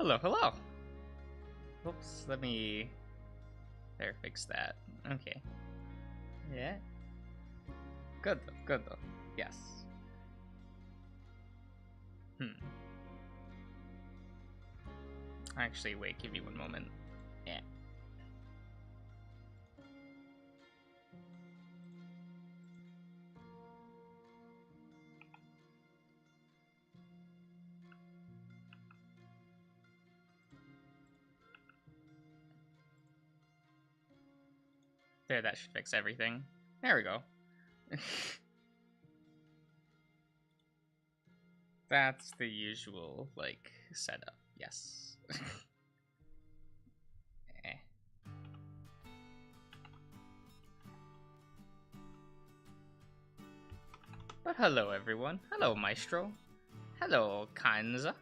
Hello, hello. Oops, let me... There, fix that. Okay. Yeah. Good though, good though. Yes. Actually, wait, give me one moment. Yeah. There, that should fix everything. There we go. That's the usual, like, setup. Yes. Eh. But hello, everyone. Hello, Maestro. Hello, Kanza.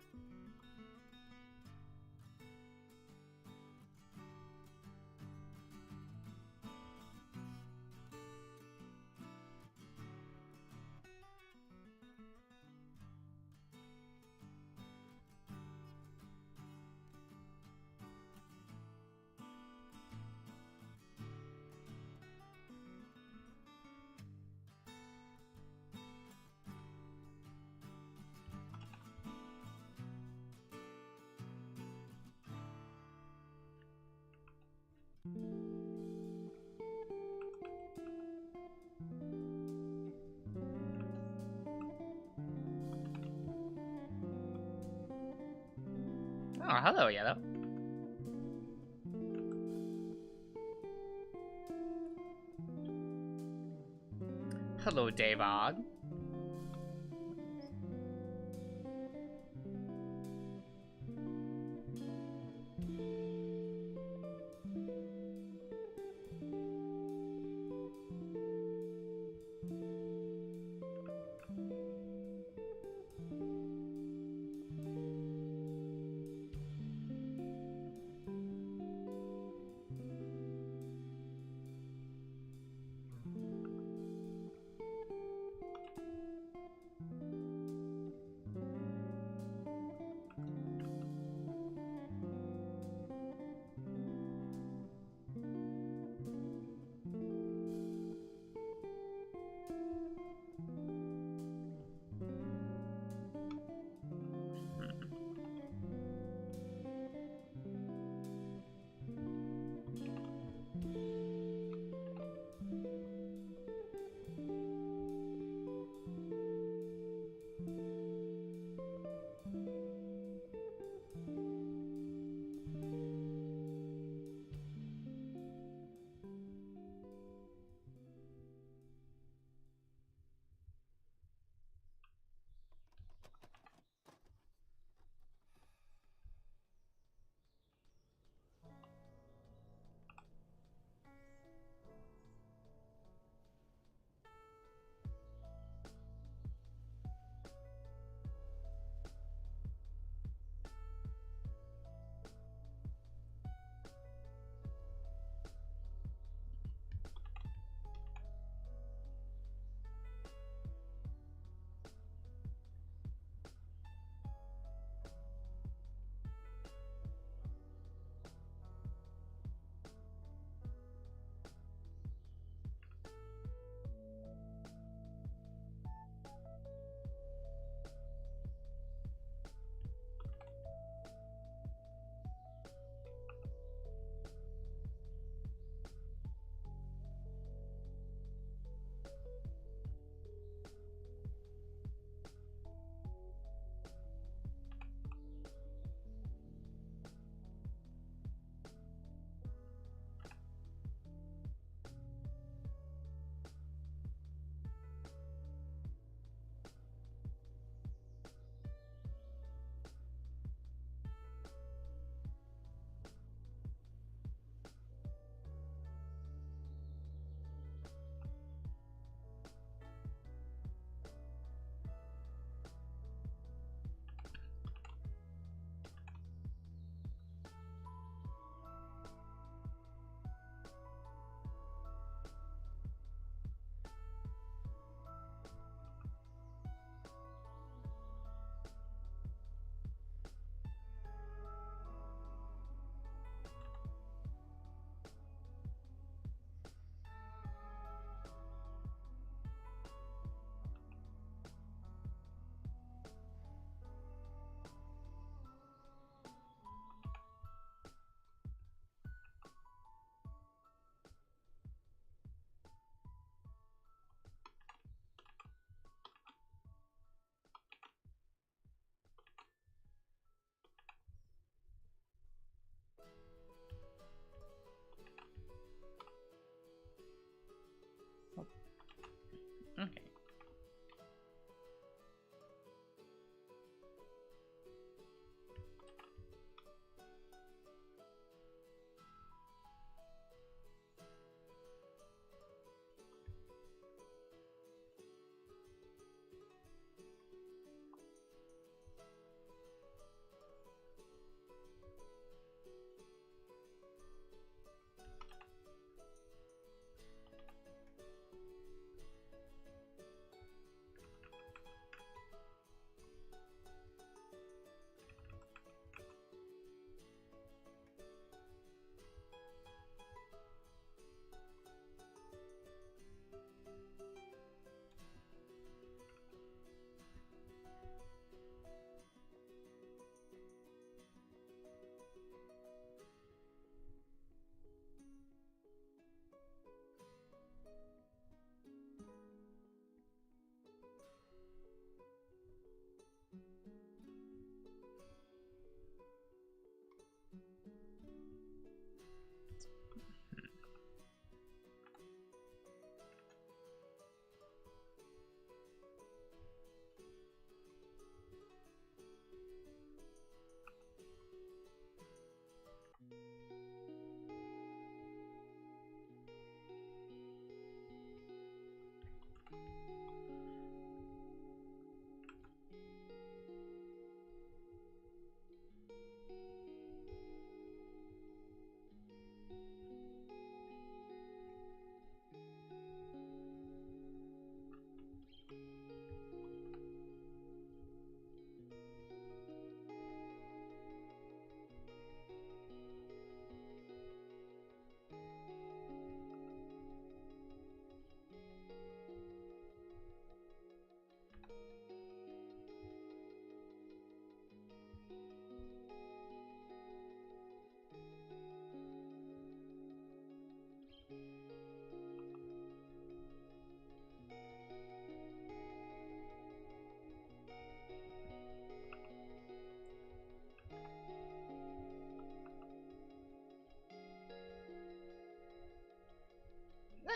Oh, hello, Yellow. Hello, Davod.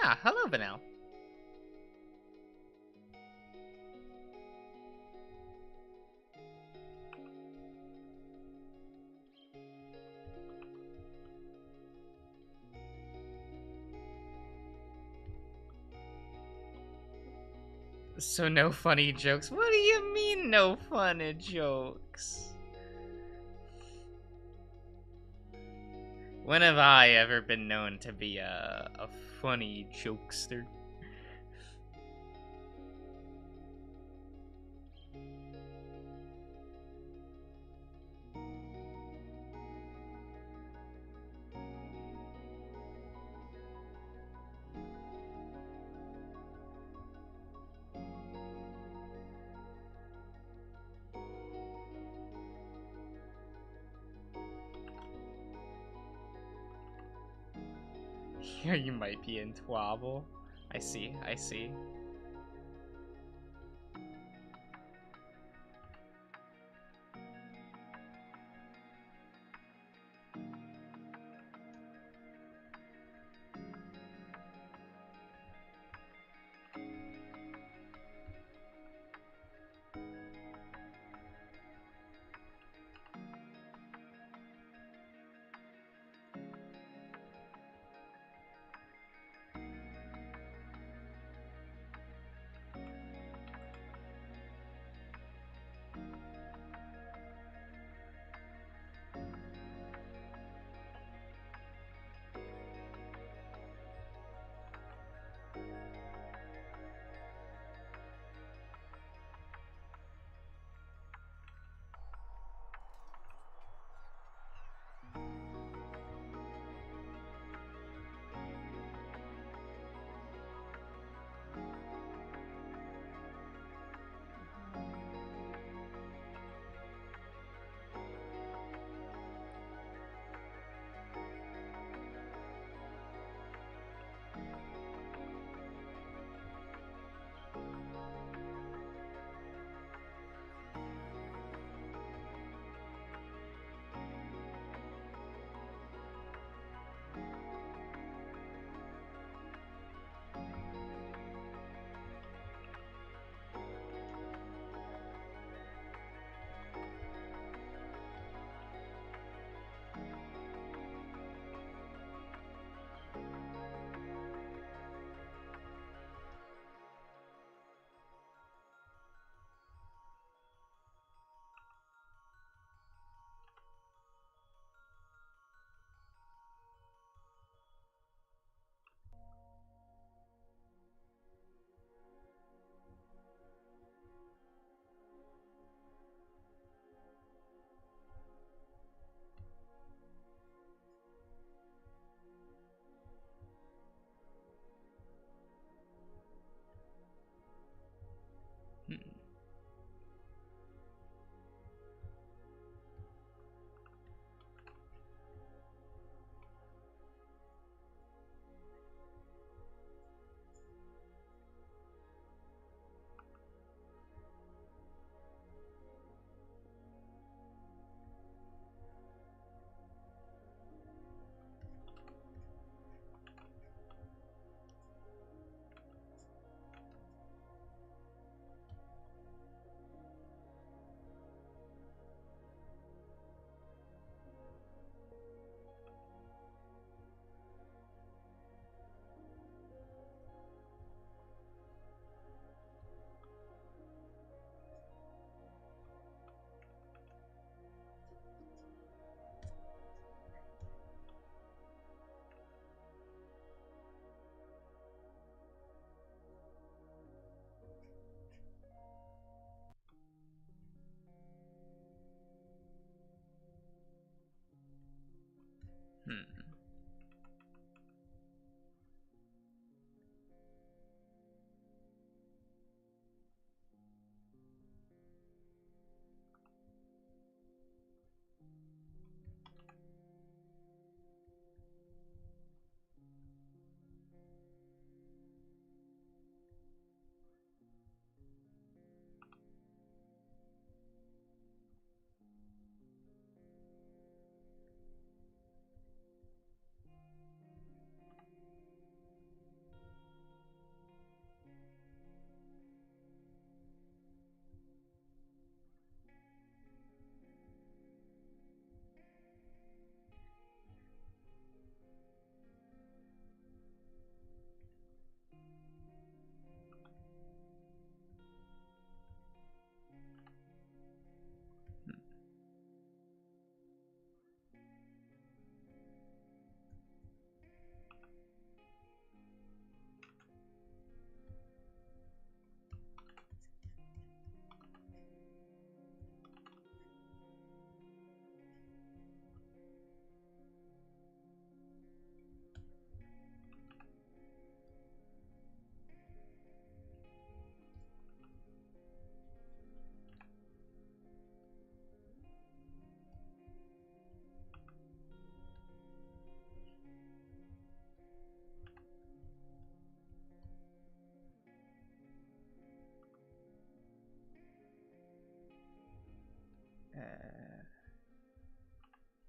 Ah, hello, Vanel. So no funny jokes. What do you mean no funny jokes? When have I ever been known to be a funny jokester? Here you might be in Twabble. I see, I see.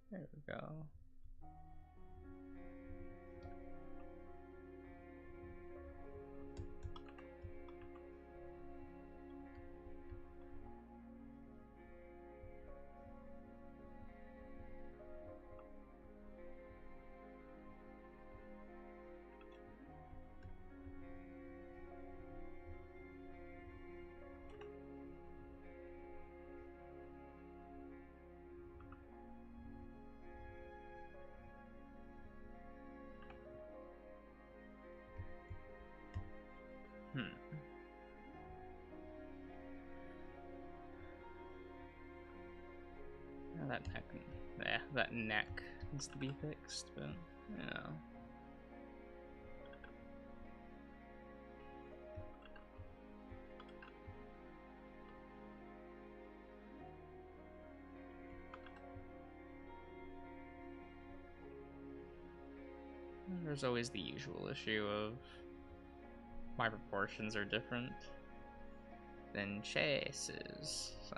There we go. That neck needs to be fixed, but you know. There's always the usual issue of my proportions are different than Chase's, so.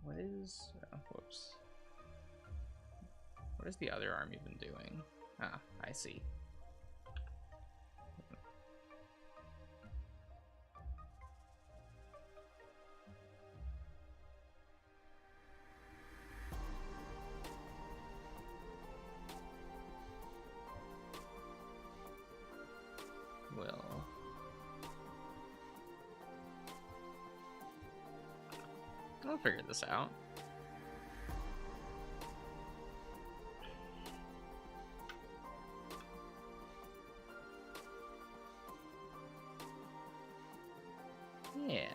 What is... oh, whoops. What is the other arm even doing? Ah, I see. Well... I'll figure this out. Yeah.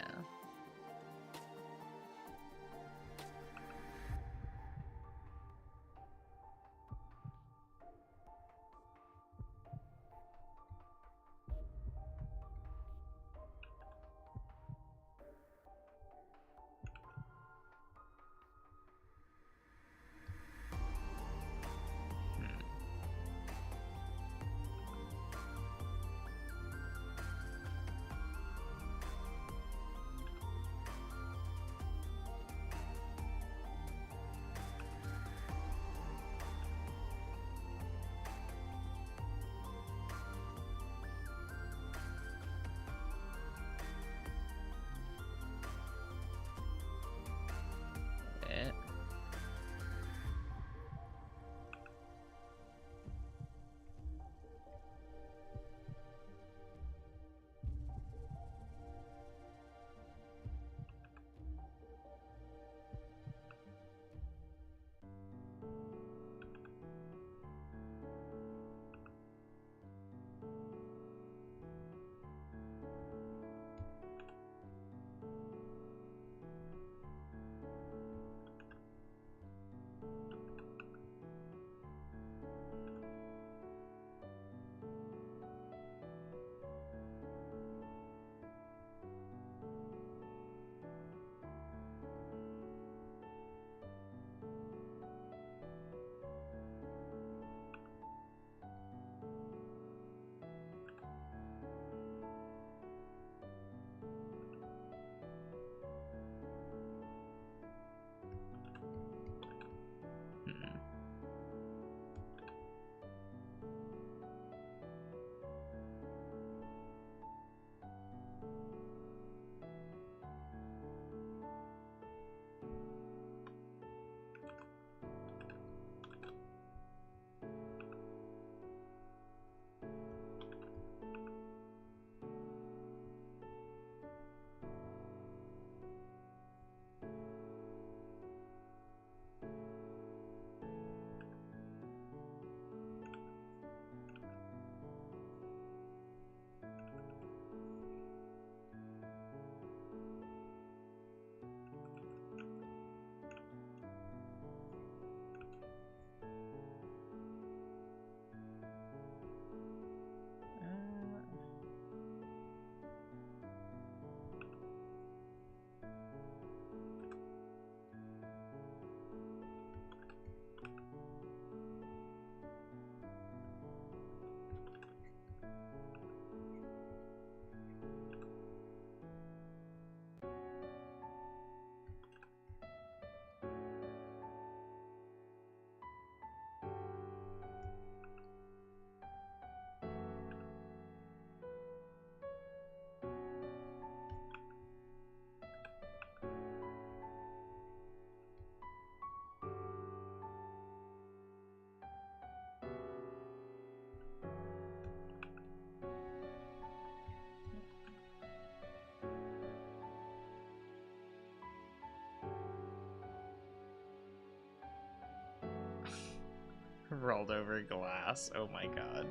Rolled over glass. Oh my god.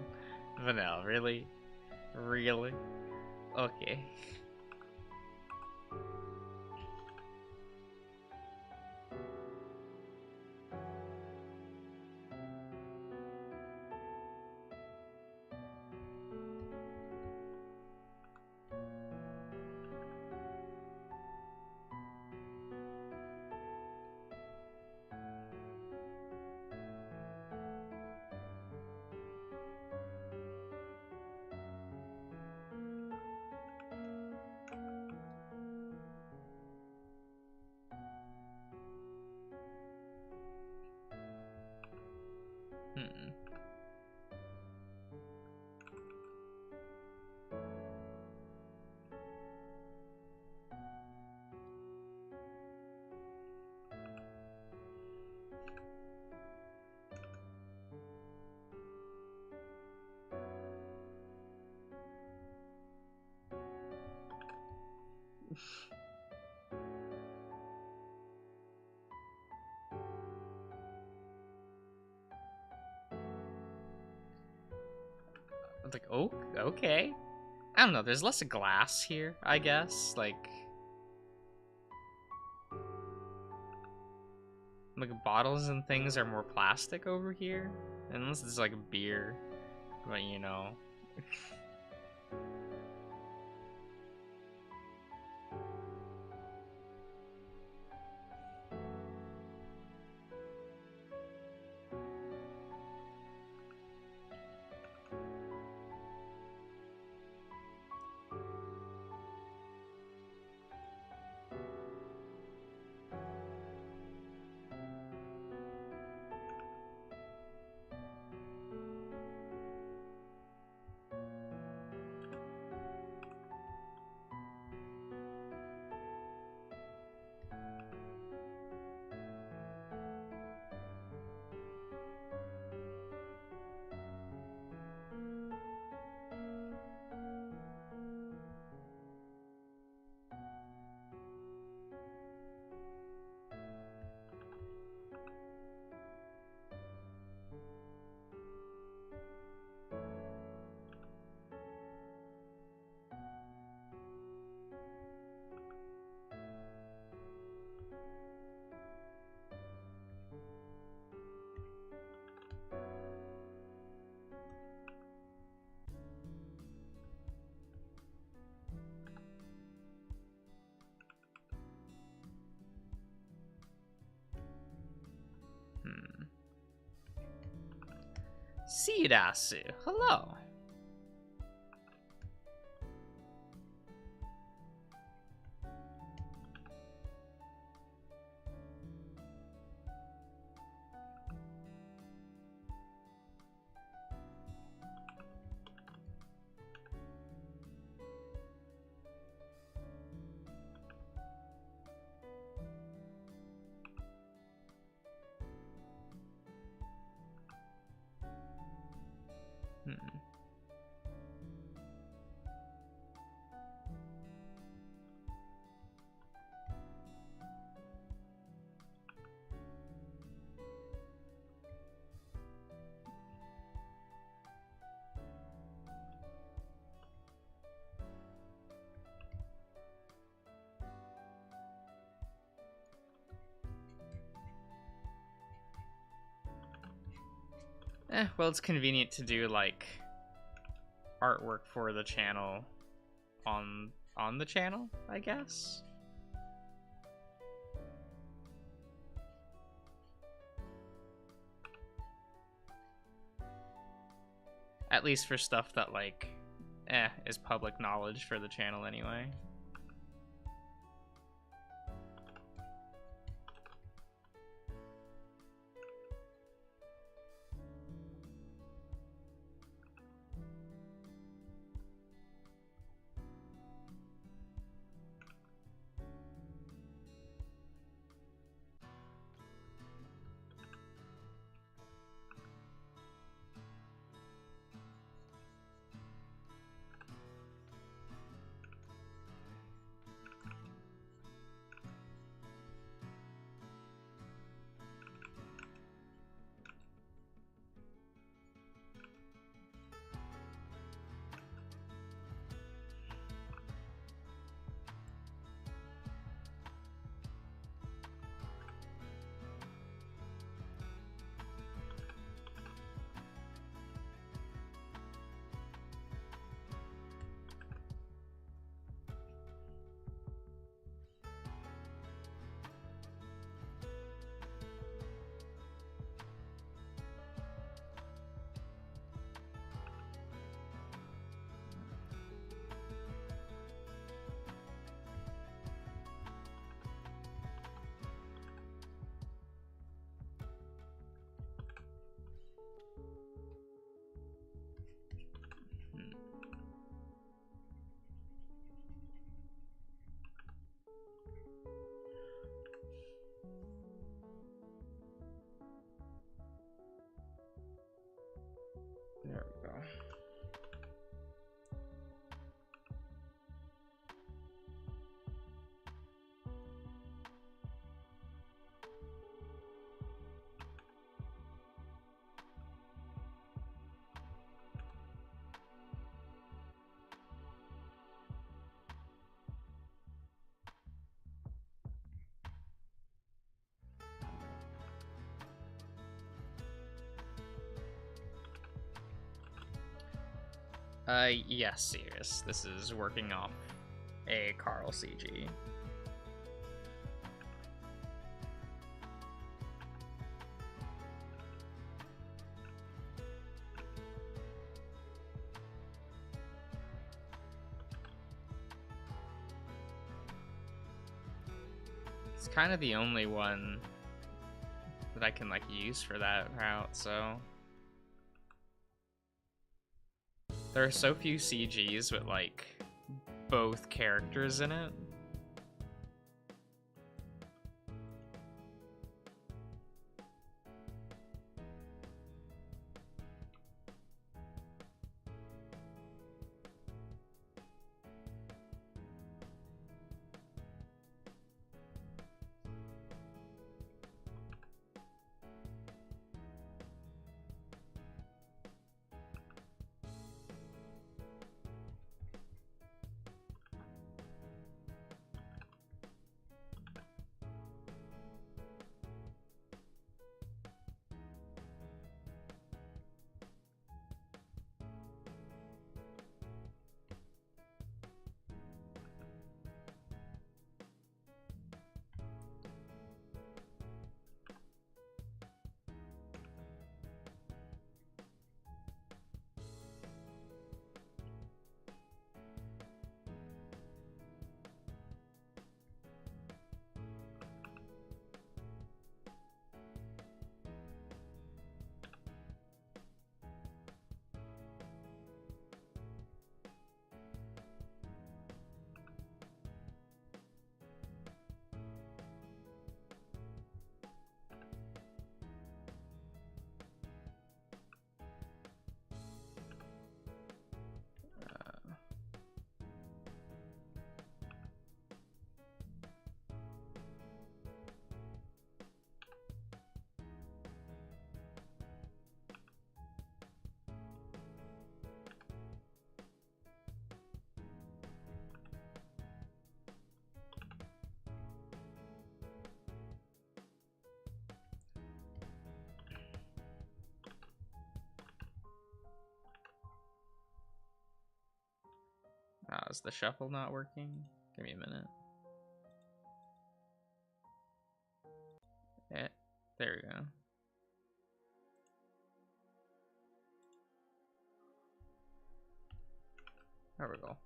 Vanel, really? Really? Okay. Hmm. I'm like, oh, okay. I don't know, there's less glass here, I guess. Like bottles and things are more plastic over here. Unless it's like beer. But you know. Sidasu, hello. Well, it's convenient to do like artwork for the channel on the channel, I guess. At least for stuff that like is public knowledge for the channel anyway. Yes, Sirius. This is working off a Carl CG. It's kind of the only one that I can, like, use for that route, so... There are so few CGs with, like, both characters in it. Is the shuffle not working? Give me a minute. Yeah, there we go. There we go.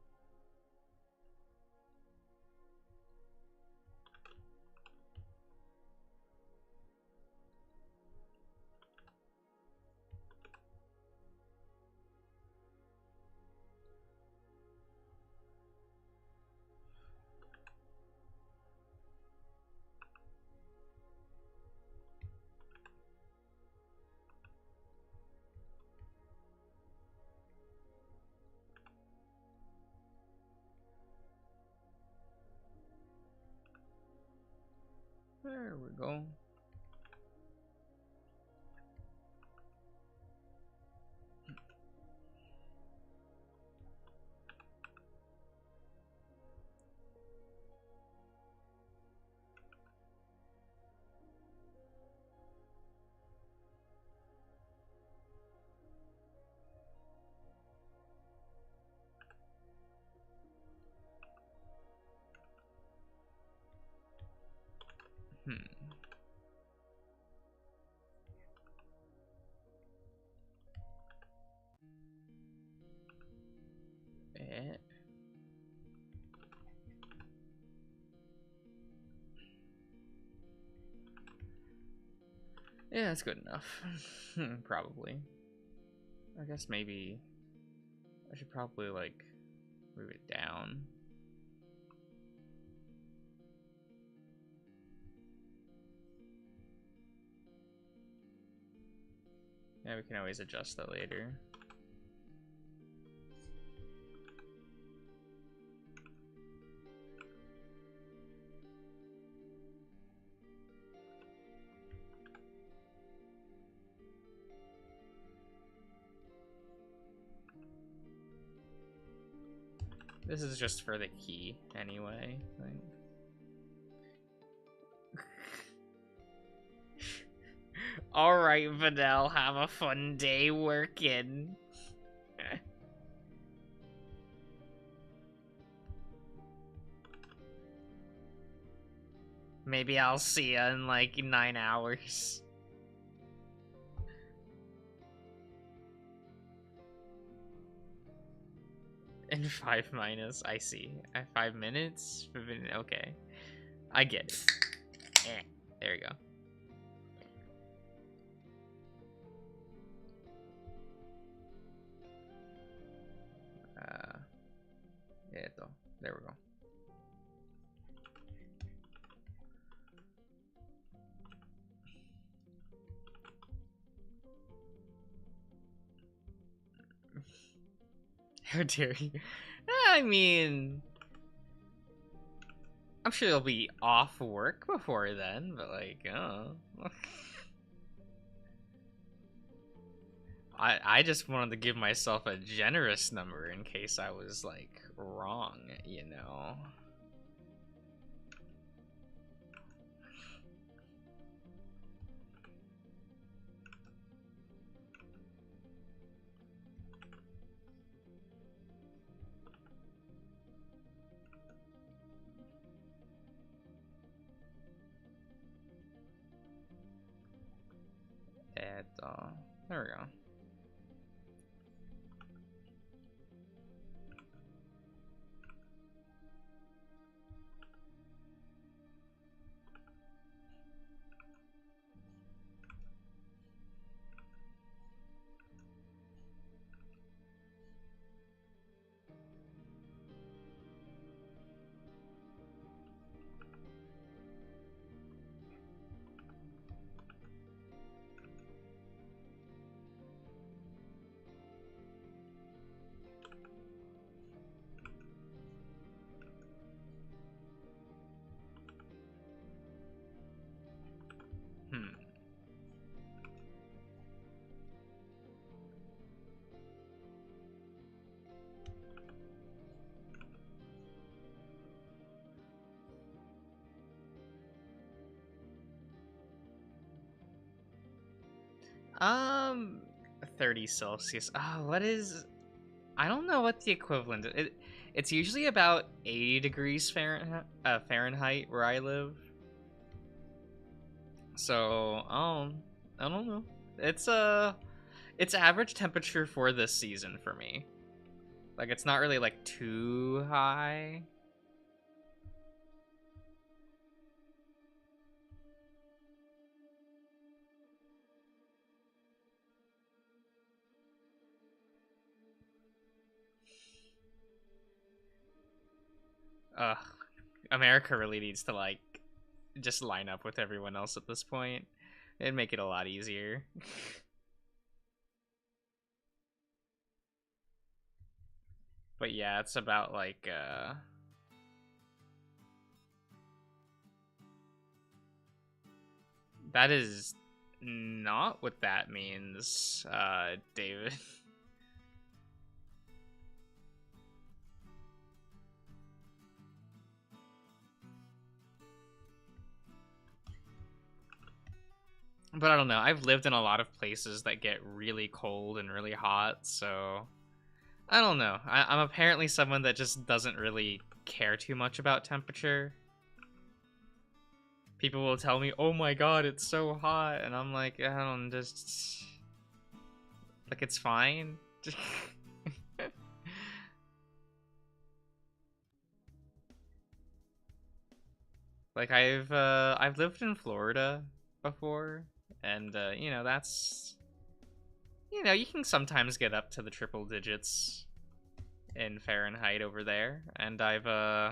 There we go. Eh. Yeah, that's good enough. Probably. I guess maybe I should probably, like, move it down. Yeah, we can always adjust that later. This is just for the key, anyway. Alright, Videl, have a fun day working. Maybe I'll see ya in like 9 hours. In 5 minus, I see. At 5 minutes? Okay. I get it. There you go. There we go. How dare you? I mean, I'm sure they'll be off work before then, but like, oh. I just wanted to give myself a generous number in case I was like wrong, you know. There we go. Um, 30 Celsius. Oh, what is... I don't know what the equivalent is. It's usually about 80 degrees Fahrenheit where I live. So, I don't know. It's average temperature for this season for me. Like, it's not really, like, too high. Ugh. America really needs to, like, just line up with everyone else at this point. It'd make it a lot easier. But yeah, it's about, like, that is not what that means, David. But I don't know. I've lived in a lot of places that get really cold and really hot, so I don't know. I'm apparently someone that just doesn't really care too much about temperature. People will tell me, "Oh my god, it's so hot," and I'm like, I don't just like it's fine. Like I've lived in Florida before, and you know, that's, you know, you can sometimes get up to the triple digits in Fahrenheit over there, and I've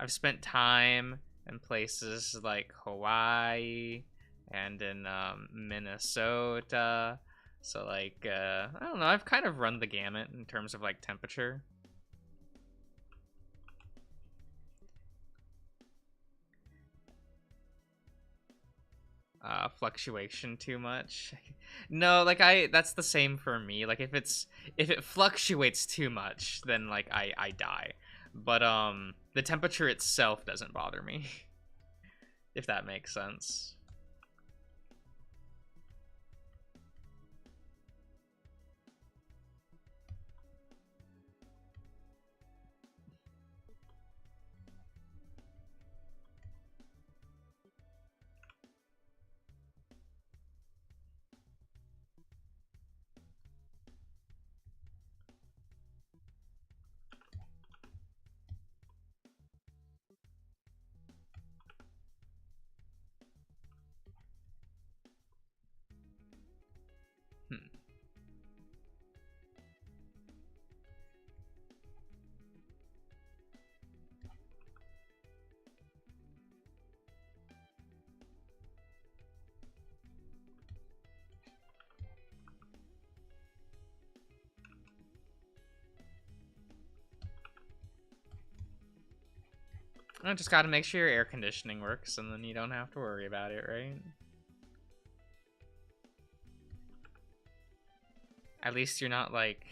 spent time in places like Hawaii and in Minnesota. So like I don't know, I've kind of run the gamut in terms of like temperature. fluctuation too much. No, like that's the same for me. Like if it fluctuates too much, then like I die. But the temperature itself doesn't bother me. If that makes sense. I just gotta make sure your air conditioning works, and then you don't have to worry about it, right? At least you're not, like,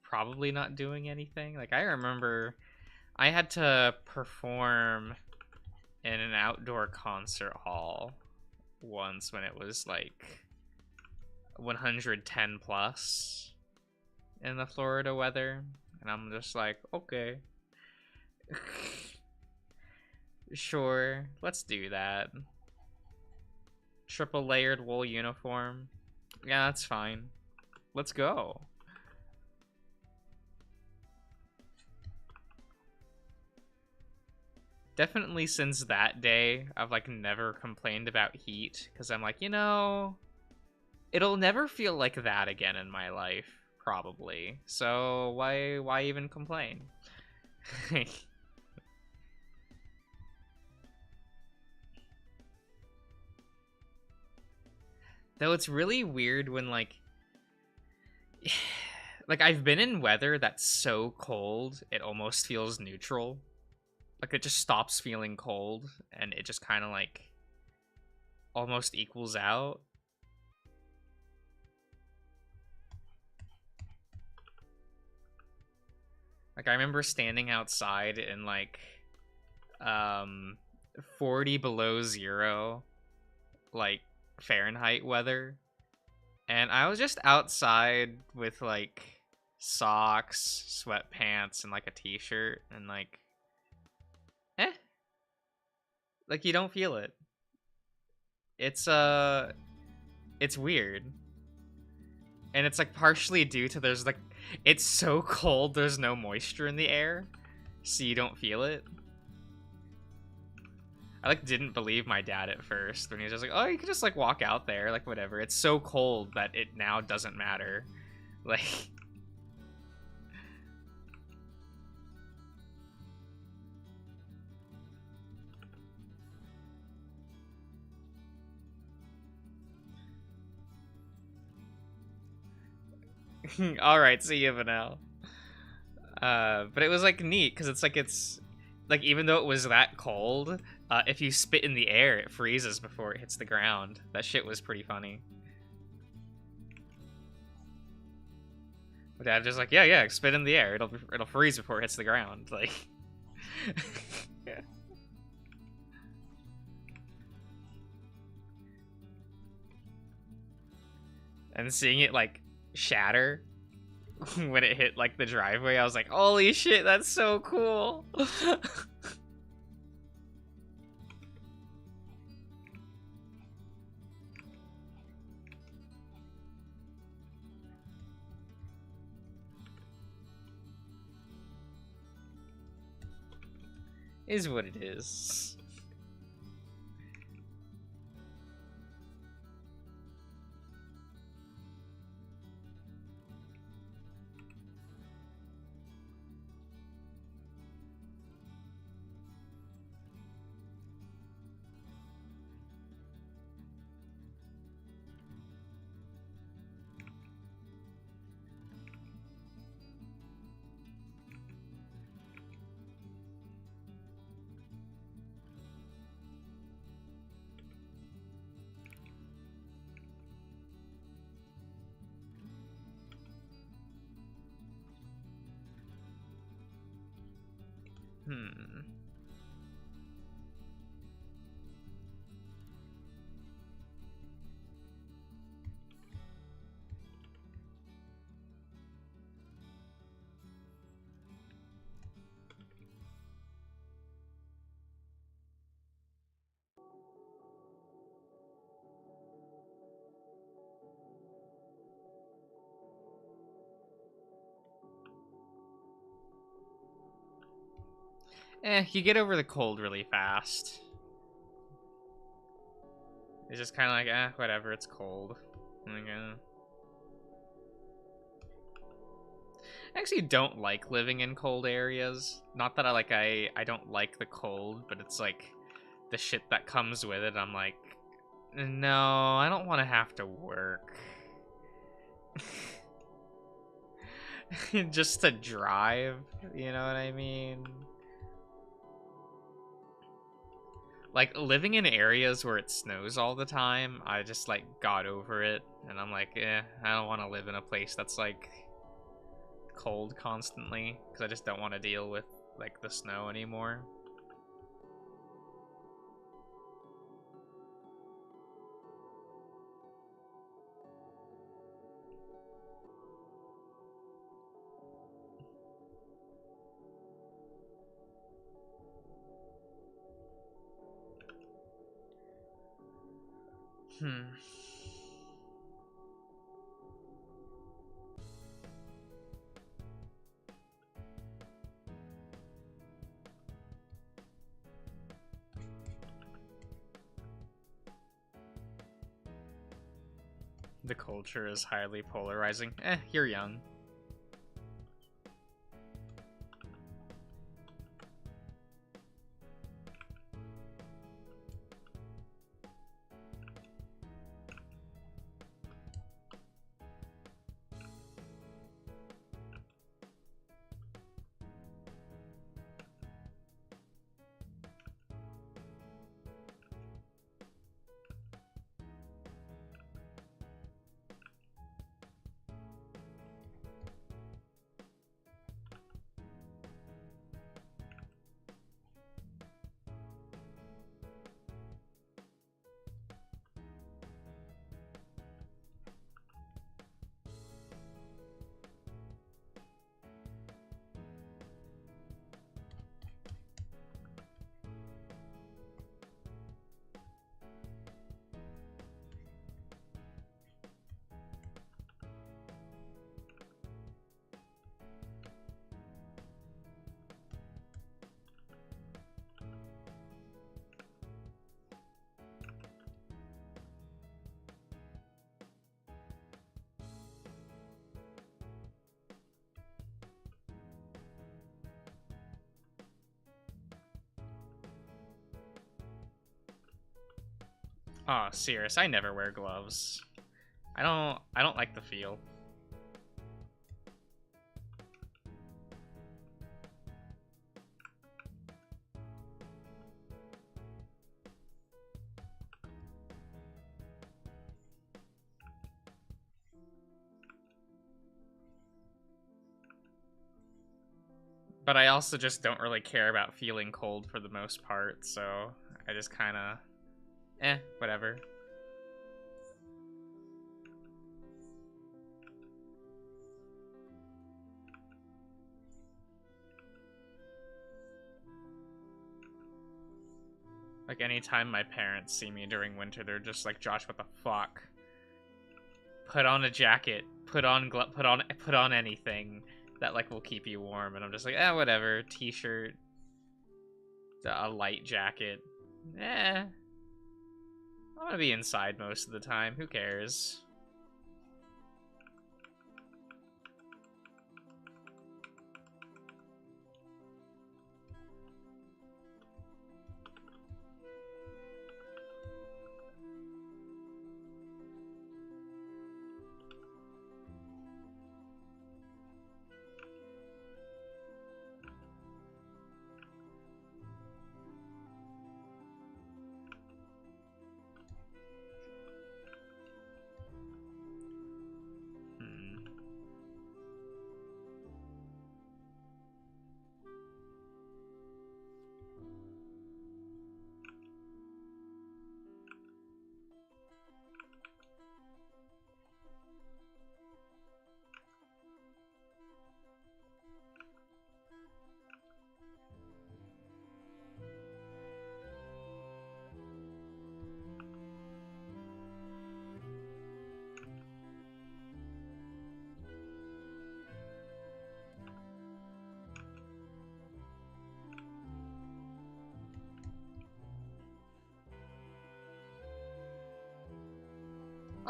probably not doing anything. Like, I remember I had to perform in an outdoor concert hall once when it was, like, 110 plus in the Florida weather. And I'm just like, okay. Sure, let's do that. Triple layered wool uniform. Yeah, that's fine. Let's go. Definitely since that day, I've like never complained about heat because I'm like, you know, it'll never feel like that again in my life, probably. So why even complain? Though it's really weird when like I've been in weather that's so cold it almost feels neutral. Like it just stops feeling cold and it just kind of like almost equals out. Like I remember standing outside in like 40 below zero like Fahrenheit weather, and I was just outside with like socks, sweatpants, and like a t-shirt, and like like you don't feel it. It's weird. And it's like partially due to there's like it's so cold there's no moisture in the air, so you don't feel it. I like didn't believe my dad at first when he was just like, oh, you can just like walk out there, like whatever. It's so cold that it now doesn't matter. Like alright, see you, Vanel. But it was like neat because it's like even though it was that cold, if you spit in the air, it freezes before it hits the ground. That shit was pretty funny. My dad just like, yeah, spit in the air. It'll freeze before it hits the ground. Like, yeah. And seeing it like shatter when it hit like the driveway, I was like, holy shit, that's so cool. Is what it is. Hmm. You get over the cold really fast. It's just kind of like, whatever, it's cold. Like, I actually don't like living in cold areas. Not that I don't like the cold, but it's like the shit that comes with it. I'm like, no, I don't want to have to work. Just to drive, you know what I mean? Like, living in areas where it snows all the time, I just, like, got over it. And I'm like, I don't want to live in a place that's, like, cold constantly. Because I just don't want to deal with, like, the snow anymore. Hmm. The culture is highly polarizing. You're young. Oh, serious, I never wear gloves. I don't like the feel. But I also just don't really care about feeling cold for the most part, so I just kind of, whatever. Like, anytime my parents see me during winter, they're just like, Josh, what the fuck? Put on a jacket, put on anything that, like, will keep you warm. And I'm just like, whatever, t-shirt, a light jacket. I want to be inside most of the time, who cares?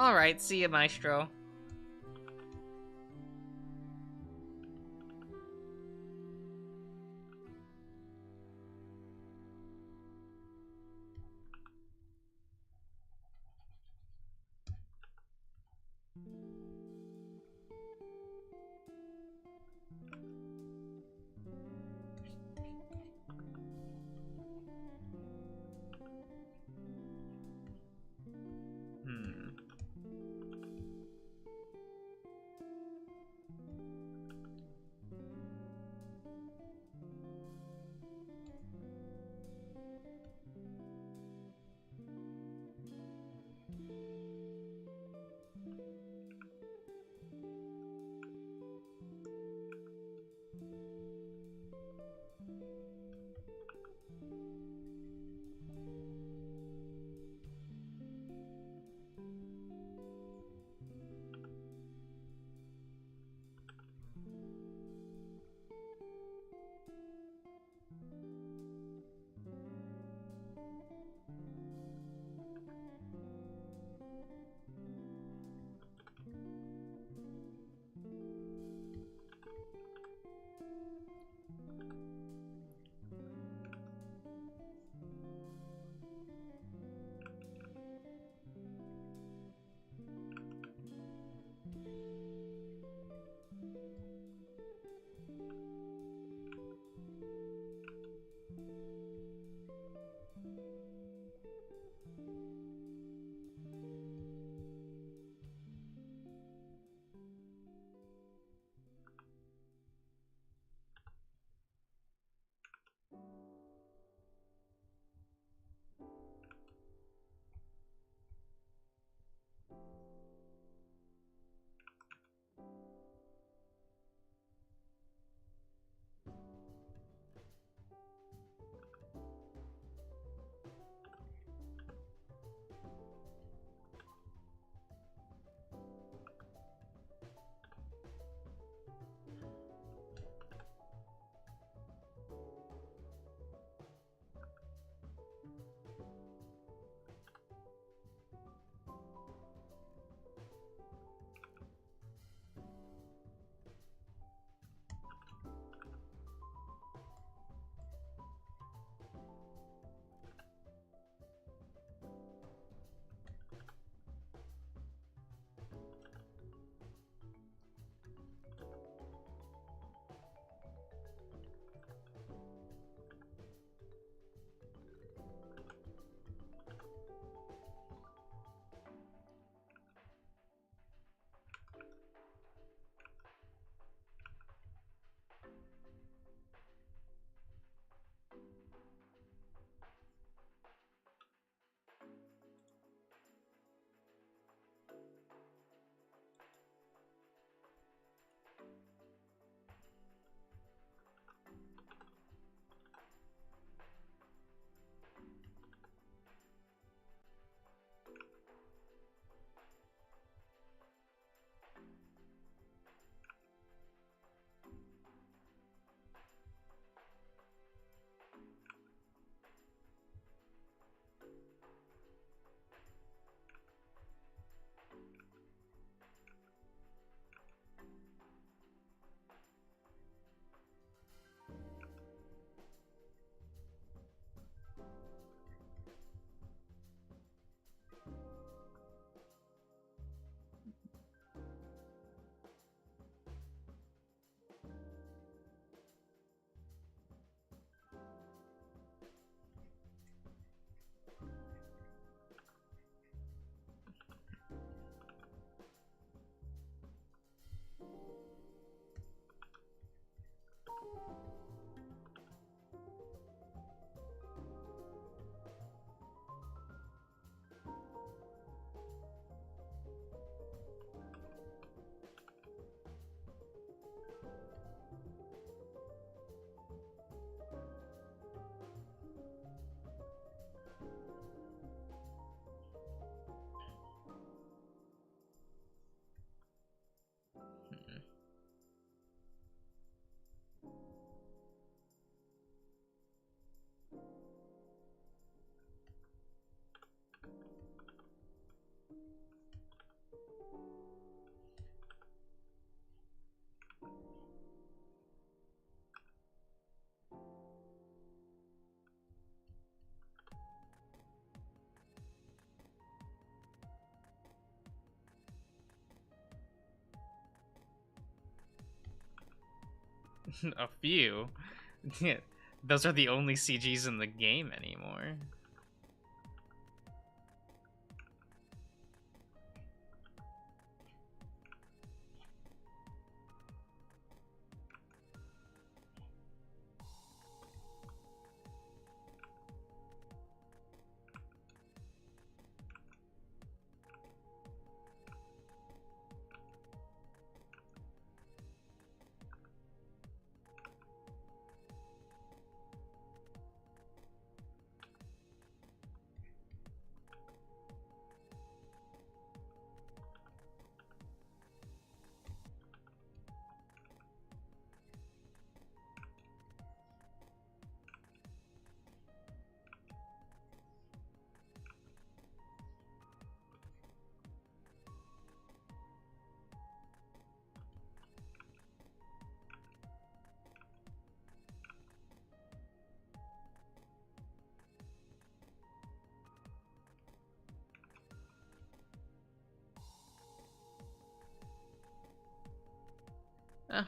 Alright, see ya, Maestro. Hmm. A few. Those are the only CGs in the game anymore.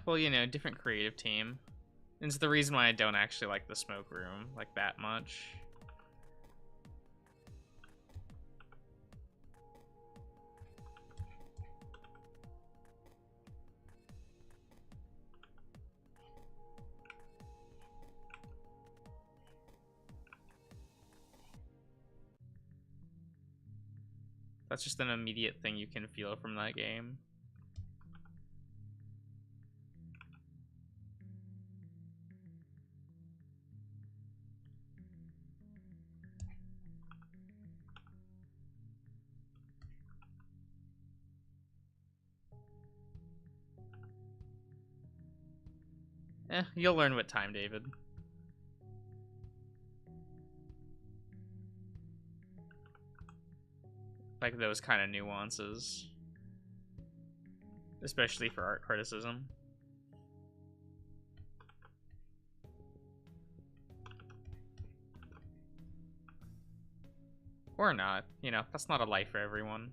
Well, you know, different creative team. It's the reason why I don't actually like the smoke room like that much. That's just an immediate thing you can feel from that game. You'll learn with time, David. Like those kind of nuances. Especially for art criticism. Or not. You know, that's not a life for everyone.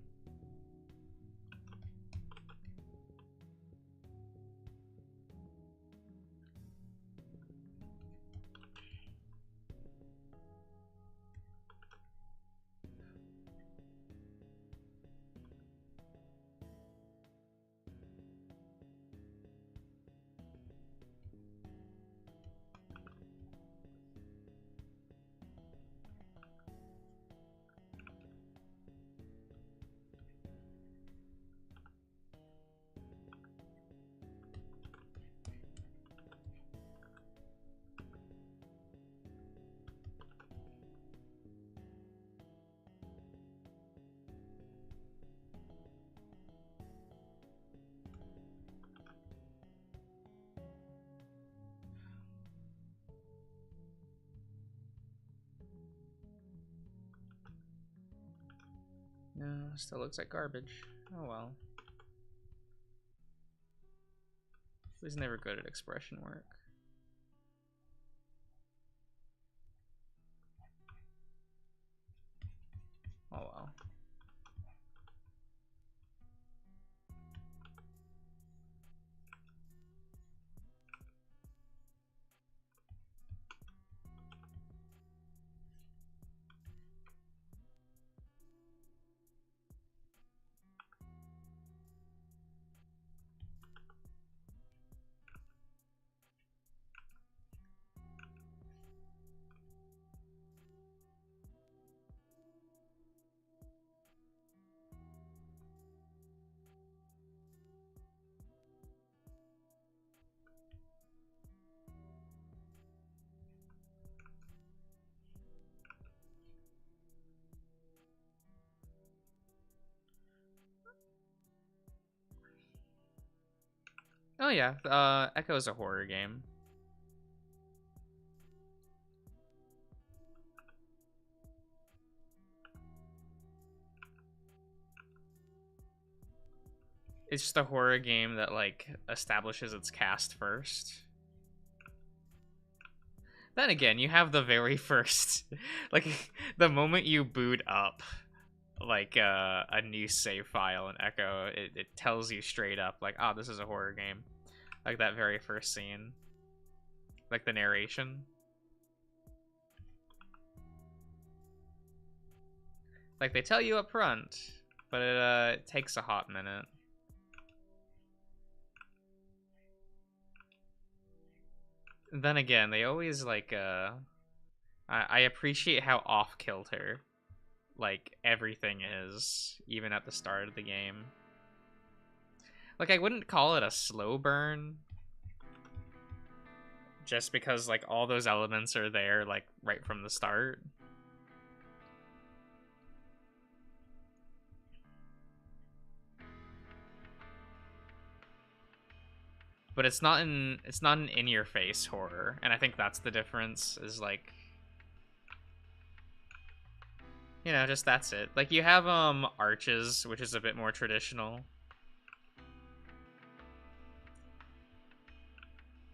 No, still looks like garbage. Oh well. He's never good at expression work. Oh well. Oh yeah, Echo is a horror game. It's just a horror game that like establishes its cast first. Then again, you have the very first, like the moment you boot up, like a new save file in Echo, it tells you straight up like, oh, this is a horror game, like that very first scene. Like the narration. Like they tell you up front, but it takes a hot minute. Then again, they always like I appreciate how off kilter like everything is, even at the start of the game. Like I wouldn't call it a slow burn, just because like all those elements are there like right from the start. But it's not an in-your-face horror, and I think that's the difference. Is like, you know, just that's it. Like you have Arches, which is a bit more traditional,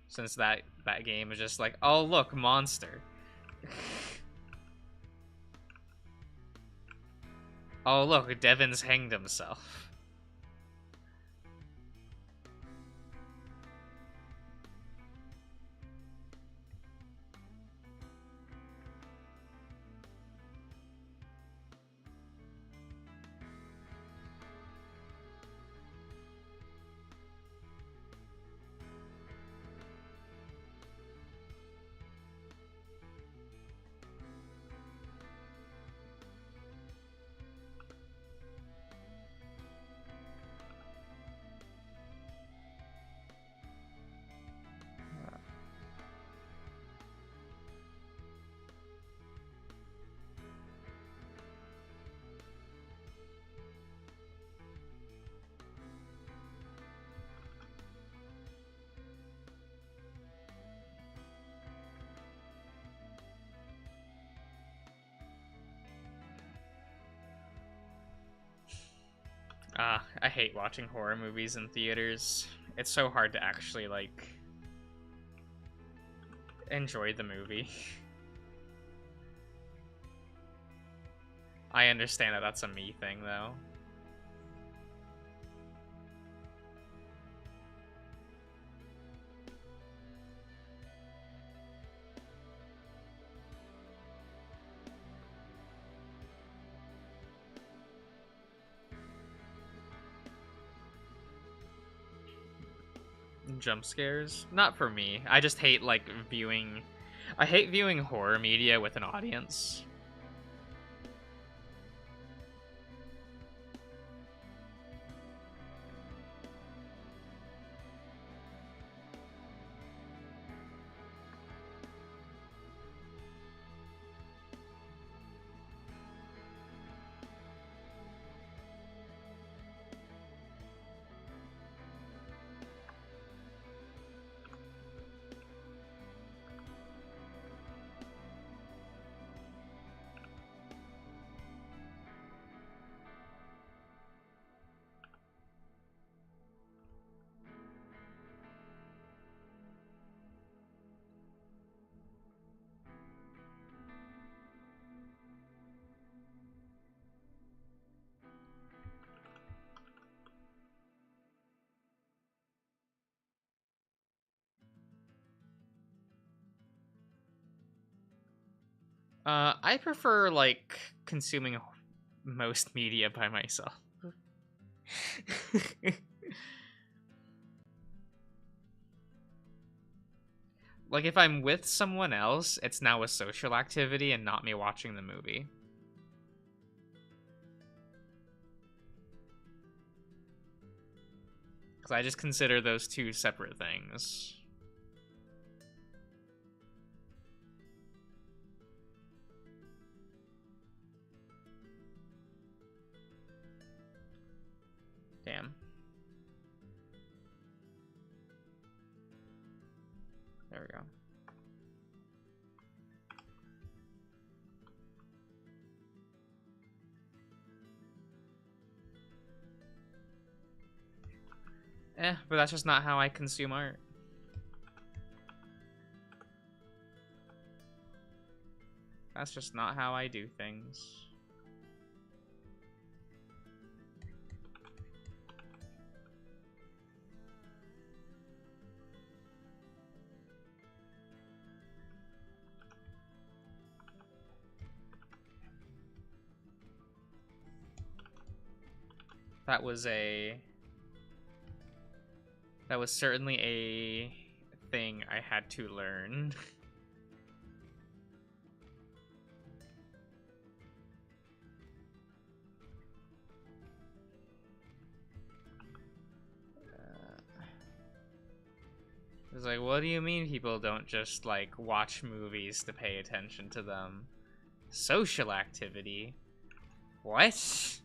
since that game is just like, oh look, monster. Oh look, Devin's hanged himself. I hate watching horror movies in theaters. It's so hard to actually, like, enjoy the movie. I understand that that's a me thing, though. Jump scares? Not for me. I just hate, like, viewing... I hate viewing horror media with an audience. I prefer, like, consuming most media by myself. Like, if I'm with someone else, it's now a social activity and not me watching the movie. Because I just consider those two separate things. Damn. There we go. But that's just not how I consume art. That's just not how I do things. That was certainly a thing I had to learn. It's like, what do you mean people don't just, like, watch movies to pay attention to them? Social activity? What?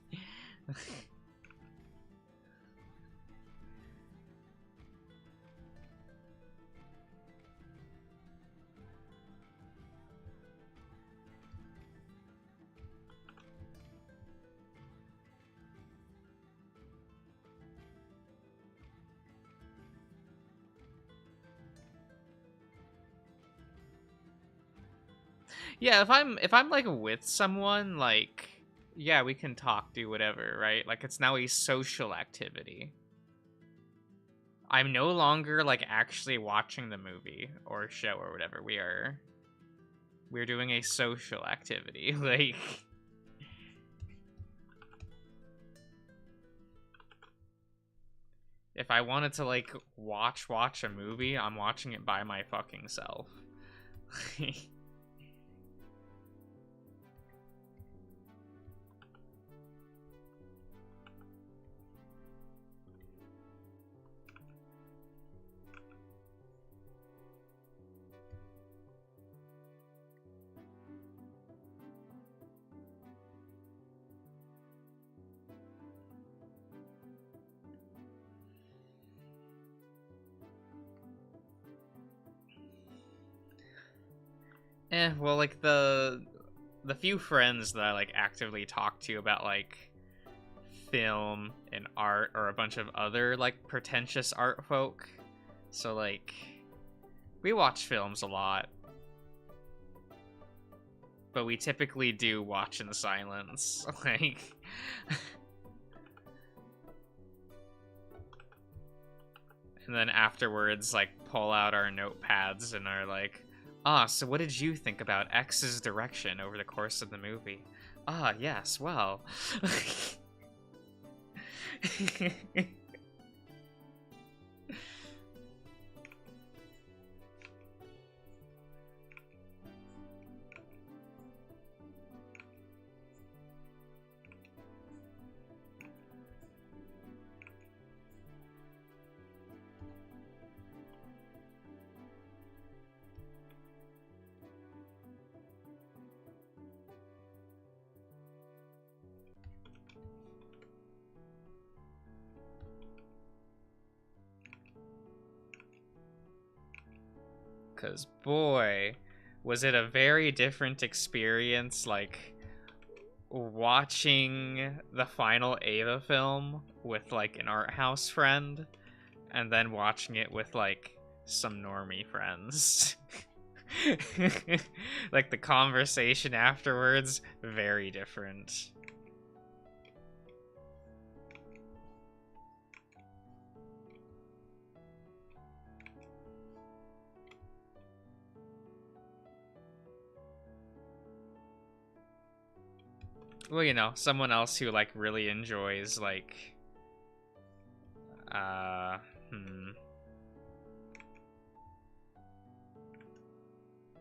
Yeah, if I'm like with someone, like, yeah, we can talk, do whatever, right? Like, it's now a social activity. I'm no longer like actually watching the movie or show or whatever. We're doing a social activity. Like, if I wanted to like watch a movie, I'm watching it by my fucking self. Well, like the few friends that I like actively talk to about like film and art or a bunch of other like pretentious art folk. So like we watch films a lot, but we typically do watch in silence. Like and then afterwards like pull out our notepads and are like, ah, so what did you think about X's direction over the course of the movie? Ah, yes, well. Because, boy, was it a very different experience, like, watching the final Ava film with, like, an art house friend, and then watching it with, like, some normie friends. Like, the conversation afterwards, very different. Well, you know, someone else who like really enjoys like uh hmm,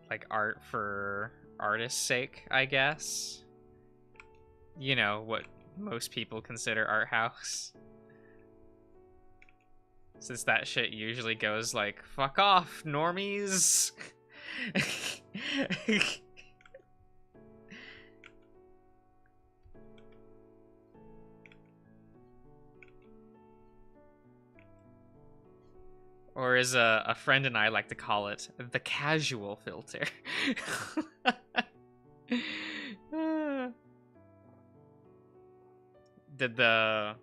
like art for artist's sake, I guess. You know, what most people consider art house. Since that shit usually goes like, fuck off, normies. Or as a friend and I like to call it, the casual filter. Did the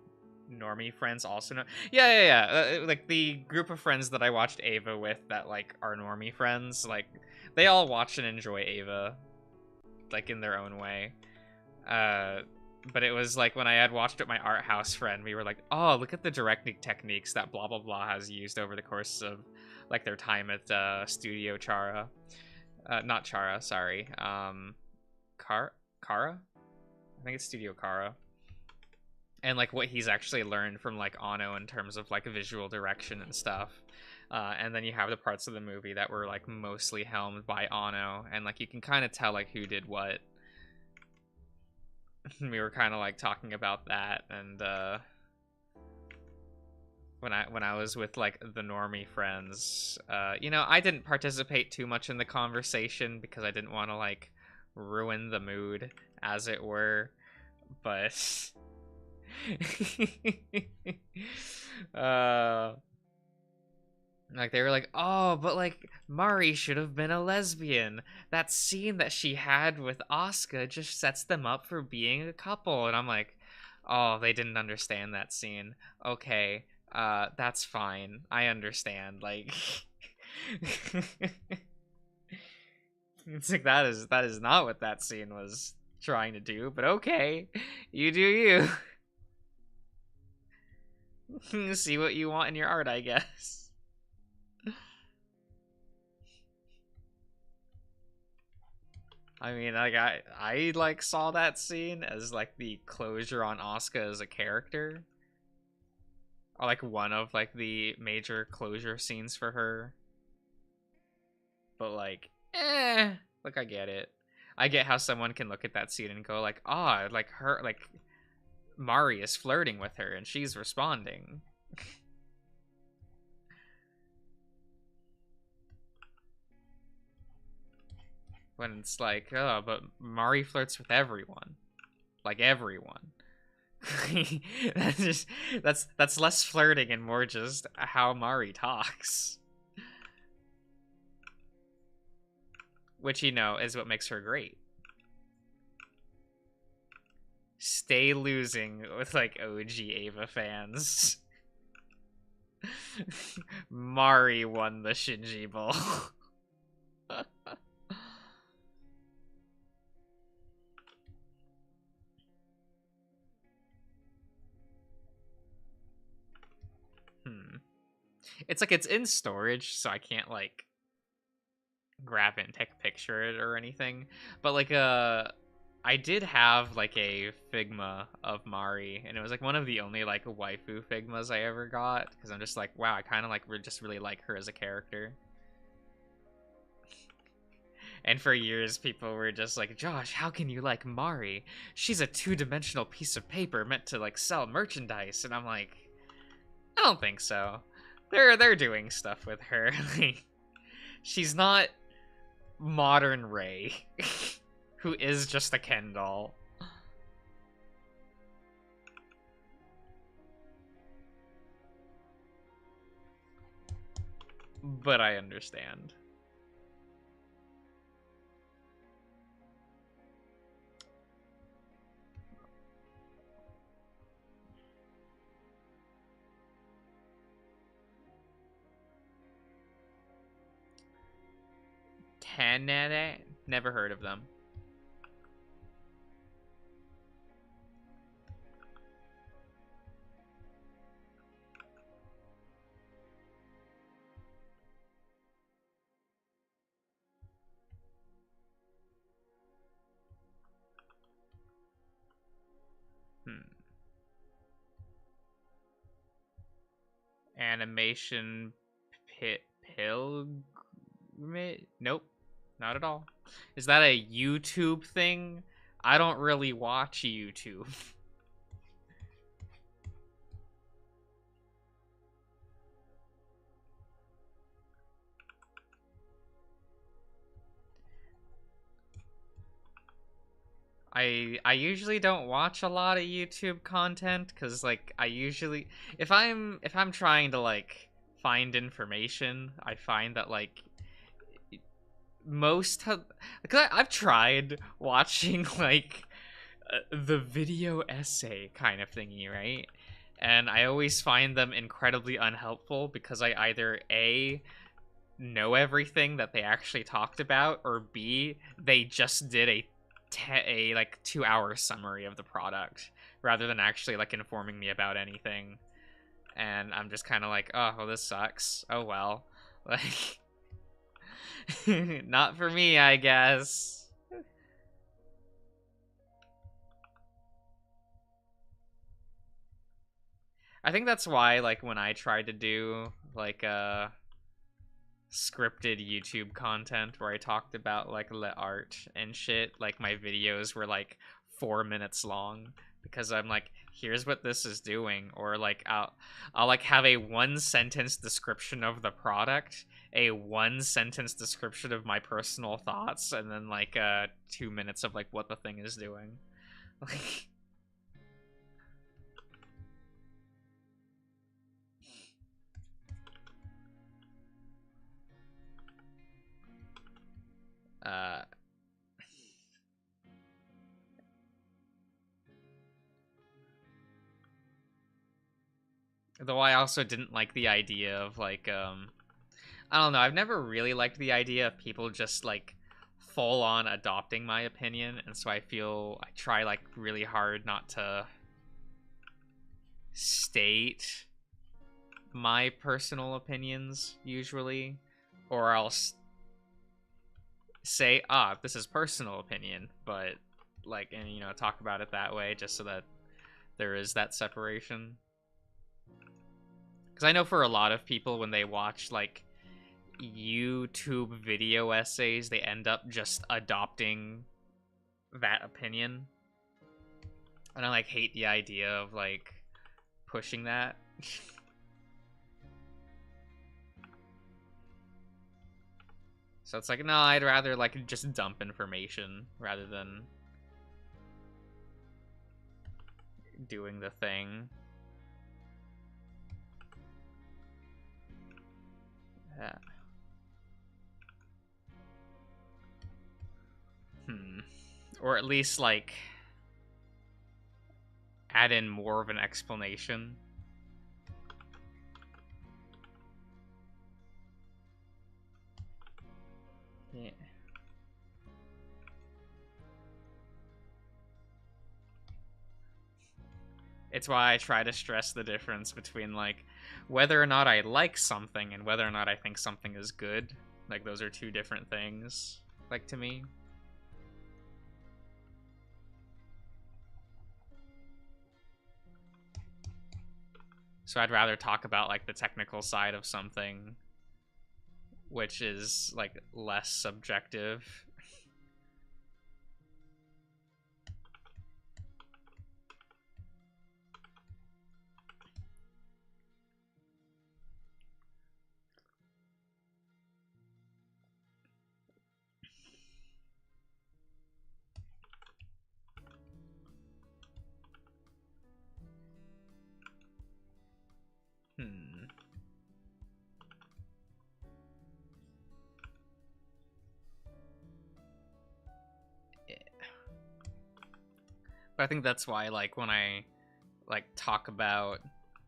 normie friends also know? Yeah. Like the group of friends that I watched Ava with that like are normie friends, like they all watch and enjoy Ava, like in their own way. But it was like when I had watched it, my art house friend, we were like, oh, look at the directing techniques that blah blah blah has used over the course of like their time at Studio Chara. Not Chara, sorry. Kara? I think it's Studio Kara. and like what he's actually learned from like Ano in terms of like visual direction and stuff. And then you have the parts of the movie that were like mostly helmed by Ano, and like you can kind of tell like who did what. We were kind of like talking about that, and when I was with like the normie friends, you know, I didn't participate too much in the conversation because I didn't want to like ruin the mood, as it were. But uh like they were like, oh, but like Mari should have been a lesbian. That scene that she had with Asuka just sets them up for being a couple. And I'm like, oh, they didn't understand that scene. Okay, that's fine. I understand. Like it's like that is not what that scene was trying to do, but okay. You do you. See what you want in your art, I guess. I mean, like I like saw that scene as like the closure on Asuka as a character, or like one of like the major closure scenes for her. But like, like I get it. I get how someone can look at that scene and go like, ah, oh, like her, like Mari is flirting with her and she's responding. When it's like, oh, but Mari flirts with everyone, like everyone. That's just that's less flirting and more just how Mari talks, which you know is what makes her great. Stay losing with like OG Ava fans. Mari won the Shinji Bowl. It's like it's in storage, so I can't like grab it and take a picture of it or anything. But like I did have like a Figma of Mari, and it was like one of the only like waifu Figmas I ever got, because I'm just like, wow, I kind of like just really like her as a character. And for years, people were just like, Josh, how can you like Mari? She's a two-dimensional piece of paper meant to like sell merchandise. And I'm like, I don't think so. They're doing stuff with her. She's not modern Rei, who is just a Ken doll. But I understand. Tanere? Never heard of them. Animation pilgrimage? Nope, not at all. Is that a YouTube thing? I don't really watch YouTube. I usually don't watch a lot of YouTube content because like I usually if I'm trying to like find information, I find that like because I've tried watching like the video essay kind of thingy, right? And I always find them incredibly unhelpful because I either A, know everything that they actually talked about, or B, they just did a like 2-hour summary of the product rather than actually like informing me about anything. And I'm just kind of like, oh, well, this sucks. Oh well. Like not for me, I guess. I think that's why, like, when I tried to do like scripted YouTube content where I talked about like lit art and shit, like my videos were like 4 minutes long because I'm like, here's what this is doing, or like I'll like have a 1 sentence description of the product, a 1 sentence description of my personal thoughts, and then like 2 minutes of like what the thing is doing. Like uh though I also didn't like the idea of like I don't know, I've never really liked the idea of people just like full on adopting my opinion, and so I feel I try like really hard not to state my personal opinions usually, or I'll say, this is personal opinion, but like, and you know, talk about it that way just so that there is that separation. Because I know for a lot of people, when they watch like YouTube video essays, they end up just adopting that opinion. And I like hate the idea of like pushing that. So it's like, no, I'd rather like just dump information rather than doing the thing. Yeah. Or at least like add in more of an explanation. Yeah. It's why I try to stress the difference between like whether or not I like something and whether or not I think something is good. Like those are two different things, like to me. So I'd rather talk about like the technical side of something, which is like less subjective. Hmm. Yeah. But I think that's why like when I like talk about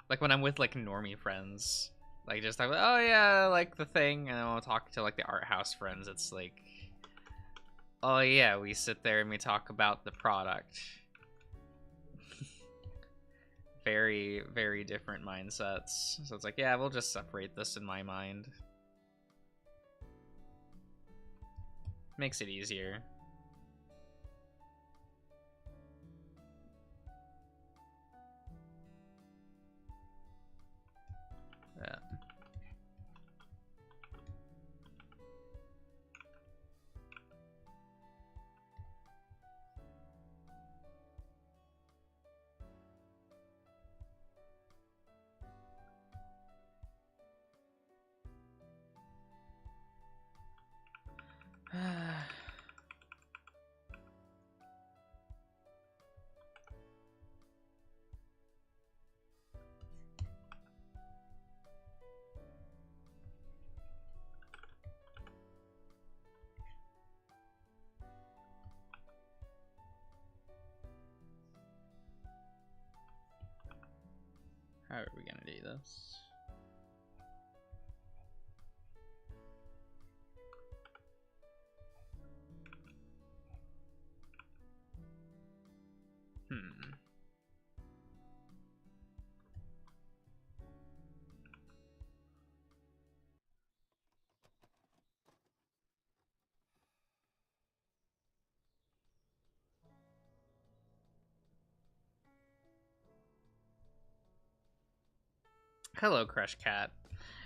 like when I'm with like normie friends, like just talk about, oh yeah, like the thing, and then I'll talk to like the art house friends. It's like, oh yeah, we sit there and we talk about the product. Very, very different mindsets. So it's like, yeah, we'll just separate this in my mind. Makes it easier. Yeah. How are we gonna do this? Hmm. Hello, Crush Cat.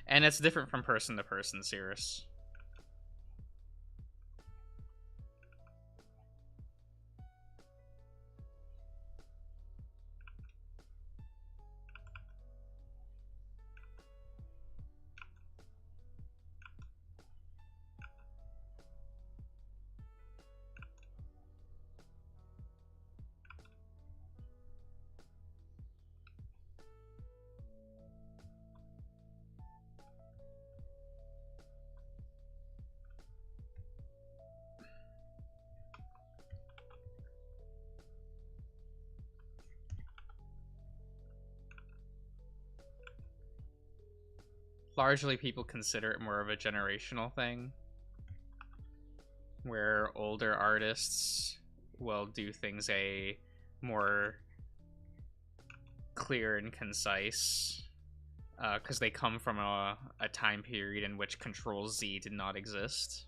And it's different from person to person, Cirrus. Largely, people consider it more of a generational thing, where older artists will do things a more clear and concise, because they come from a time period in which Control Z did not exist,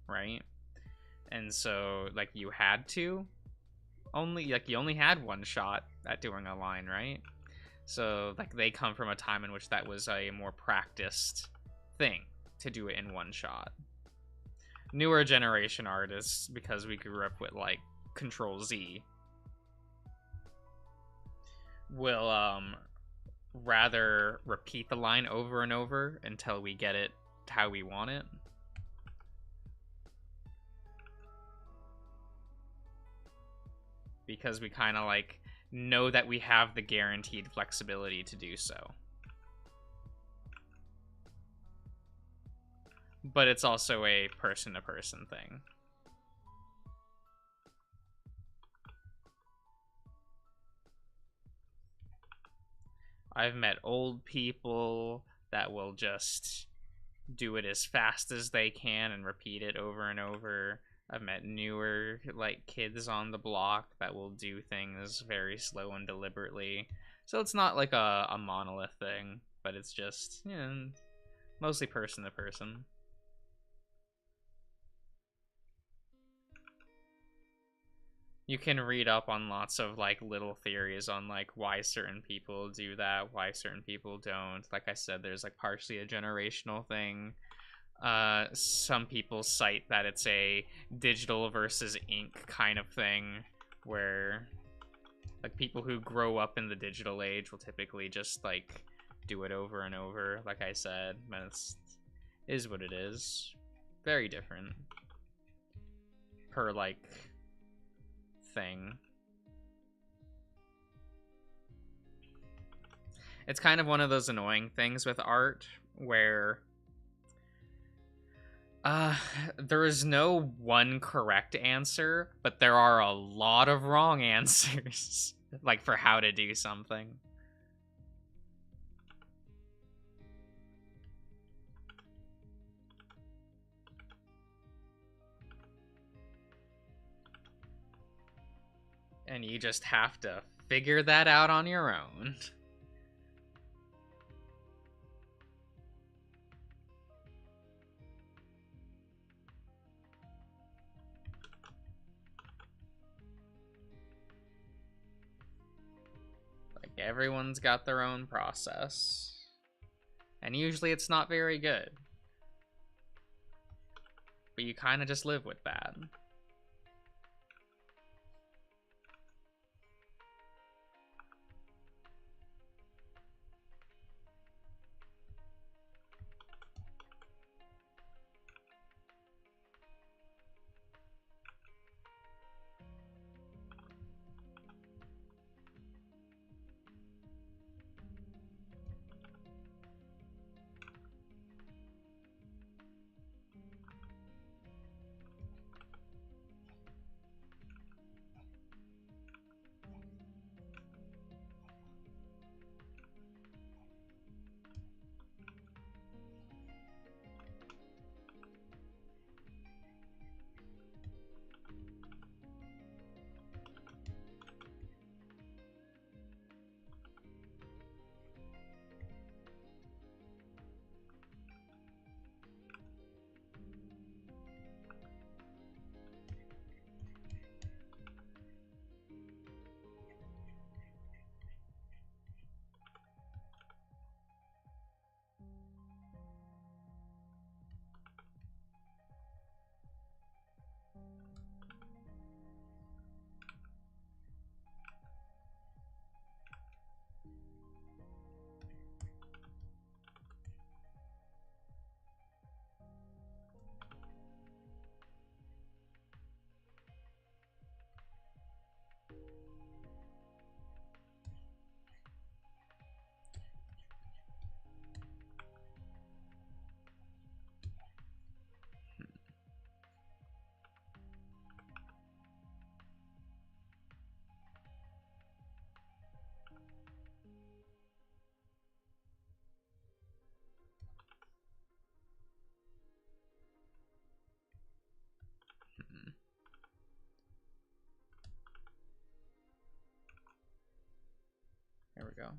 right? And so, like, you had to you only had one shot at doing a line, right? So, like, they come from a time in which that was a more practiced thing to do it in one shot. Newer generation artists, because we grew up with, like, Control Z, will rather repeat the line over and over until we get it how we want it. Because we kind of like know that we have the guaranteed flexibility to do so. But it's also a person to person thing. I've met old people that will just do it as fast as they can and repeat it over and over. I've met newer, like, kids on the block that will do things very slow and deliberately. So it's not like a monolith thing, but it's just, you know, mostly person to person. You can read up on lots of, like, little theories on, like, why certain people do that, why certain people don't. Like I said, there's, like, partially a generational thing. Some people cite that it's a digital versus ink kind of thing, where, like, people who grow up in the digital age will typically just, like, do it over and over, like I said. But it's is what it is. Very different per, like, thing. It's kind of one of those annoying things with art where there is no one correct answer, but there are a lot of wrong answers, like, for how to do something. And you just have to figure that out on your own. Like, everyone's got their own process. And usually it's not very good. But you kind of just live with that. we go.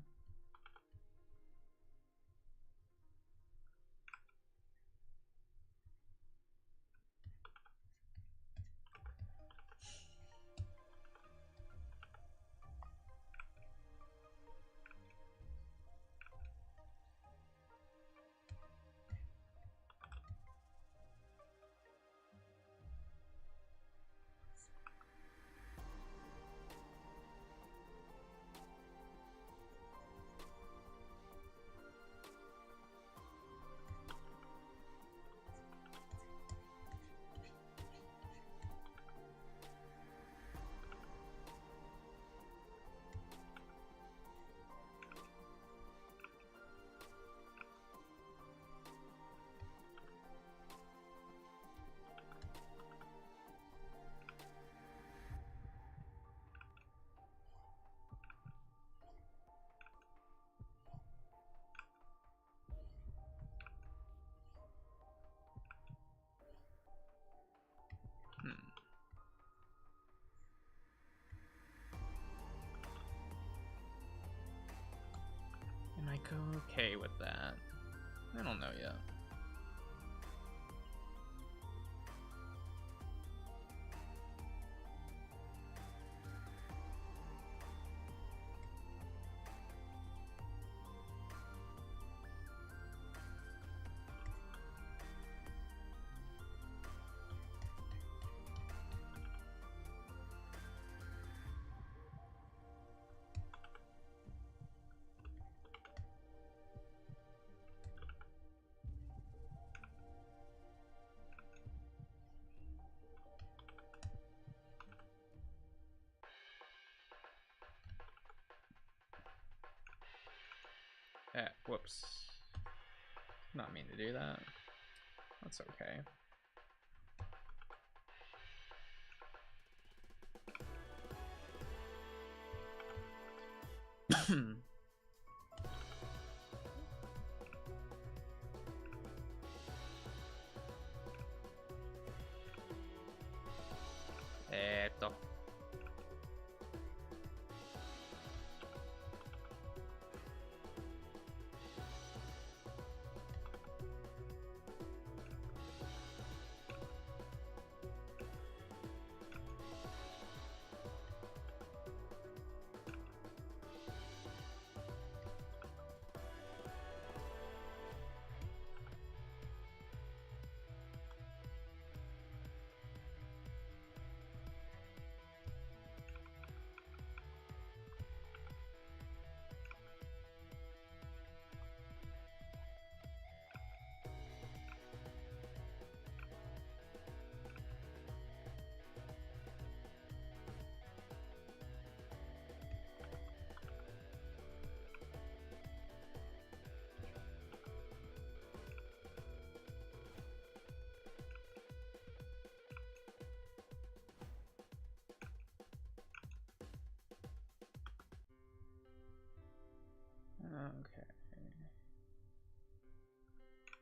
Am I okay with that? I don't know yet. Whoops. Not mean to do that. That's okay. Eto. Okay.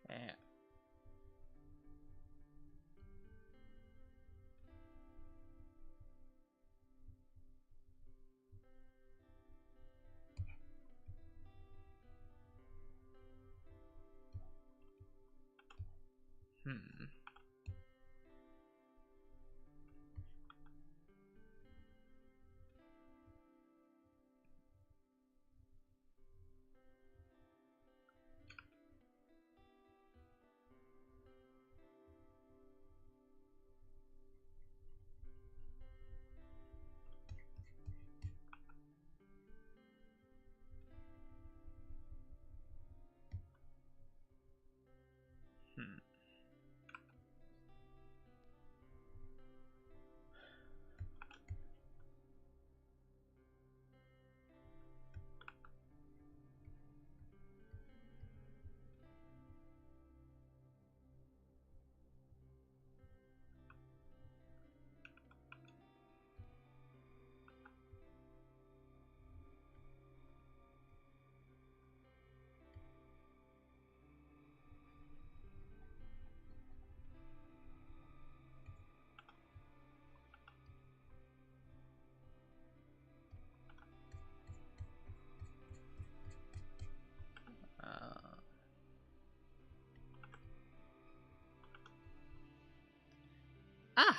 Yeah. Hmm. Hmm.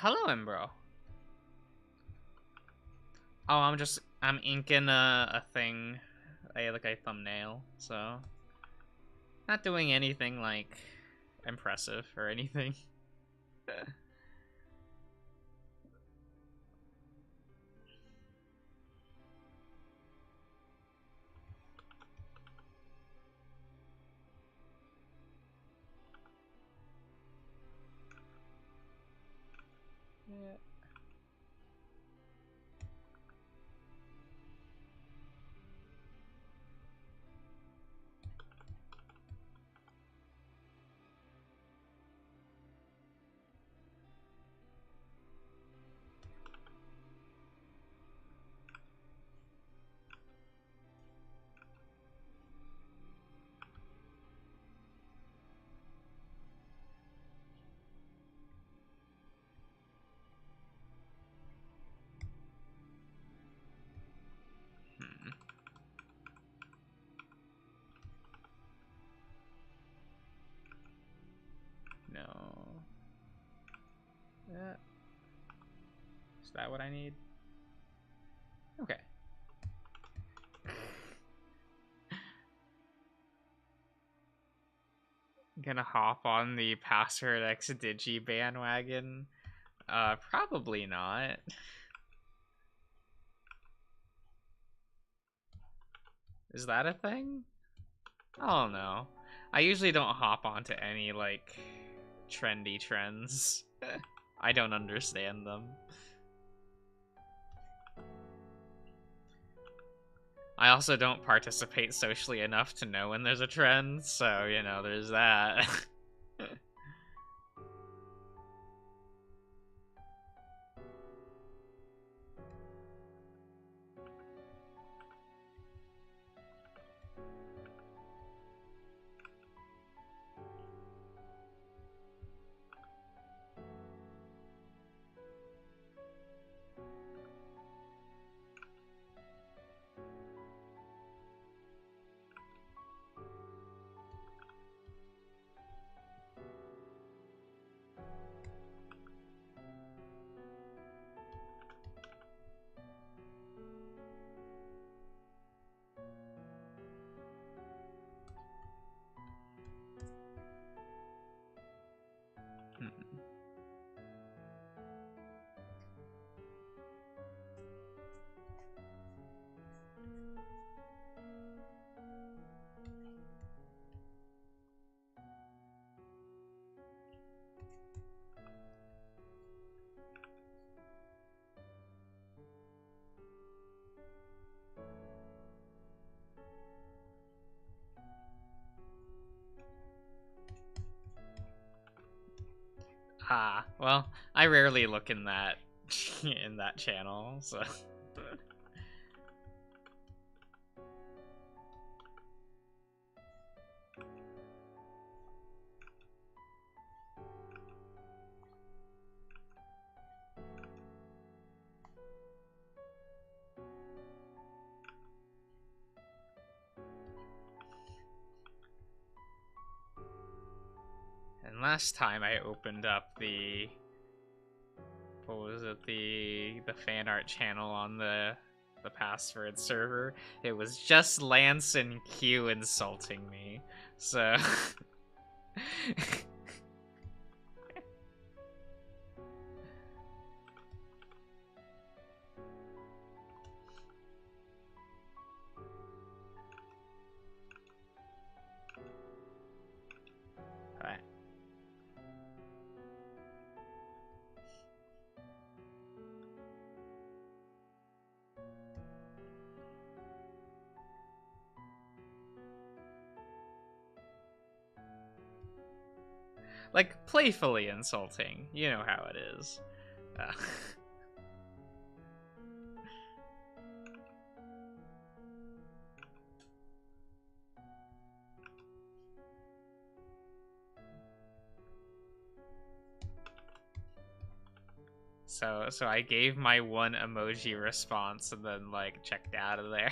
Hello, Embro. Oh, I'm inking a thing, like a thumbnail, so not doing anything like impressive or anything. Yeah. Hmm. No. Yeah. Is that what I need? Okay. Gonna hop on the password X Digi bandwagon? Probably not. Is that a thing? I don't know. I usually don't hop onto any, like, trendy trends. I don't understand them. I also don't participate socially enough to know when there's a trend, so, you know, there's that. Well, I rarely look in that in that channel, so and last time I opened up the what was it, the fan art channel on the password server, it was just Lance and Q insulting me. So Alright. Like playfully insulting, you know how it is. So I gave my one emoji response and then like checked out of there.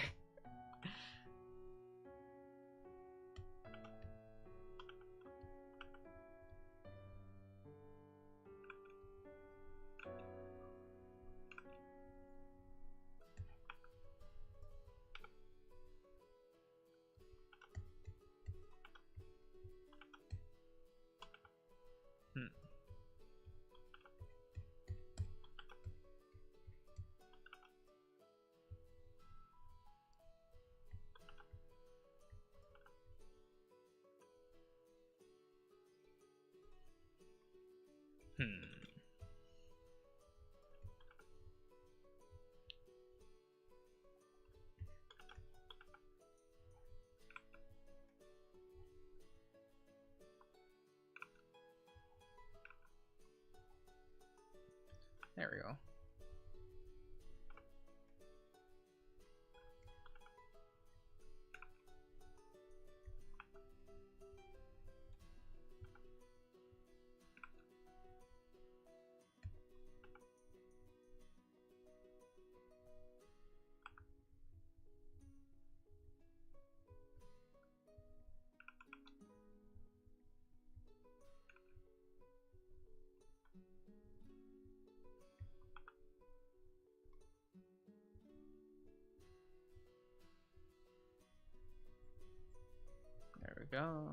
go.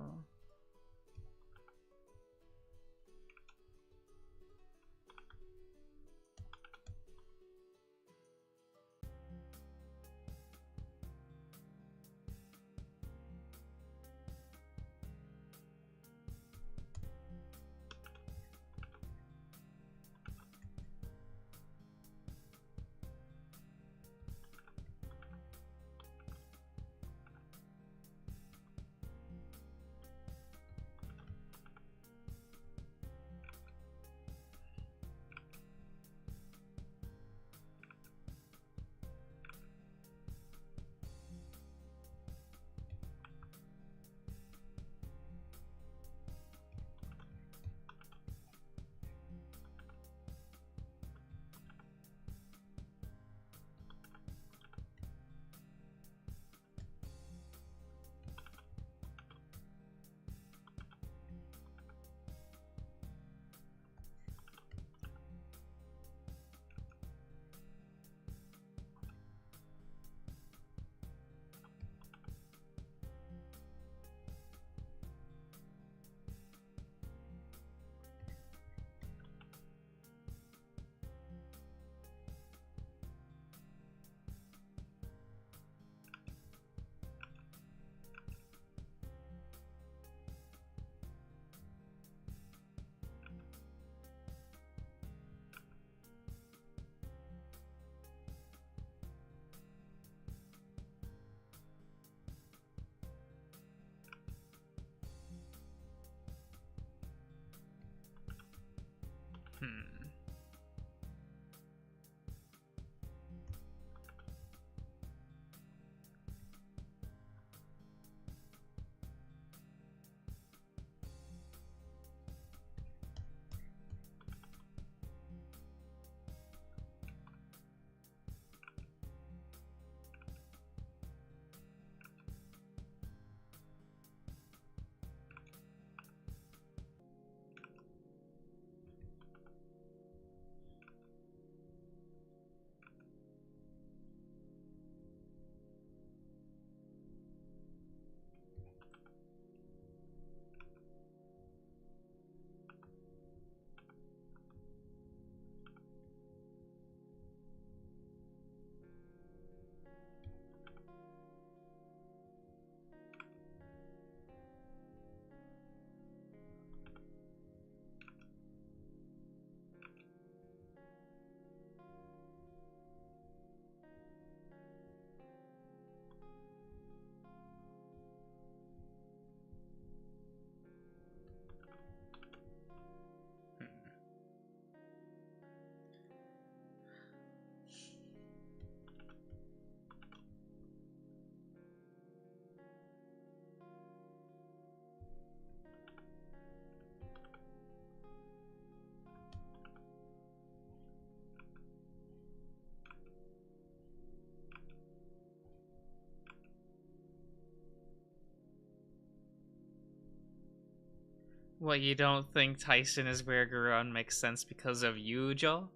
What, you don't think Tyson is where Garun makes sense because of Yujo?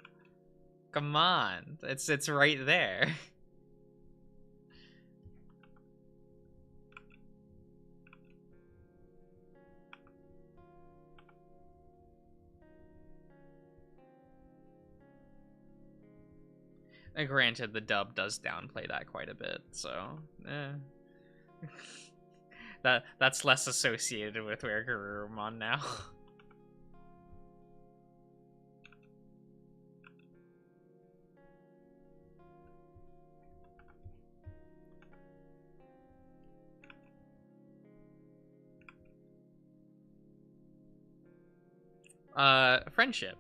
Come on, it's right there. And granted, the dub does downplay that quite a bit, so that's less associated with where Garurumon now. Friendship.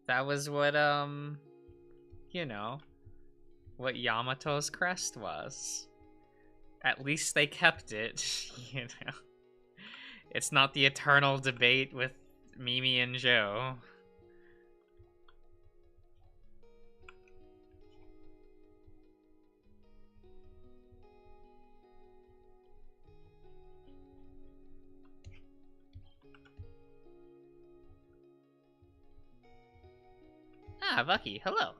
That was what, you know, what Yamato's crest was. At least they kept it, you know. It's not the eternal debate with Mimi and Joe. Ah, Bucky, hello.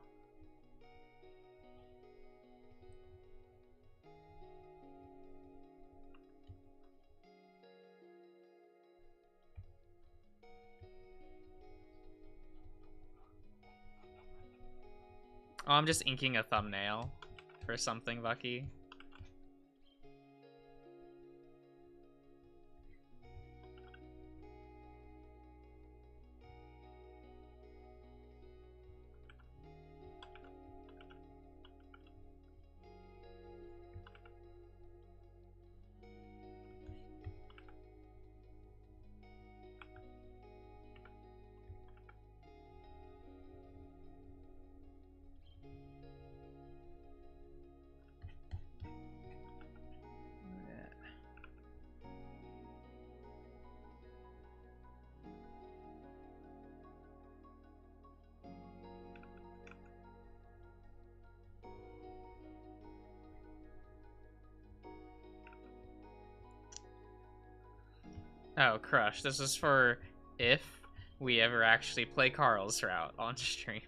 Oh, I'm just inking a thumbnail for something, Bucky. Oh, Crush, this is for if we ever actually play Carl's route on stream.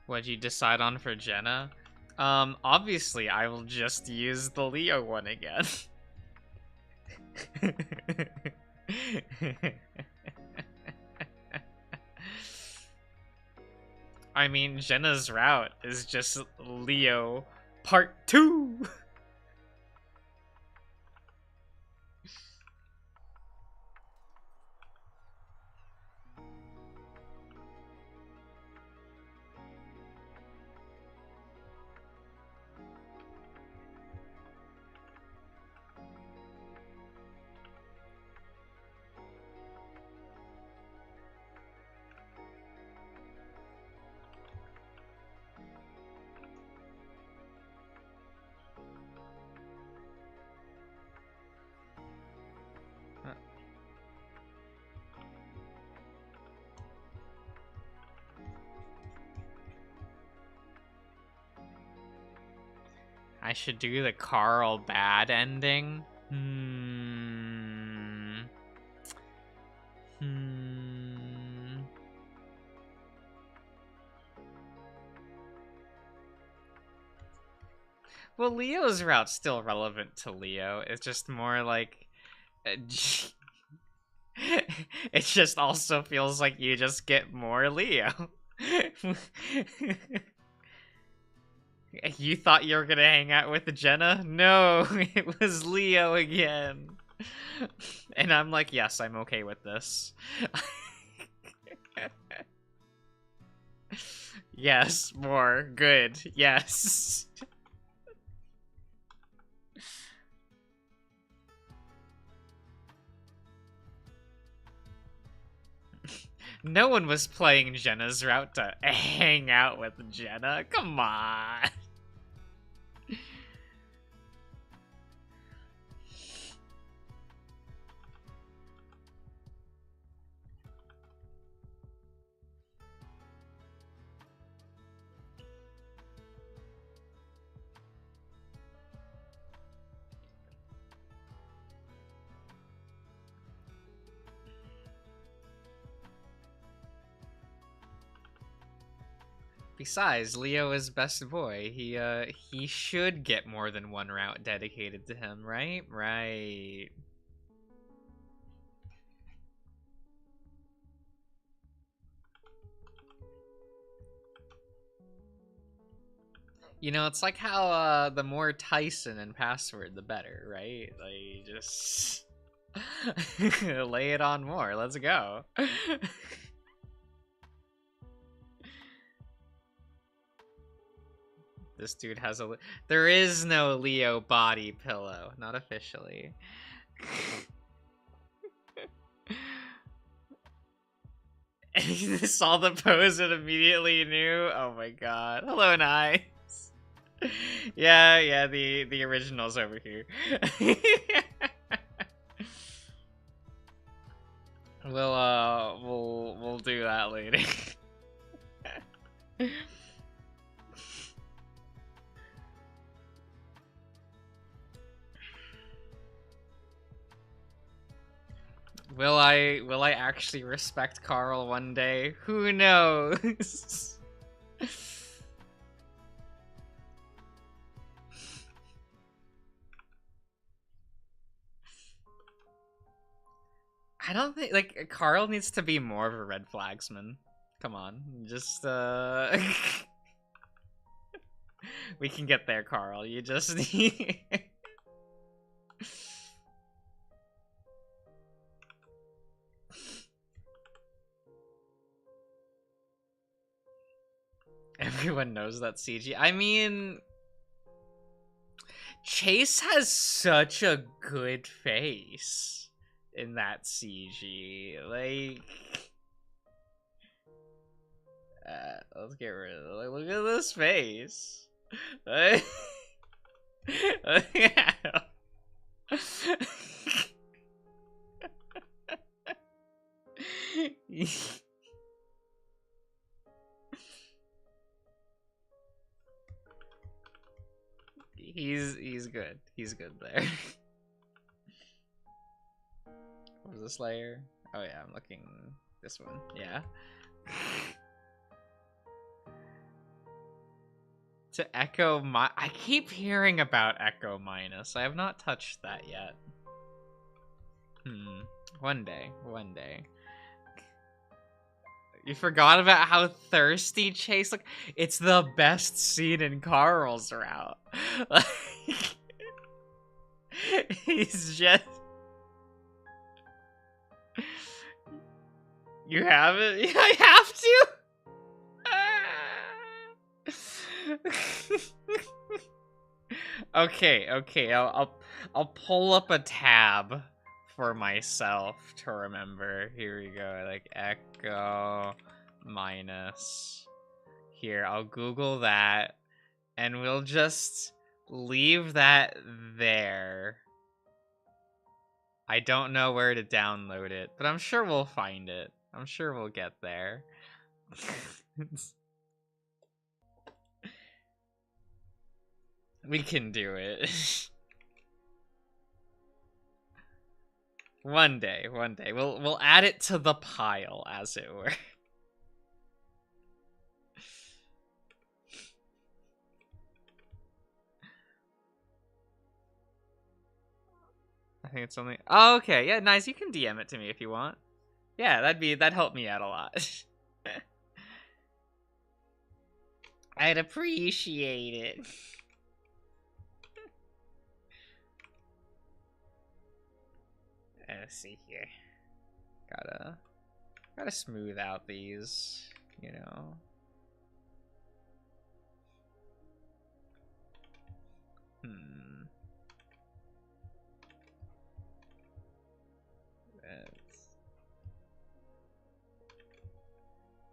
What'd you decide on for Jenna? Obviously I will just use the Leo one again. I mean, Jenna's route is just Leo Part 2! I should do the Carl bad ending. Well, Leo's route's still relevant to Leo. It's just more like... it just also feels like you just get more Leo. You thought you were gonna hang out with Jenna? No, it was Leo again. And I'm like, yes, I'm okay with this. Yes, more. Good. Yes. No one was playing Jenna's route to hang out with Jenna. Come on. Besides, Leo is best boy. He should get more than one route dedicated to him, right? Right. You know, it's like how the more Tyson in Password, the better, right? Like, just lay it on more. Let's go. This dude has a. There is no Leo body pillow, not officially. He saw the pose and immediately knew. Oh my god! Hello, Nice. Yeah, the original's over here. We'll do that later. Will I actually respect Carl one day? Who knows? I don't think like Carl needs to be more of a red flagsman. Come on, just we can get there, Carl. You just need. Everyone knows that CG. I mean, Chase has such a good face in that CG. Like, let's get rid of it. Like, look at this face. Yeah. He's good. He's good there. What was this layer? Oh yeah, I'm looking this one. Yeah. To Echo I keep hearing about Echo Minus. I have not touched that yet. One day. You forgot about how thirsty Chase look. It's the best scene in Carl's route. Like, he's just. You have it? I have to. Okay. I'll pull up a tab for myself to remember. Here we go. Like Echo Minus. Here, I'll Google that, and we'll just leave that there. I don't know where to download it, but I'm sure we'll find it. I'm sure we'll get there. We can do it. One day. We'll add it to the pile, as it were. I think it's only. Oh, okay. Yeah, nice. You can DM it to me if you want. Yeah, that'd help me out a lot. I'd appreciate it. Let's see here. Gotta smooth out these, you know.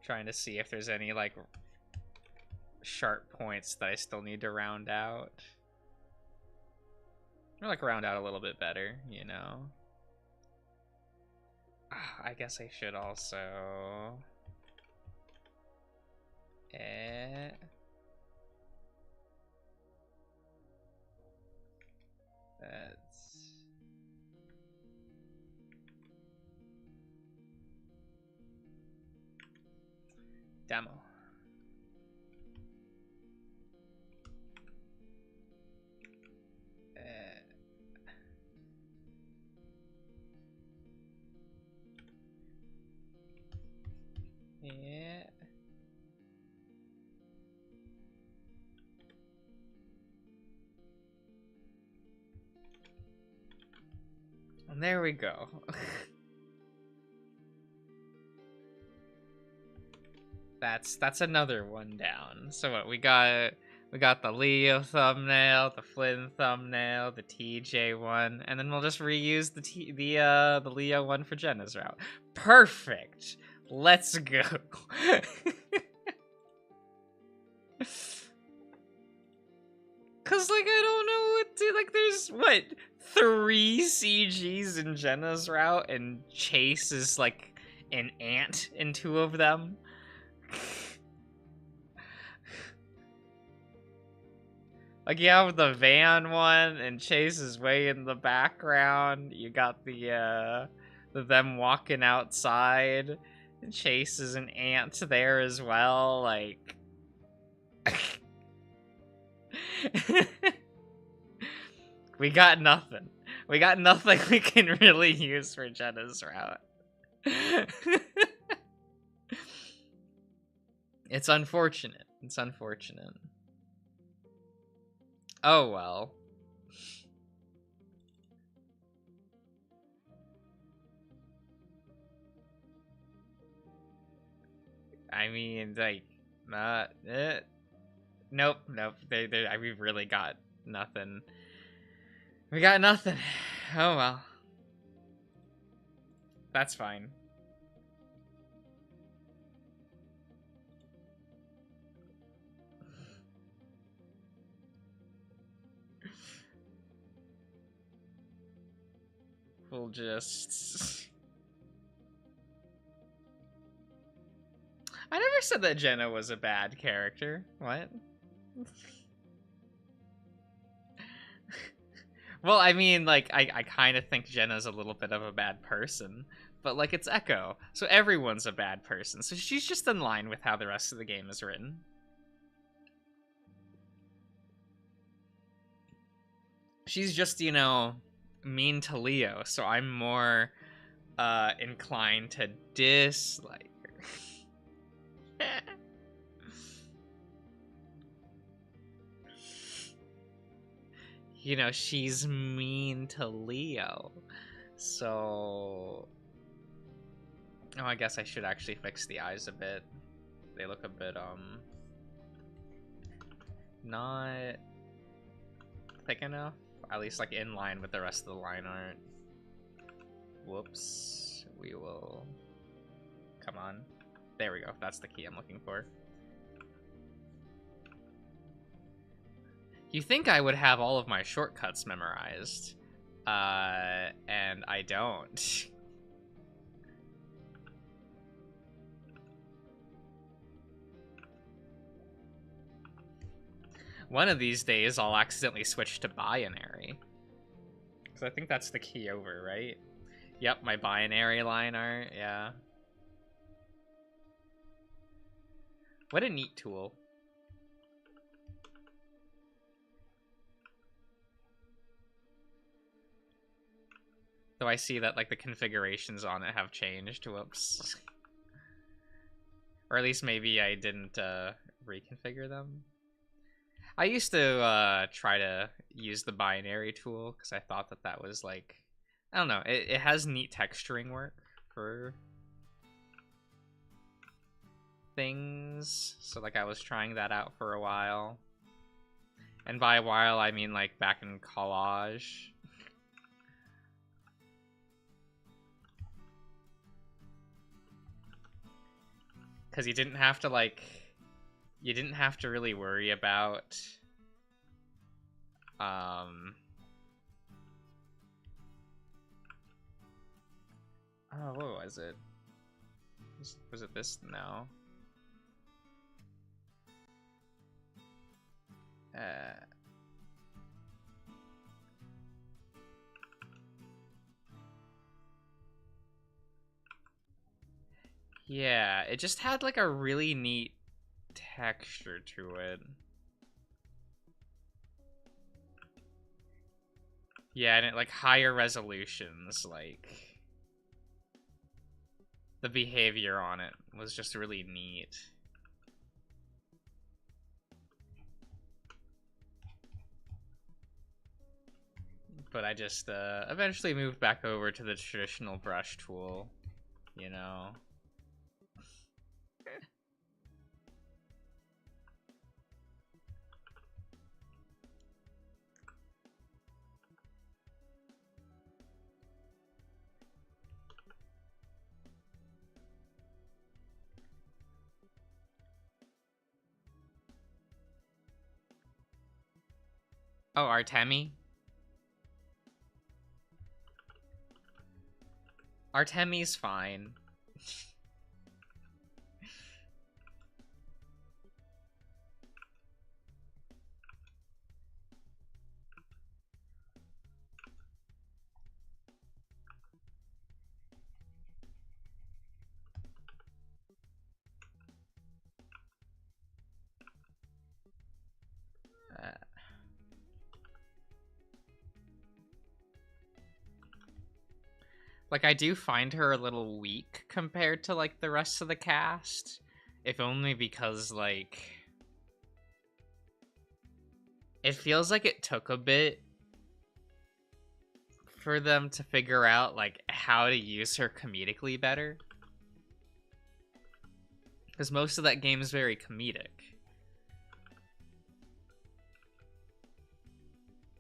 Trying to see if there's any like sharp points that I still need to round out. Or like round out a little bit better, you know. I guess I should also that's demo. Yeah. And there we go. That's another one down. So what we got We got the Leo thumbnail, the Flynn thumbnail, the TJ one, and then we'll just reuse the Leo one for Jenna's route. Perfect. Let's go. Cause like I don't know what to like. There's what 3 CGs in Jenna's route, and Chase is like an ant in 2 of them. Like you have the van one, and Chase is way in the background. You got the them walking outside. And Chase is an ant there as well. Like, we got nothing. We got nothing we can really use for Jenna's route. It's unfortunate. It's unfortunate. Oh well. I mean, like, nope. We've really got nothing. We got nothing. Oh well. That's fine. We'll just... I never said that Jenna was a bad character. What? Well, I mean, like, I kind of think Jenna's a little bit of a bad person. But, like, it's Echo, so everyone's a bad person. So she's just in line with how the rest of the game is written. She's just, you know, mean to Leo, so I'm more inclined to dislike her. You know, she's mean to Leo, so... Oh, I guess I should actually fix the eyes a bit. They look a bit, not thick enough. At least, like, in line with the rest of the line art. Whoops. We will... Come on. There we go. That's the key I'm looking for. You think I would have all of my shortcuts memorized. And I don't. One of these days, I'll accidentally switch to binary. Because I think that's the key over, right? Yep, my binary line art, yeah. What a neat tool. Though I see that, like, the configurations on it have changed. Whoops. Or at least maybe I didn't reconfigure them. I used to try to use the binary tool because I thought that that was, like, I don't know, it has neat texturing work for things. So, like, I was trying that out for a while. And by a while, I mean, like, back in collage. Because you didn't have to, like... You didn't have to really worry about... Oh, what was it? Was it this? No. Yeah, it just had like a really neat texture to it. Yeah, and it like higher resolutions, like the behavior on it was just really neat. But I just eventually moved back over to the traditional brush tool, you know. Oh, Artemi? Artemi's fine. Like, I do find her a little weak compared to, like, the rest of the cast. If only because, like... It feels like it took a bit for them to figure out, like, how to use her comedically better. Because most of that game is very comedic.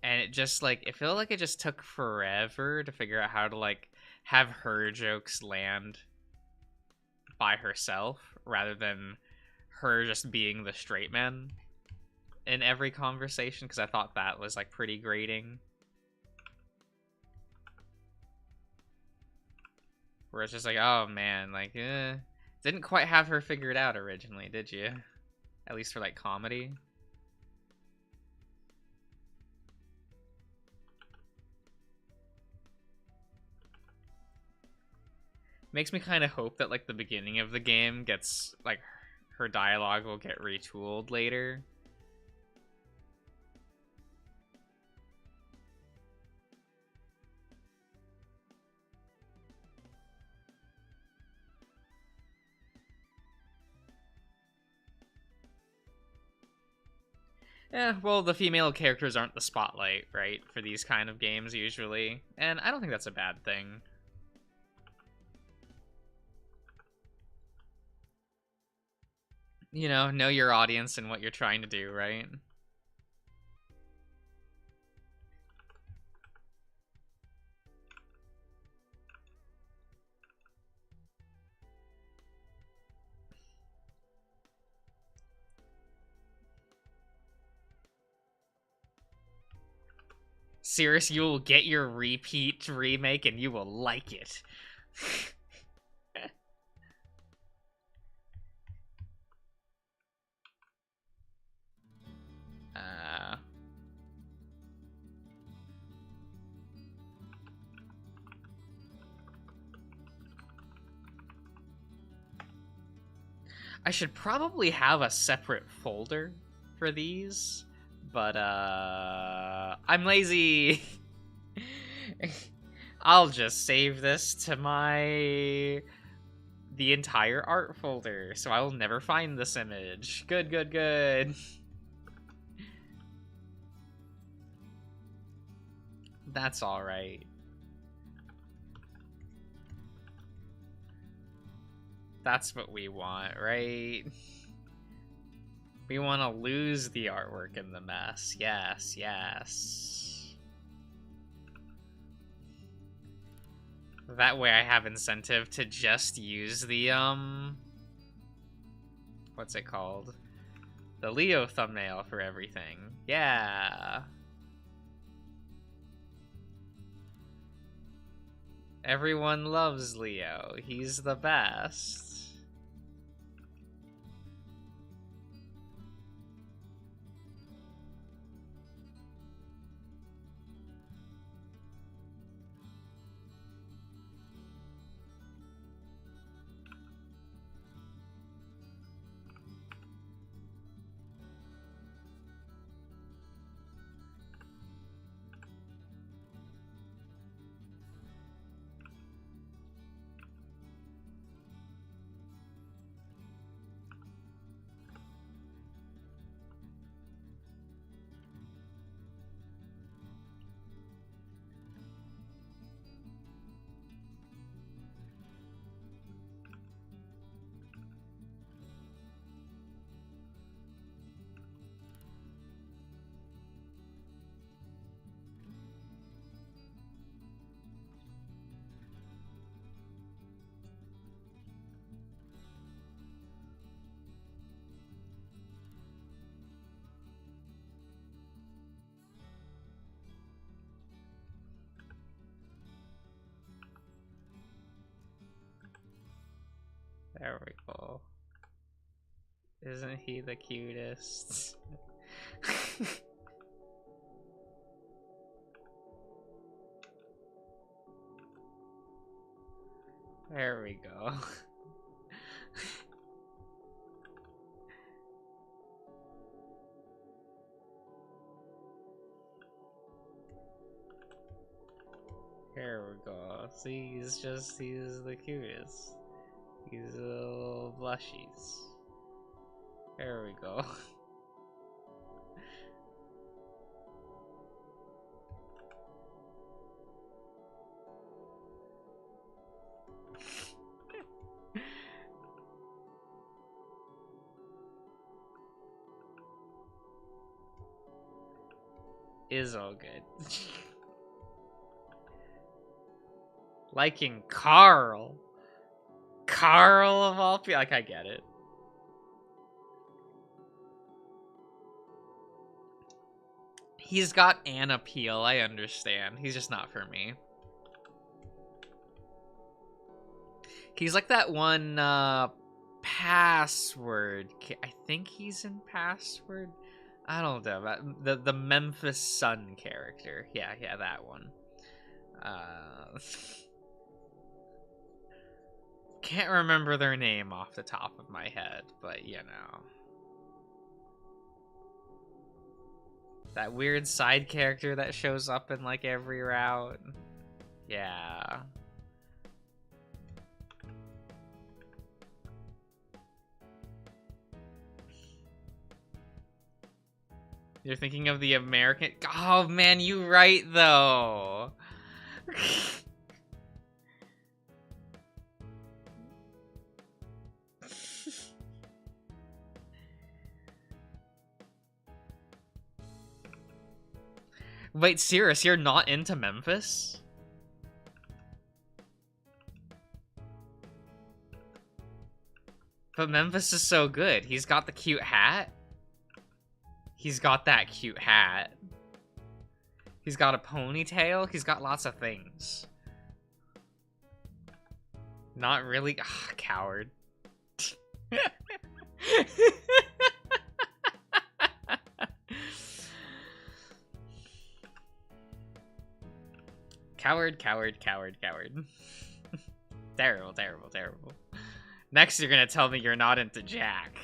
And it just, like, it felt like it just took forever to figure out how to, like, have her jokes land by herself rather than her just being the straight man in every conversation, because I thought that was, like, pretty grating. Where it's just like, oh man, like, didn't quite have her figured out originally, did you? At least for, like, comedy. Makes me kind of hope that, like, the beginning of the game gets, like, her dialogue will get retooled later. Yeah, well, the female characters aren't the spotlight, right, for these kind of games usually, and I don't think that's a bad thing. You know your audience and what you're trying to do, right? Cirrus, you will get your repeat remake and you will like it. I should probably have a separate folder for these, but I'm lazy. I'll just save this to the entire art folder, so I will never find this image. Good, good, good. That's alright. That's what we want, right? We want to lose the artwork in the mess. Yes, yes. That way I have incentive to just use the, what's it called? The Leo thumbnail for everything. Yeah. Everyone loves Leo. He's the best. There we go. Isn't he the cutest? There we go. There we go. See, he's the cutest. He's a little blushies. There we go. Is all good. Liking Carl. Carl of all people. Like, I get it. He's got an appeal, I understand. He's just not for me. He's like that one, Password. I think he's in Password. I don't know. The Memphis Sun character. Yeah, that one. Can't remember their name off the top of my head, but you know. That weird side character that shows up in like every route. Yeah. You're thinking of the American... Oh man, you right though. Wait, serious, you're not into Memphis? But Memphis is so good. He's got the cute hat. He's got that cute hat. He's got a ponytail. He's got lots of things. Not really. Ugh, coward. Coward, coward, coward, coward. Terrible, terrible, terrible. Next, you're gonna tell me you're not into Jack.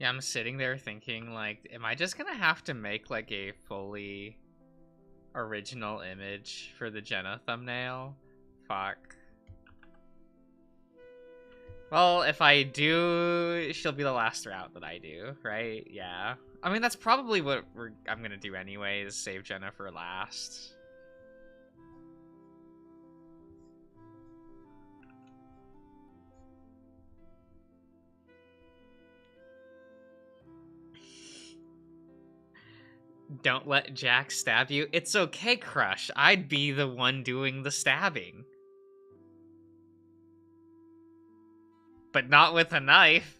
Yeah, I'm sitting there thinking, like, am I just gonna have to make, like, a fully original image for the Jenna thumbnail? Fuck. Well, if I do, she'll be the last route that I do, right? Yeah. I mean, that's probably what I'm gonna do anyway, is save Jenna for last. Don't let Jack stab you. It's okay, Crush. I'd be the one doing the stabbing. But not with a knife.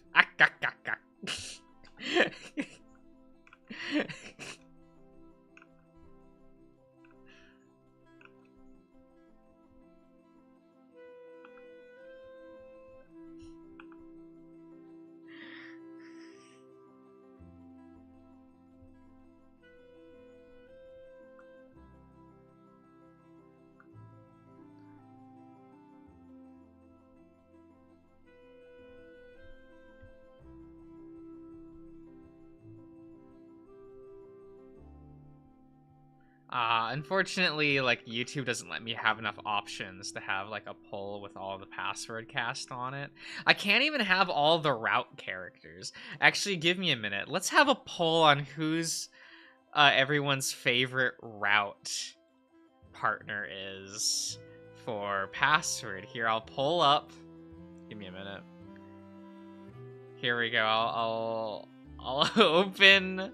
Unfortunately, like, YouTube doesn't let me have enough options to have, like, a poll with all the password cast on it. I can't even have all the route characters. Actually, give me a minute. Let's have a poll on who's everyone's favorite route partner is for password. Here, I'll pull up. Give me a minute. Here we go. I'll open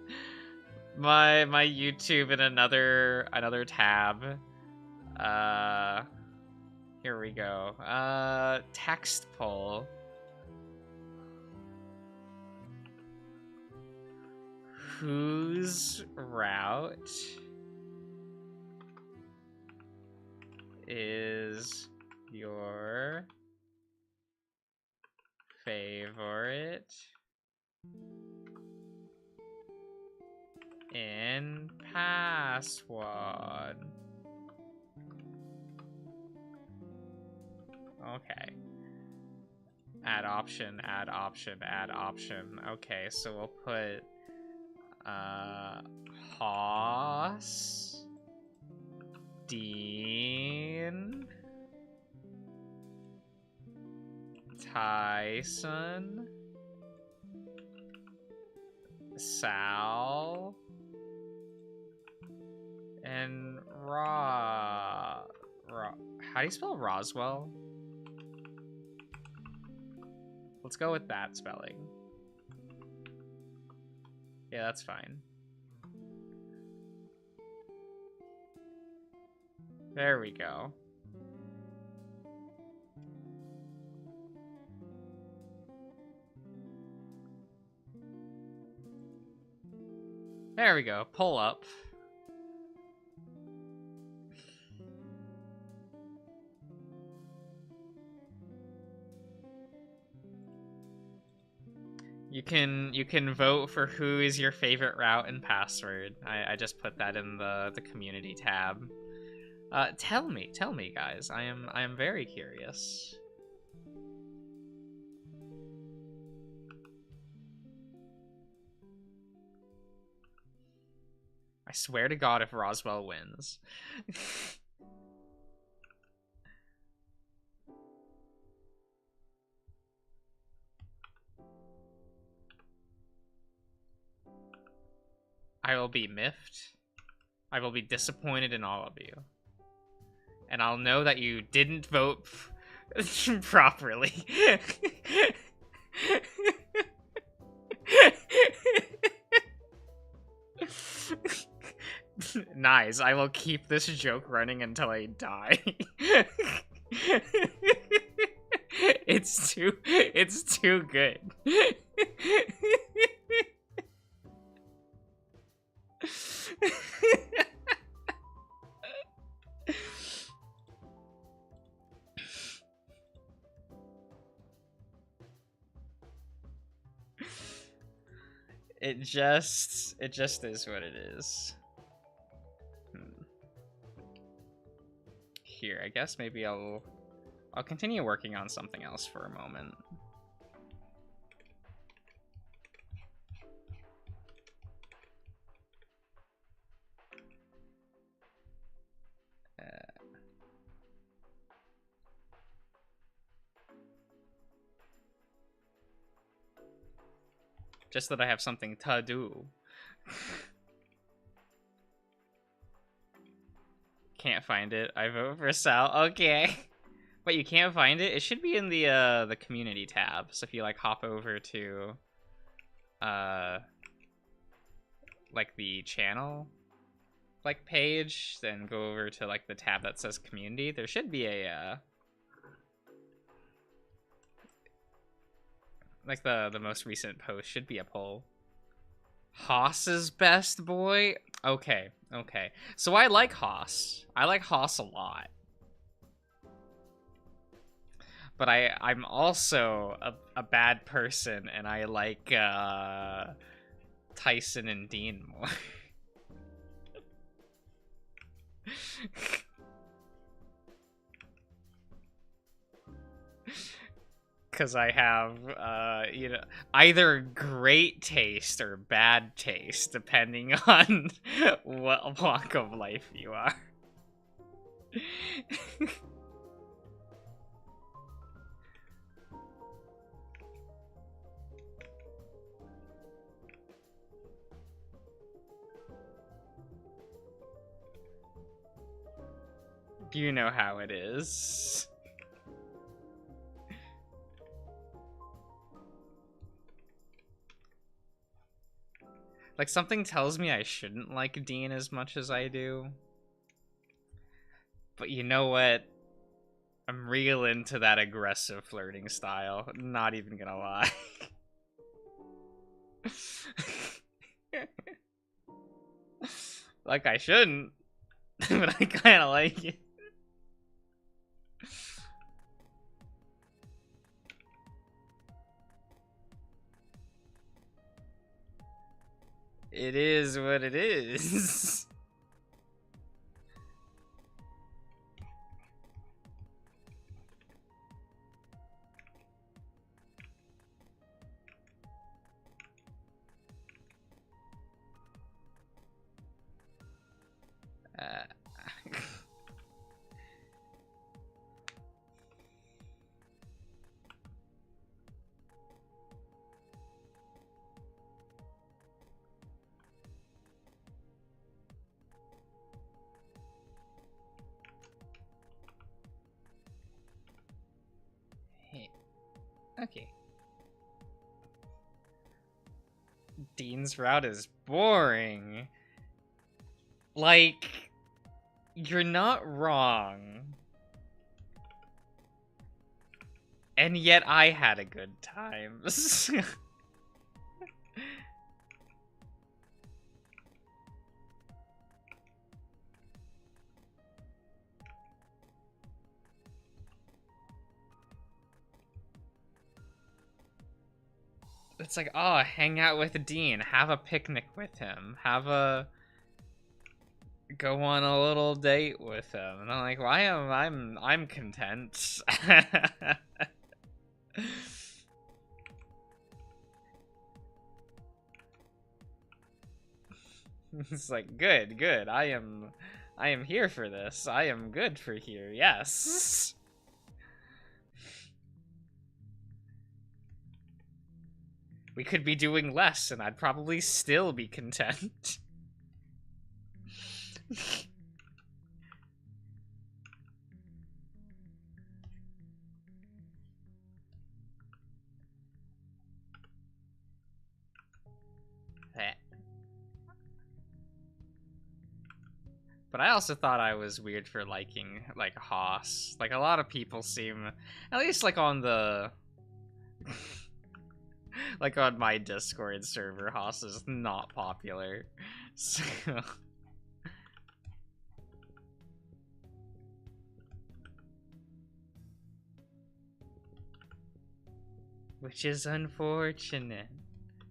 my YouTube in another tab. Here we go. Text poll. Whose route is your favorite in password? Okay. Add option, add option, add option. Okay, so we'll put Haas, Dean, Tyson, Sal, and how do you spell Roswell? Let's go with that spelling. Yeah, that's fine. There we go. There we go. Pull up. You can vote for who is your favorite route and password. I just put that in the community tab. Tell me, guys. I am very curious. I swear to God, if Roswell wins. I will be miffed. I will be disappointed in all of you. And I'll know that you didn't vote properly. Nice. I will keep this joke running until I die. It's too good. It just is what it is. Here, I guess maybe I'll continue working on something else for a moment. Just that I have something to do. Can't find it. I vote for Sal. Okay. But you can't find it? It should be in the community tab. So if you like hop over to like the channel like page, then go over to like the tab that says community, there should be a like the most recent post should be a poll. Haas's best boy? Okay. So I like Haas. I like Haas a lot. But I'm also a bad person, and I like Tyson and Dean more. because I have, you know, either great taste or bad taste, depending on what walk of life you are. You know how it is. Like, something tells me I shouldn't like Dean as much as I do. But you know what? I'm real into that aggressive flirting style. Not even gonna lie. Like, I shouldn't. But I kinda like it. It is what it is. Hey. Okay. Dean's route is boring. Like, you're not wrong. And yet I had a good time. It's like, oh, hang out with Dean, have a picnic with him, go on a little date with him. And I'm like, why am I'm content. It's like, good. I am here for this. I am good for here. Yes. We could be doing less and I'd probably still be content. But I also thought I was weird for liking, like, Haas. Like, a lot of people seem, at least, like, on the, like, on my Discord server, Haas is not popular. So... which is unfortunate.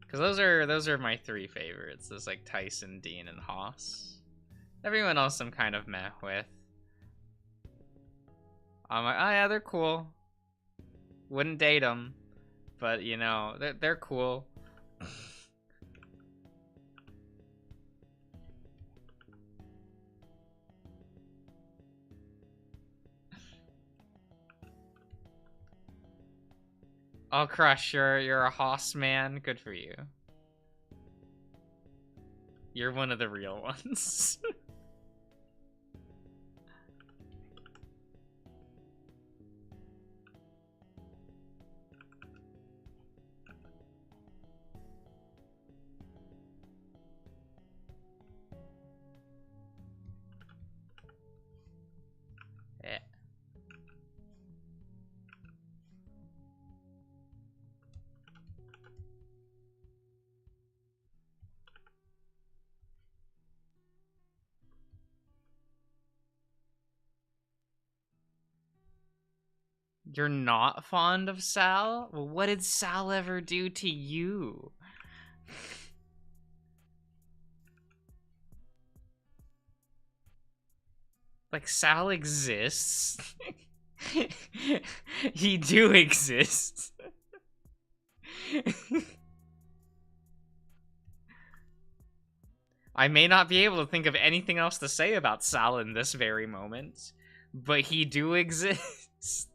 Because those are my three favorites. There's, like, Tyson, Dean, and Haas. Everyone else I'm kind of meh with. I'm like, oh yeah, they're cool. Wouldn't date them, but you know, they're cool. Oh, Crush, you're a Haas man. Good for you. You're one of the real ones. Yeah. You're not fond of Sal? Well, what did Sal ever do to you? Like, Sal exists? He do exist. I may not be able to think of anything else to say about Sal in this very moment, but he do exist.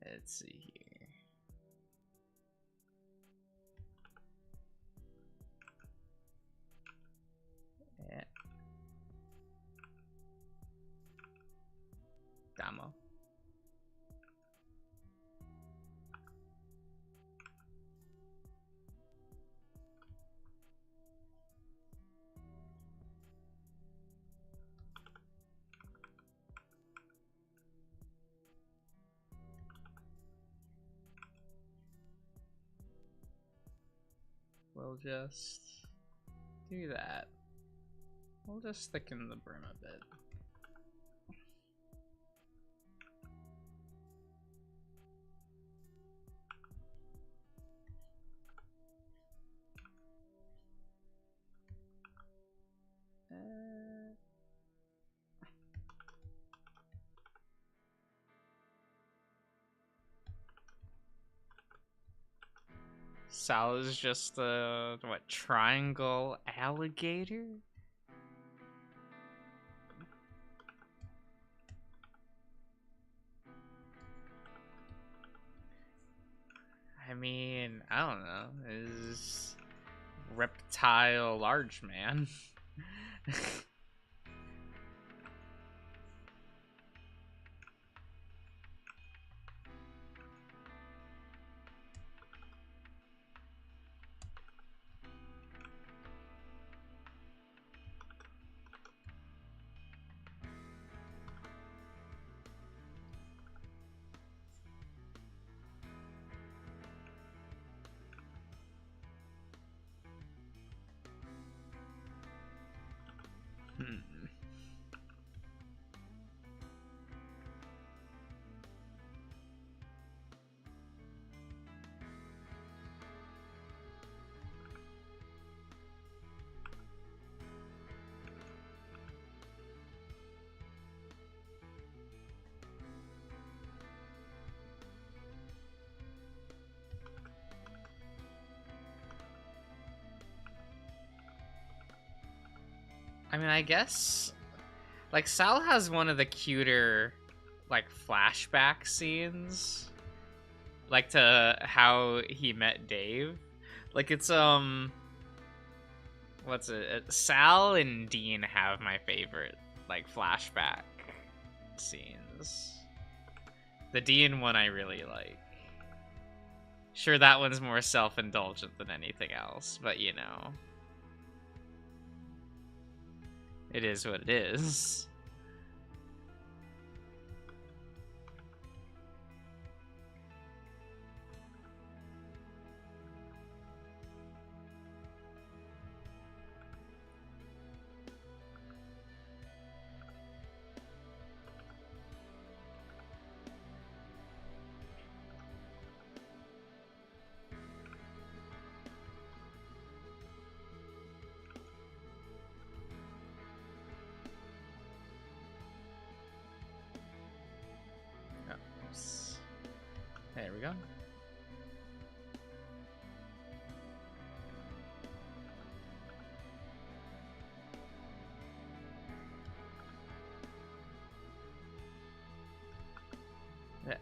Let's see here. Yeah. Damo. We'll just do that. We'll just thicken the brim a bit. Sal is just a, what, triangle alligator? I mean, I don't know. Is reptile large man? I mean, I guess, like, Sal has one of the cuter, like, flashback scenes, like, to how he met Dave. Like, it's, what's it? Sal and Dean have my favorite, like, flashback scenes. The Dean one I really like. Sure, that one's more self-indulgent than anything else, but, you know. It is what it is. There we go. Yeah.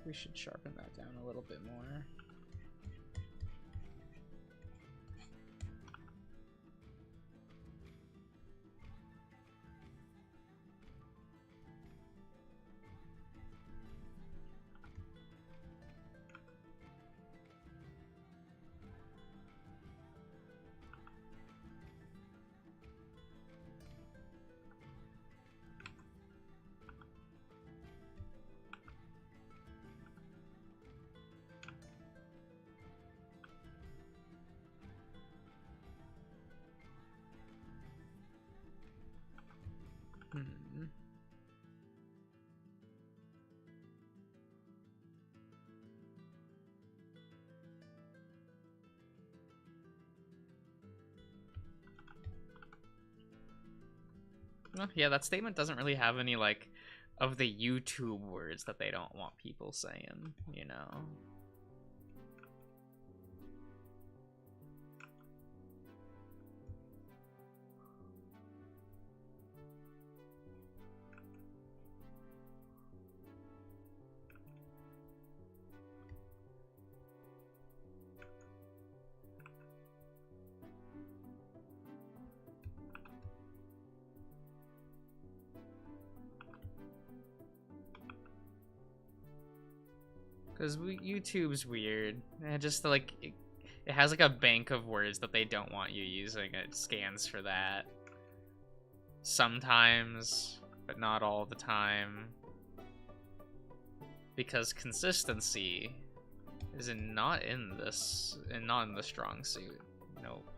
we should sharpen that down a little bit more. Well, yeah, that statement doesn't really have any, like, of the YouTube words that they don't want people saying, you know? Because YouTube's weird. Just like it has like a bank of words that they don't want you using. It scans for that sometimes, but not all the time. Because consistency is not in this, and not in the strong suit. Nope.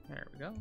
There we go.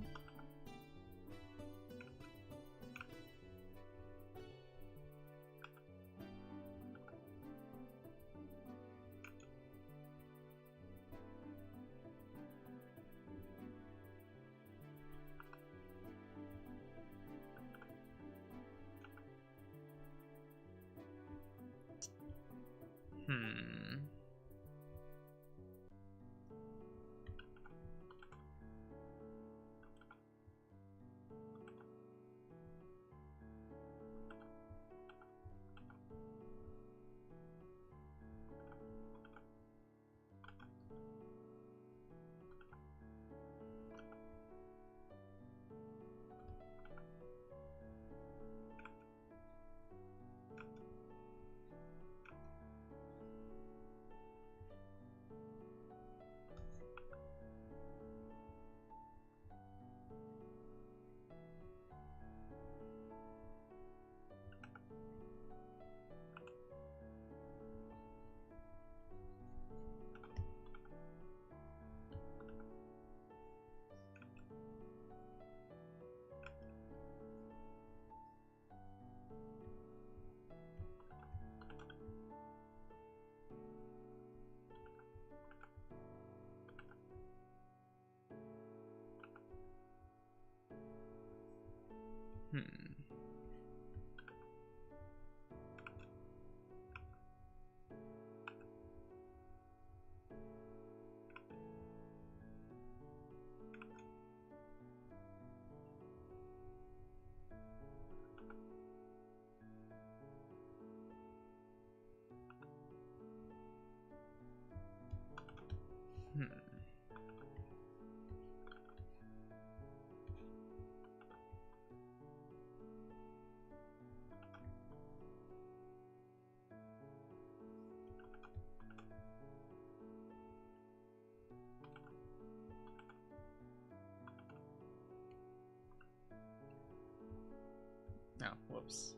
Oh, whoops.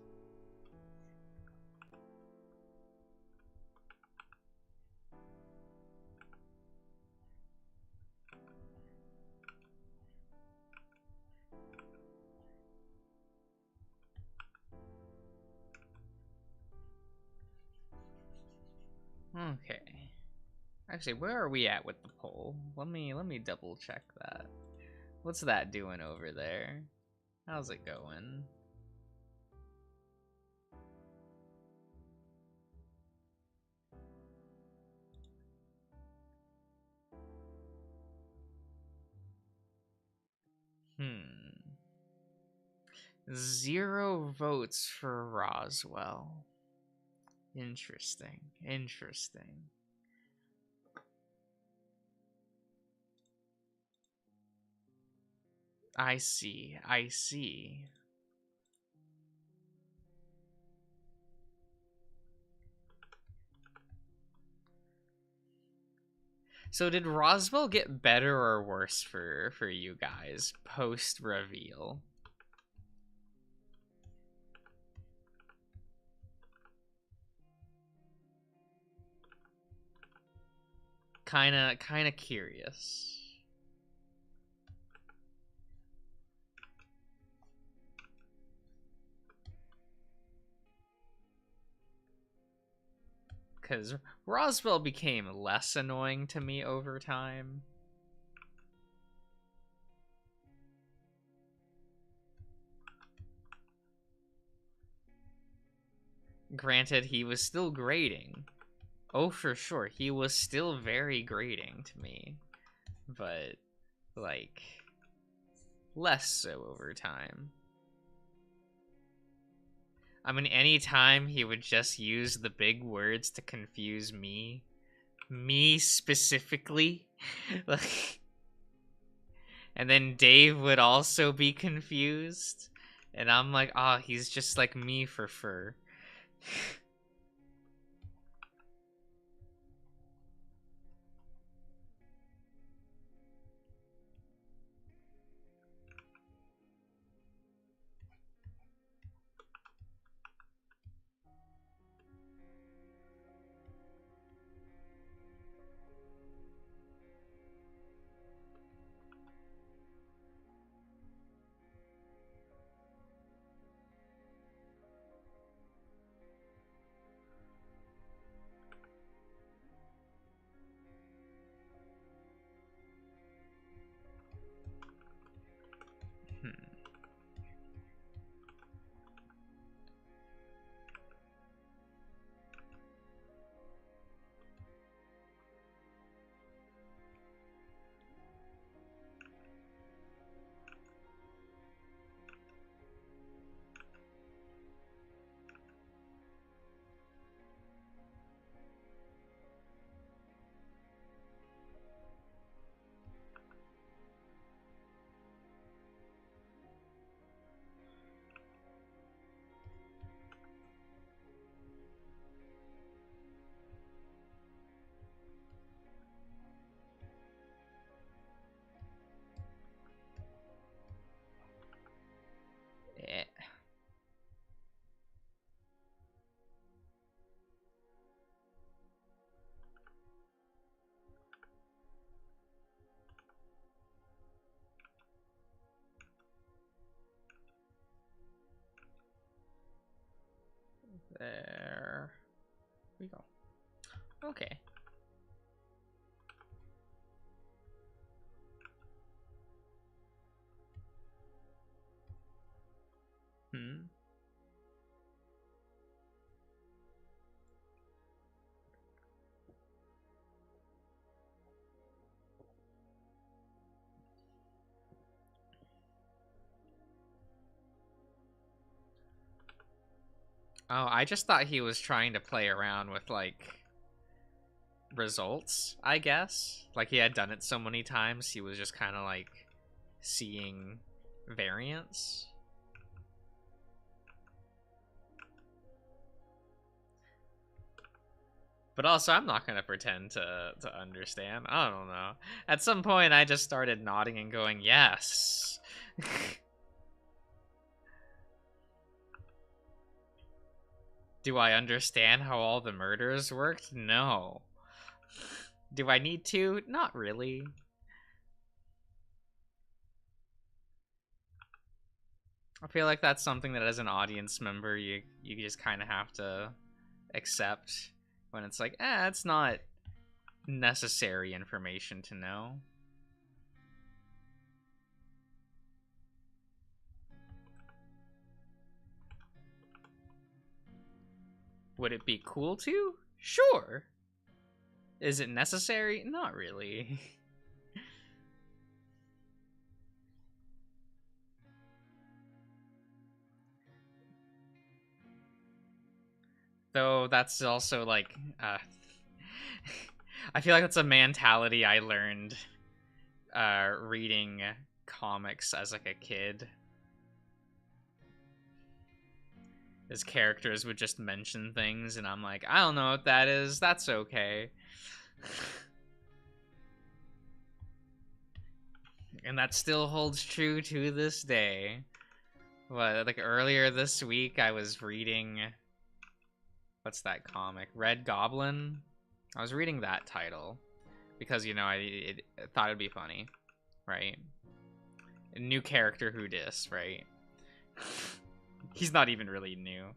Okay. Actually, where are we at with the poll? Let me double check that. What's that doing over there? How's it going? Hmm. 0 votes for Roswell. Interesting. Interesting. I see. I see. So did Roswell get better or worse for you guys post reveal? Kinda curious. Because Roswell became less annoying to me over time. Granted, he was still grating. Oh, for sure, he was still very grating to me. But, like, less so over time. I mean, anytime he would just use the big words to confuse me specifically, like, and then Dave would also be confused, and I'm like, oh, he's just like me for fur. Yeah. There we go. Okay. Hmm. Oh, I just thought he was trying to play around with, like, results, I guess. Like, he had done it so many times, he was just kind of, like, seeing variants. But also, I'm not gonna pretend to understand. I don't know. At some point, I just started nodding and going, yes. Do I understand how all the murders worked? No. Do I need to? Not really. I feel like that's something that as an audience member, you just kind of have to accept when it's like, it's not necessary information to know. Would it be cool to? Sure. Is it necessary? Not really. Though that's also like, I feel like that's a mentality I learned reading comics as like a kid. His characters would just mention things, and I'm like, I don't know what that is. That's okay. And that still holds true to this day. But like earlier this week, I was reading, what's that comic? Red Goblin. I was reading that title because, you know, I thought it'd be funny, right? A new character, who dis, right? He's not even really new.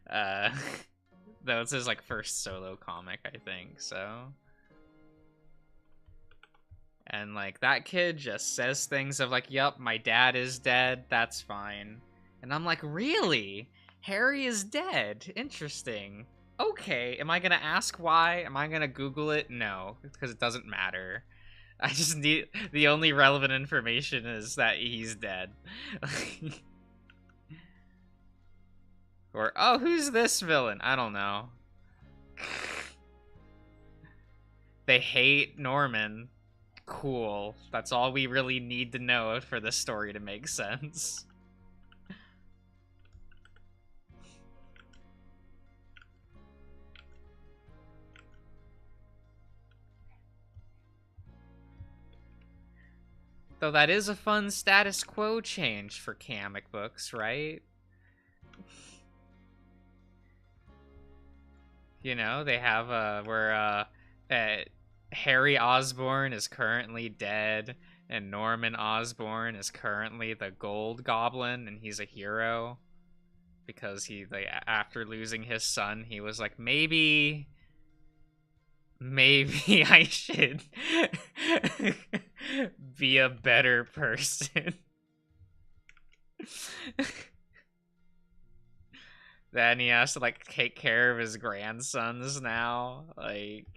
Though it's his like first solo comic, I think, so. And like that kid just says things of like, yup, my dad is dead, that's fine. And I'm like, really? Harry is dead? Interesting. Okay, am I gonna ask why? Am I gonna Google it? No, because it doesn't matter. I just need, the only relevant information is that he's dead. Or, oh, who's this villain? I don't know. They hate Norman. Cool. That's all we really need to know for this story to make sense. Though that is a fun status quo change for comic books, right? You know, they have where Harry Osborn is currently dead, and Norman Osborn is currently the Gold Goblin, and he's a hero because he, like, after losing his son, he was like, maybe I should be a better person. Then he has to like take care of his grandsons now, like,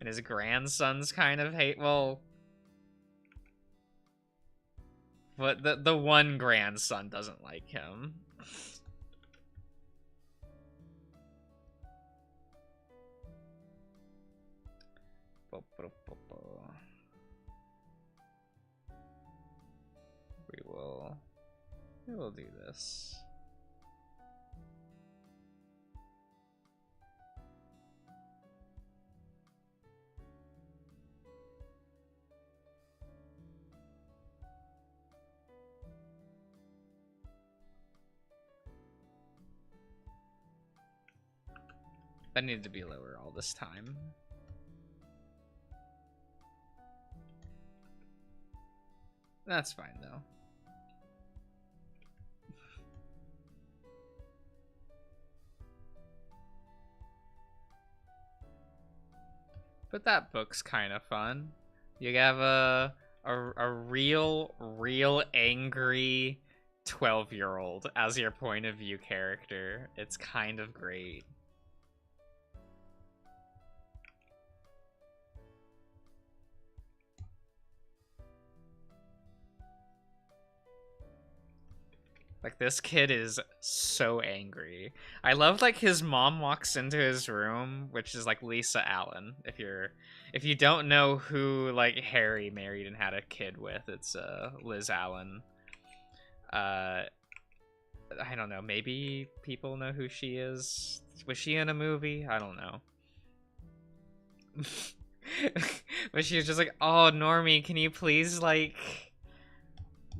and his grandsons kind of hate, well, but the one grandson doesn't like him. We will do this. That needed to be lower all this time. That's fine, though. But that book's kind of fun. You have a real angry 12-year-old as your point of view character. It's kind of great. Like, this kid is so angry. I love, like, his mom walks into his room, which is, like, Lisa Allen. If you don't know who, like, Harry married and had a kid with, it's, Liz Allen. I don't know, maybe people know who she is? Was she in a movie? I don't know. But she was just like, oh, Normie, can you please, like,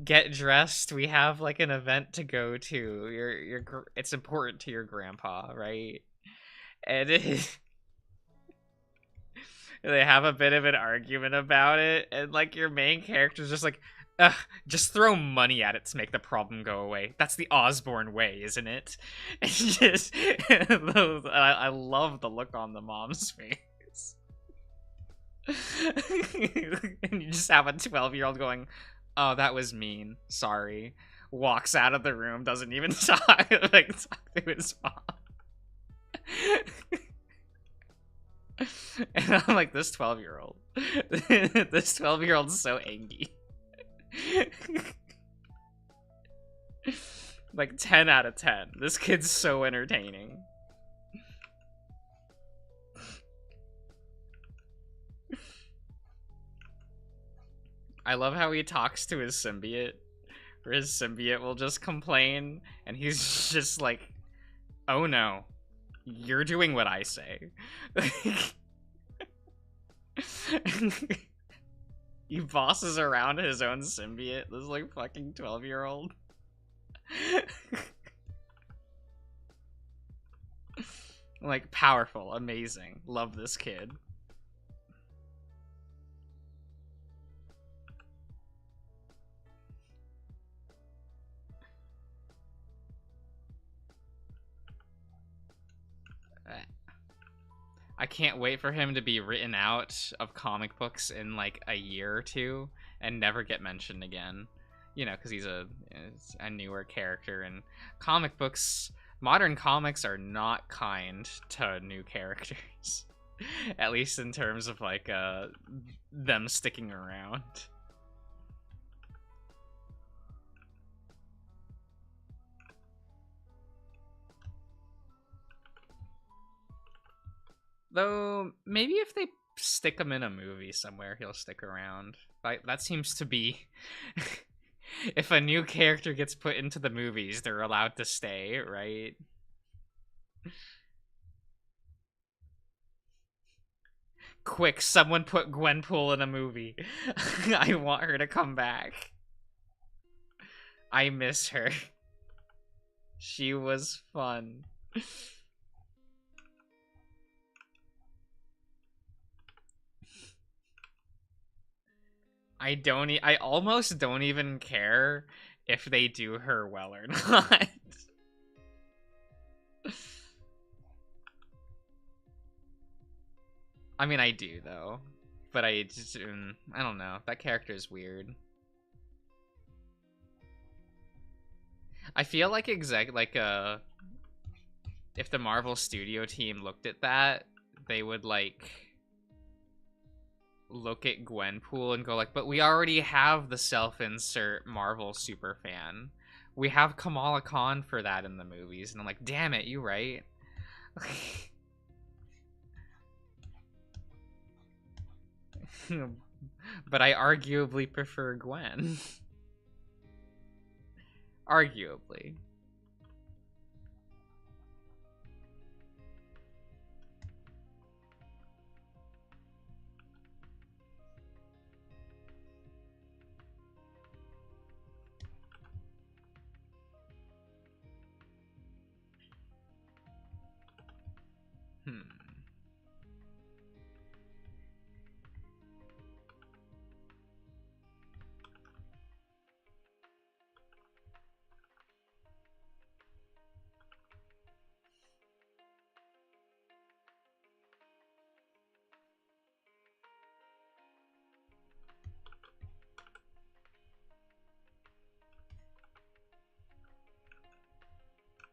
get dressed? We have like an event to go to. It's important to your grandpa, right? And they have a bit of an argument about it, and like your main character's just like, ugh, just throw money at it to make the problem go away. That's the Osborn way, isn't it? And just, I love the look on the mom's face. And you just have a 12-year-old going, oh, that was mean. Sorry. Walks out of the room, doesn't even talk to his mom. And I'm like, this 12-year-old. This 12-year-old's so angry. Like 10 out of 10. This kid's so entertaining. I love how he talks to his symbiote, where his symbiote will just complain, and he's just like, oh no, you're doing what I say. He bosses around his own symbiote, this like fucking 12-year-old. Like, powerful, amazing, love this kid. I can't wait for him to be written out of comic books in like a year or two and never get mentioned again. You know, because he's a newer character, and comic books, modern comics are not kind to new characters. At least in terms of like them sticking around. Though, maybe if they stick him in a movie somewhere, he'll stick around. Like, that seems to be... If a new character gets put into the movies, they're allowed to stay, right? Quick, someone put Gwenpool in a movie. I want her to come back. I miss her. She was fun. I almost don't even care if they do her well or not. I mean, I do though, but I just I don't know. That character is weird. I feel like if the Marvel Studio team looked at that, they would like look at Gwenpool and go like, but we already have the self-insert Marvel superfan. We have Kamala Khan for that in the movies. And I'm like, damn it, you right. But I arguably prefer Gwen. Arguably. Hmm.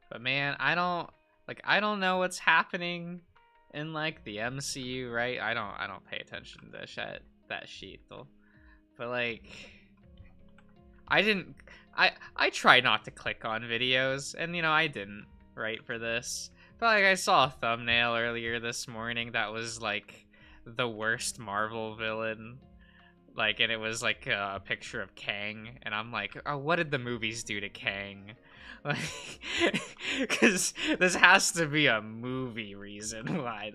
But man, I don't know what's happening in like the MCU, right? I don't pay attention to that sheet though. But like I didn't I try not to click on videos, and you know, I didn't, right, for this. But like I saw a thumbnail earlier this morning that was like the worst Marvel villain. Like, and it was like a picture of Kang, and I'm like, oh, what did the movies do to Kang? Like, because this has to be a movie reason why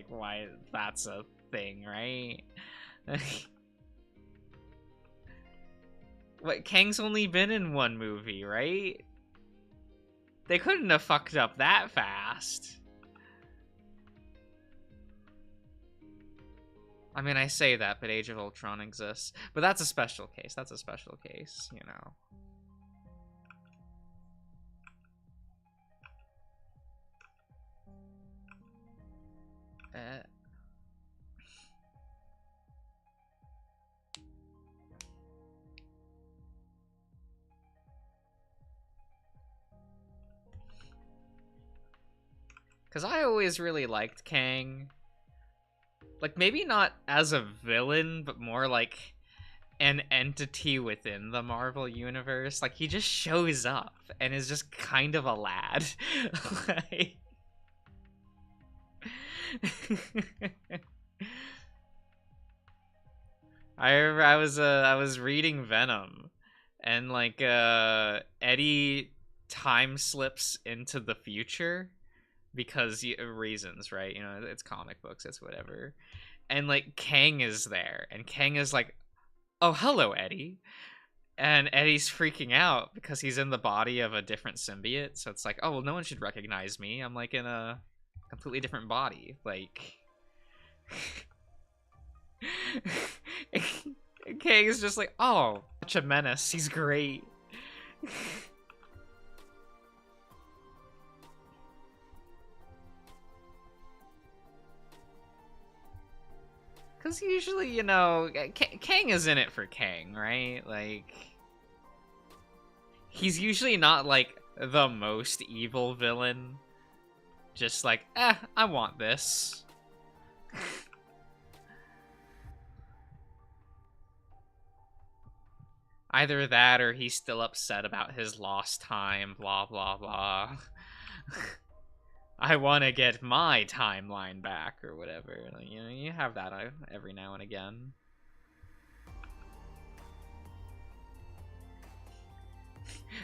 why that's a thing, right? What, Kang's only been in one movie, right? They couldn't have fucked up that fast. I mean, I say that, but Age of Ultron exists. But that's a special case. That's a special case, you know. Because I always really liked Kang. Like, maybe not as a villain, but more like an entity within the Marvel Universe. Like, he just shows up and is just kind of a lad. Like... I was reading Venom, and like Eddie time slips into the future because reasons, right? You know, it's comic books, it's whatever. And like Kang is there, and Kang is like, "Oh, hello, Eddie." And Eddie's freaking out because he's in the body of a different symbiote. So it's like, "Oh, well, no one should recognize me. I'm like in a completely different body." Like Kang is just like, "Oh, such a menace. He's great." Because usually, you know, Kang is in it for Kang, right? Like, he's usually not, like, the most evil villain. Just like, I want this. Either that or he's still upset about his lost time, blah, blah, blah. I want to get my timeline back or whatever. Like, you know, you have that every now and again.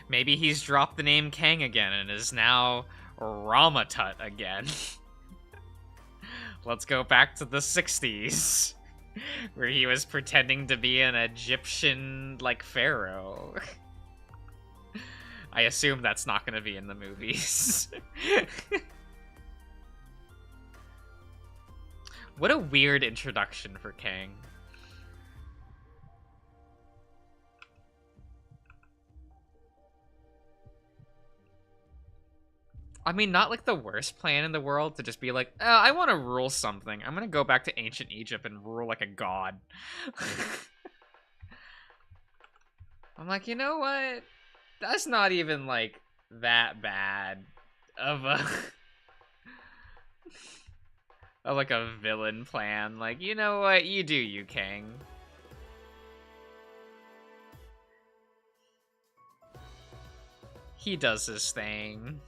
Maybe he's dropped the name Kang again and is now Ramatut again. Let's go back to the 60s, where he was pretending to be an Egyptian, like, pharaoh. I assume that's not going to be in the movies. What a weird introduction for Kang. I mean, not like the worst plan in the world to just be like, I want to rule something. I'm going to go back to ancient Egypt and rule like a god. I'm like, you know what? That's not even like that bad of a... of like a villain plan. Like, you know what? You do you, Kang. He does his thing.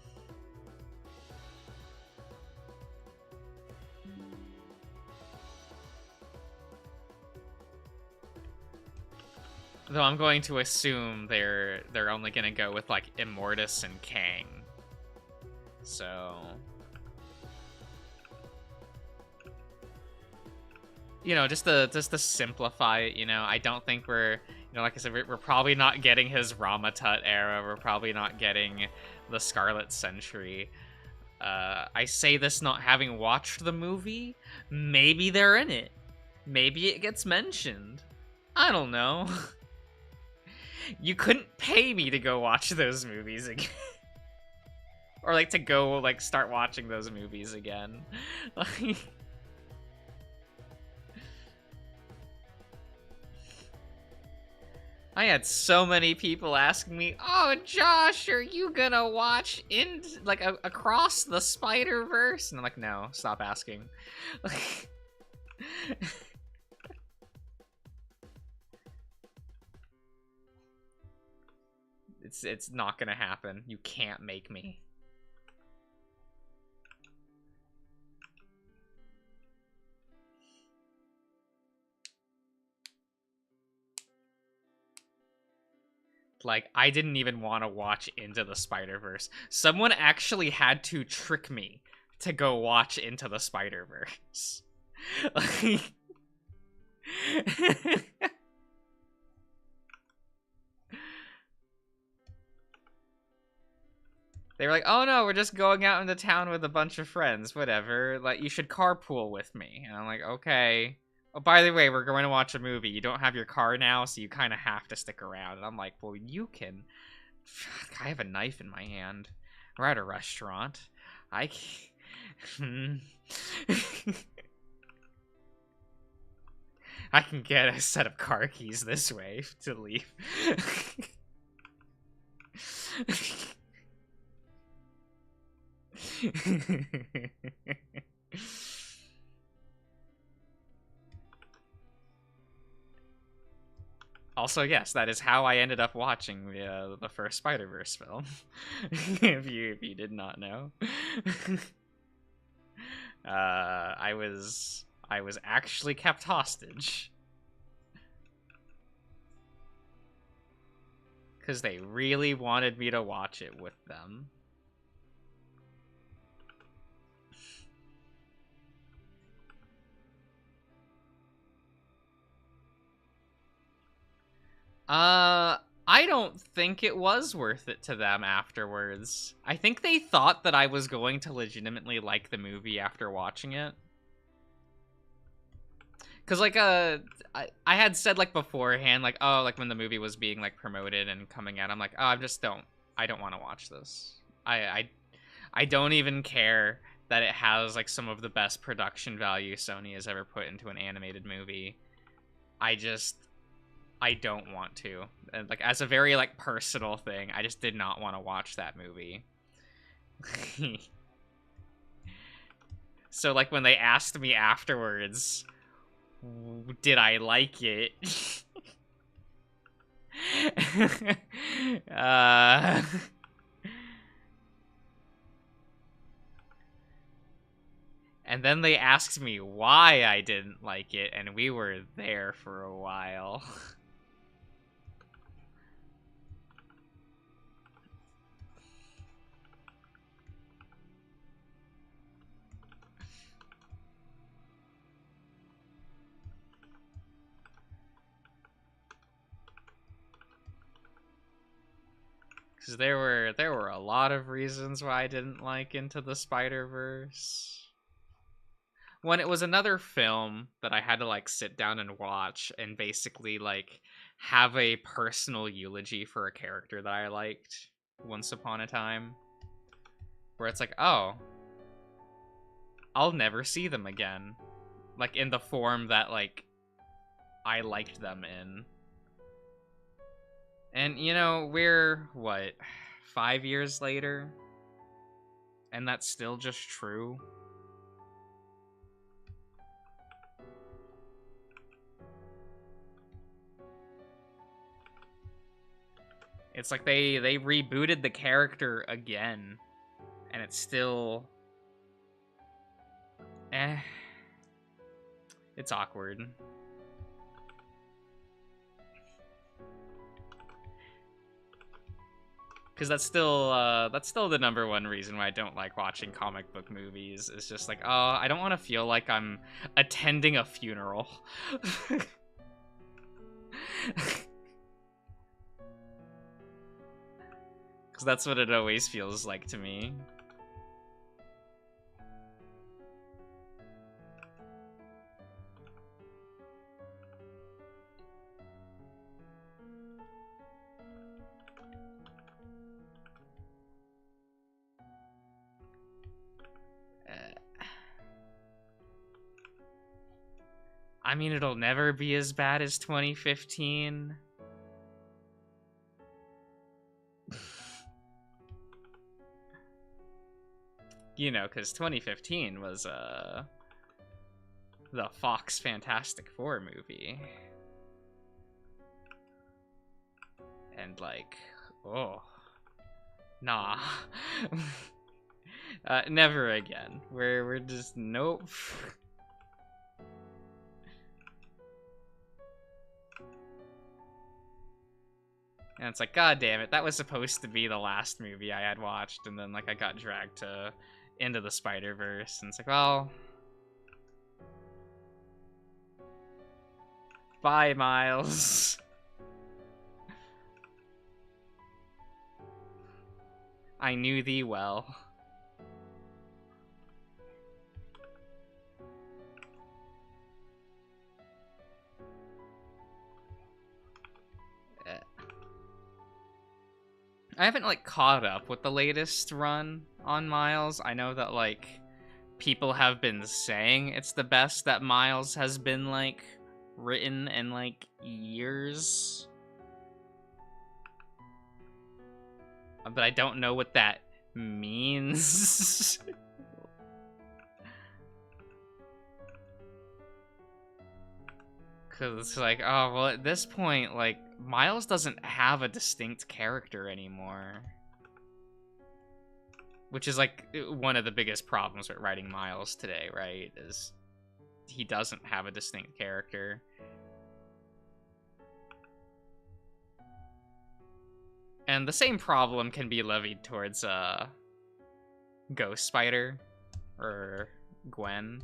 Though I'm going to assume they're only gonna go with like Immortus and Kang. So, you know, just to simplify it, you know, I don't think we're, you know, like I said, we're probably not getting his Ramatut era. We're probably not getting the Scarlet Century. I say this not having watched the movie. Maybe they're in it. Maybe it gets mentioned. I don't know. You couldn't pay me to go watch those movies again. Or, like, to go, like, start watching those movies again. Like... I had so many people asking me, "Oh, Josh, are you gonna watch Across the Spider-Verse?" And I'm like, no, stop asking. Like... It's not gonna happen. You can't make me. Like, I didn't even want to watch Into the Spider-Verse. Someone actually had to trick me to go watch Into the Spider-Verse. Like... They were like, "Oh no, we're just going out into town with a bunch of friends, whatever. Like, you should carpool with me." And I'm like, "Okay. Oh, by the way, we're going to watch a movie. You don't have your car now, so you kind of have to stick around." And I'm like, "Well, you can." I have a knife in my hand. We're at a restaurant. I can get a set of car keys this way to leave. Also, yes, that is how I ended up watching the first Spider-Verse film. if you did not know. I was actually kept hostage because they really wanted me to watch it with them. I don't think it was worth it to them afterwards. I think they thought that I was going to legitimately like the movie after watching it. Cause like I had said like beforehand, like, oh, like when the movie was being like promoted and coming out, I'm like, oh, I don't want to watch this. I don't even care that it has like some of the best production value Sony has ever put into an animated movie. I don't want to. And like as a very like personal thing, I just did not want to watch that movie. So like when they asked me afterwards, did I like it? uh And then they asked me why I didn't like it, and we were there for a while. Because there were a lot of reasons why I didn't like Into the Spider-Verse. When it was another film that I had to like sit down and watch and basically like have a personal eulogy for a character that I liked once upon a time. Where it's like, oh, I'll never see them again. Like in the form that like I liked them in. And you know, we're what, 5 years later? And that's still just true. It's like they rebooted the character again, and it's still it's awkward. Because that's still the number one reason why I don't like watching comic book movies. It's just like, oh, I don't want to feel like I'm attending a funeral. Because that's what it always feels like to me. I mean, it'll never be as bad as 2015. You know, because 2015 was the Fox Fantastic Four movie. And like, oh, nah. Never again. We're just, nope. And it's like, god damn it, that was supposed to be the last movie I had watched, and then like I got dragged to Into the Spider-Verse, and it's like, well, bye, Miles. I knew thee well. I haven't like caught up with the latest run on Miles. I know that like people have been saying it's the best that Miles has been like written in like years. But I don't know what that means. Because it's like, oh, well, at this point, like, Miles doesn't have a distinct character anymore. Which is, like, one of the biggest problems with writing Miles today, right? Is he doesn't have a distinct character. And the same problem can be levied towards, Ghost Spider. Or Gwen.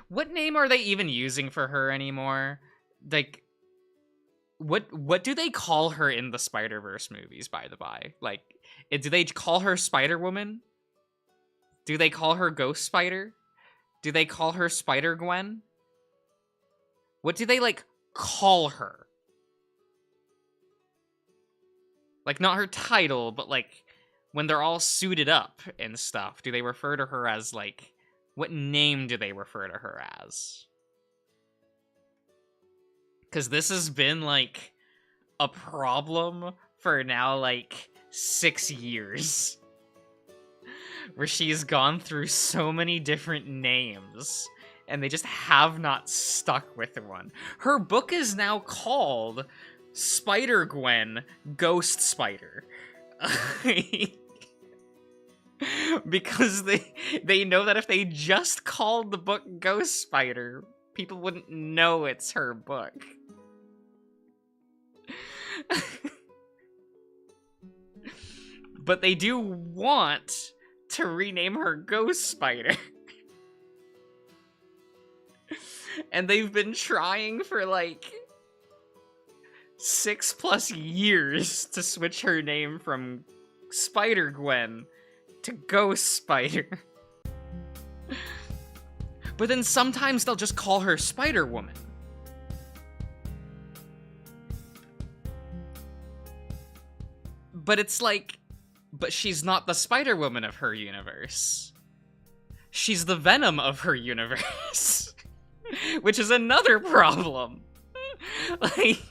What name are they even using for her anymore? Like, what do they call her in the Spider-Verse movies, by the by? Like, do they call her Spider-Woman? Do they call her Ghost Spider? Do they call her Spider-Gwen? What do they, like, call her? Like, not her title, but, like, when they're all suited up and stuff, do they refer to her as, like... What name do they refer to her as? Because this has been, like, a problem for now, like, 6 years. Where she's gone through so many different names, and they just have not stuck with one. Her book is now called Spider-Gwen Ghost Spider. Because they know that if they just called the book Ghost Spider, people wouldn't know it's her book. But they do want to rename her Ghost Spider. And they've been trying for like 6+ years to switch her name from Spider-Gwen to Ghost Spider. But then sometimes they'll just call her Spider-Woman. But it's like, but she's not the Spider-Woman of her universe. She's the Venom of her universe. Which is another problem. Like...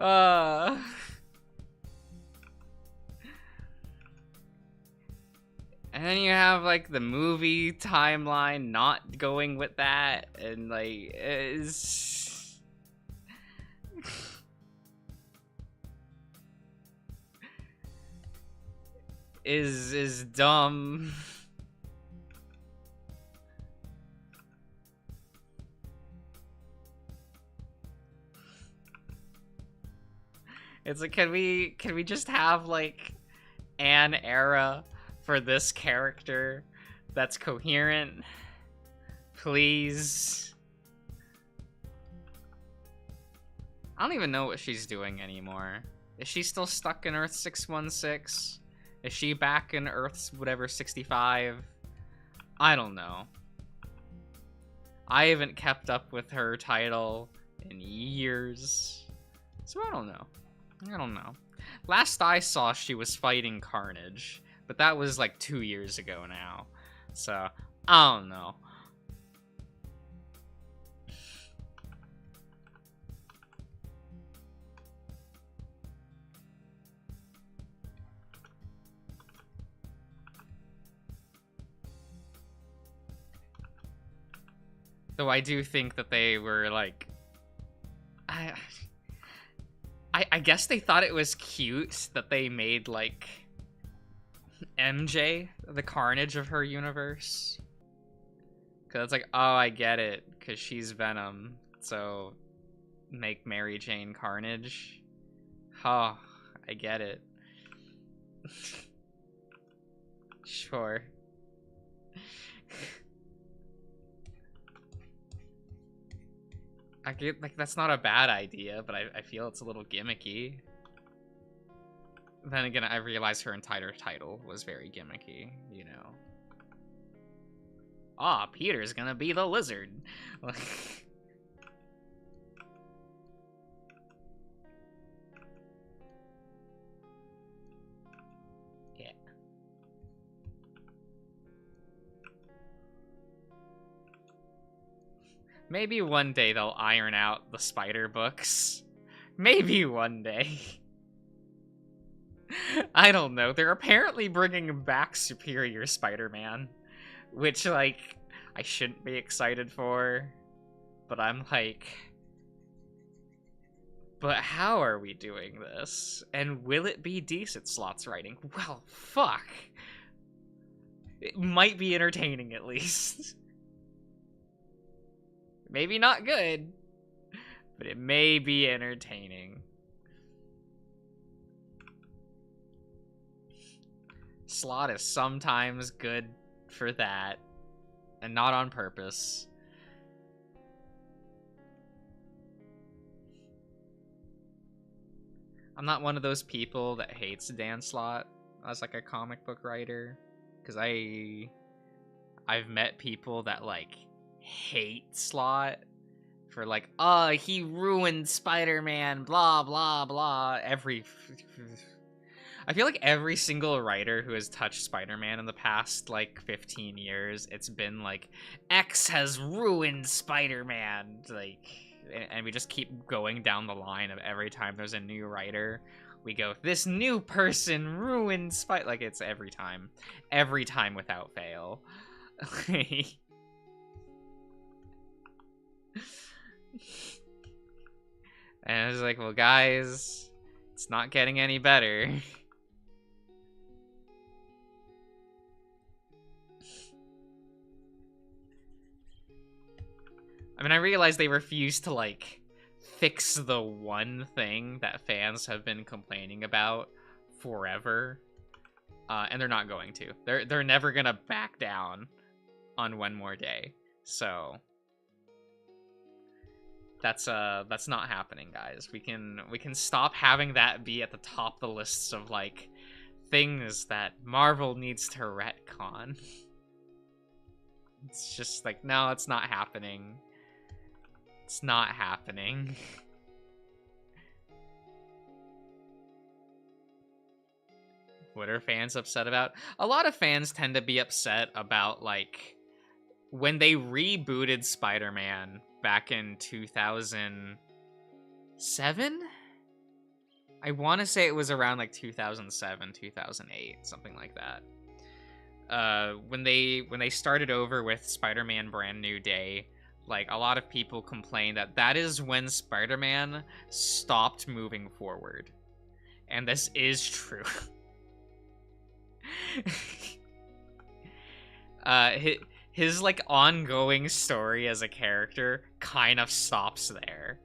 And then you have, like, the movie timeline not going with that, and, like, is dumb. It's like, can we just have, like, an era for this character that's coherent? Please. I don't even know what she's doing anymore. Is she still stuck in Earth 616? Is she back in Earth's whatever 65? I don't know. I haven't kept up with her title in years. So I don't know. I don't know. Last I saw, she was fighting Carnage, but that was like 2 years ago now. So, I don't know. Though I do think that they were like... I guess they thought it was cute that they made, like, MJ the Carnage of her universe. Because it's like, oh, I get it, because she's Venom, so make Mary Jane Carnage. Oh, I get it. Sure. I get, like, that's not a bad idea, but I feel it's a little gimmicky. Then again, I realized her entire title was very gimmicky, you know. Ah, Peter's gonna be the lizard. Yeah. Maybe one day they'll iron out the Spider books. Maybe one day. I don't know. They're apparently bringing back Superior Spider-Man, which, like, I shouldn't be excited for, but I'm like, but how are we doing this? And will it be decent Slott's writing? Well, fuck. It might be entertaining, at least. Maybe not good, but it may be entertaining. Slott is sometimes good for that, and not on purpose. I'm not one of those people that hates Dan Slott as like a comic book writer, because I've met people that like hate Slott for like, oh, he ruined Spider-Man, blah blah blah. I feel like every single writer who has touched Spider-Man in the past, like, 15 years, it's been like, X has ruined Spider-Man, like, and we just keep going down the line of every time there's a new writer, we go, this new person ruined like, it's every time without fail. And I was like, well, guys, it's not getting any better. I mean, I realize they refuse to, like, fix the one thing that fans have been complaining about forever, and they're not going to. They're never gonna back down on One More Day, so that's not happening, guys. We can stop having that be at the top of the lists of, like, things that Marvel needs to retcon. It's just like, no, it's not happening. It's not happening. What are fans upset about? A lot of fans tend to be upset about, like, when they rebooted Spider-Man back in 2007? I want to say it was around, like, 2007, 2008, something like that. When they started over with Spider-Man Brand New Day, like, a lot of people complained that is when Spider-Man stopped moving forward. And this is true. His, like, ongoing story as a character kind of stops there.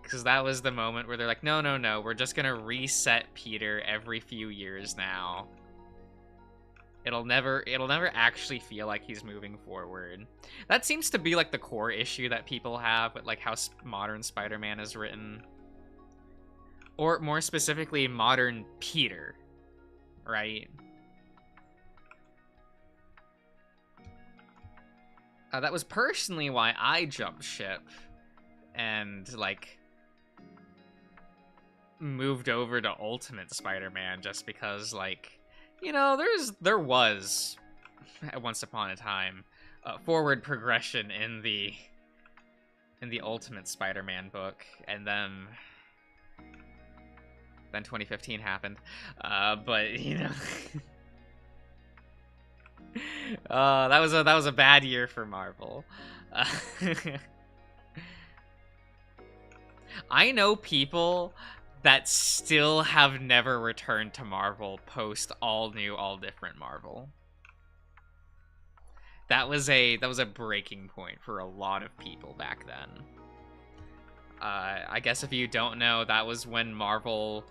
Because that was the moment where they're like, no, we're just gonna reset Peter every few years now. It'll never actually feel like he's moving forward. That seems to be, like, the core issue that people have with, like, how modern Spider-Man is written. Or, more specifically, modern Peter. Right? That was personally why I jumped ship. And, like, moved over to Ultimate Spider-Man just because, like, you know, there was once upon a time forward progression in the Ultimate Spider-Man book, and then 2015 happened. But you know, that was a bad year for Marvel. I know people that still have never returned to Marvel post all new, all different Marvel. That was a breaking point for a lot of people back then. I guess if you don't know, that was when Marvel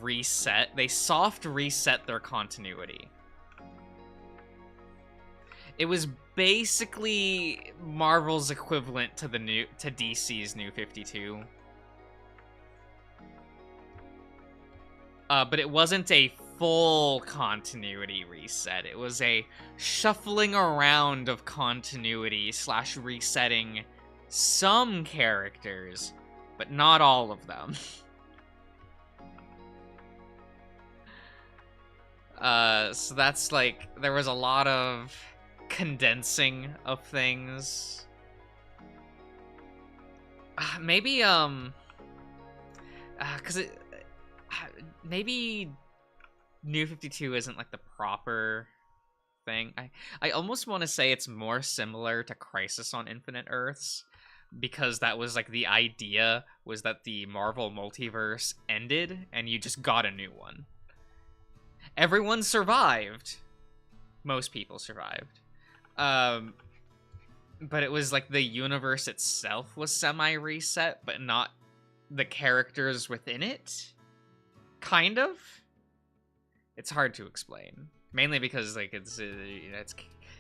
reset. They soft reset their continuity. It was basically Marvel's equivalent to DC's New 52. But it wasn't a full continuity reset. It was a shuffling around of continuity / resetting some characters, but not all of them. So that's like, there was a lot of condensing of things. Maybe, cause maybe New 52 isn't like the proper thing. I almost want to say it's more similar to Crisis on Infinite Earths, because that was like the idea was that the Marvel multiverse ended and you just got a new one. Everyone survived. Most people survived. But it was like the universe itself was semi-reset, but not the characters within it. Kind of. It's hard to explain, mainly because like it's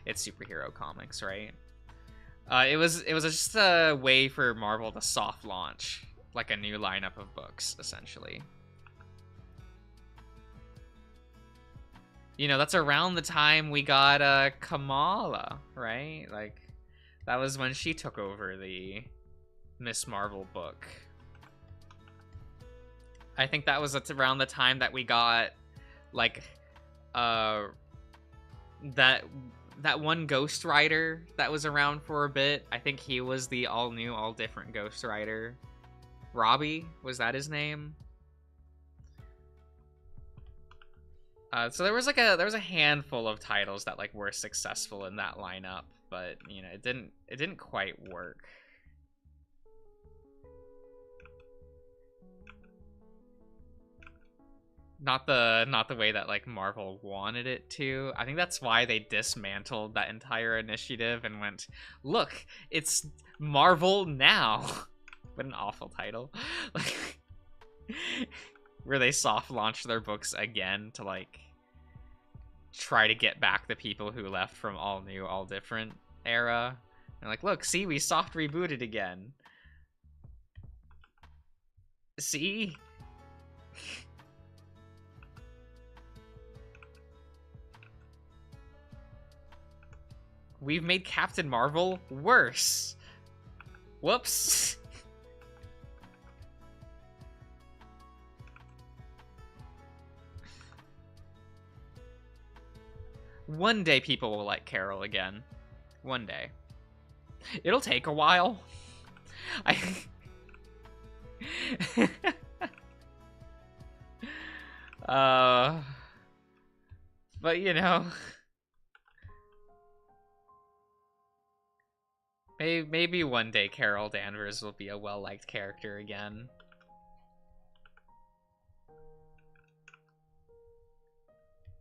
superhero comics, right? It was just a way for Marvel to soft launch like a new lineup of books, essentially. You know, that's around the time we got Kamala, right? Like, that was when she took over the Miss Marvel book. I think that was around the time that we got, like, that one Ghost Rider that was around for a bit. I think he was the all new, all different Ghost Rider. Robbie, was that his name? So there was a handful of titles that like were successful in that lineup, but you know, it didn't quite work. Not the way that like Marvel wanted it to. I think that's why they dismantled that entire initiative and went, look, it's Marvel now. What an awful title. Like, where they soft launched their books again to like try to get back the people who left from All New, All Different era. And like, look, see, we soft rebooted again. See? We've made Captain Marvel worse. Whoops. One day people will like Carol again. One day. It'll take a while. But you know, maybe one day Carol Danvers will be a well-liked character again.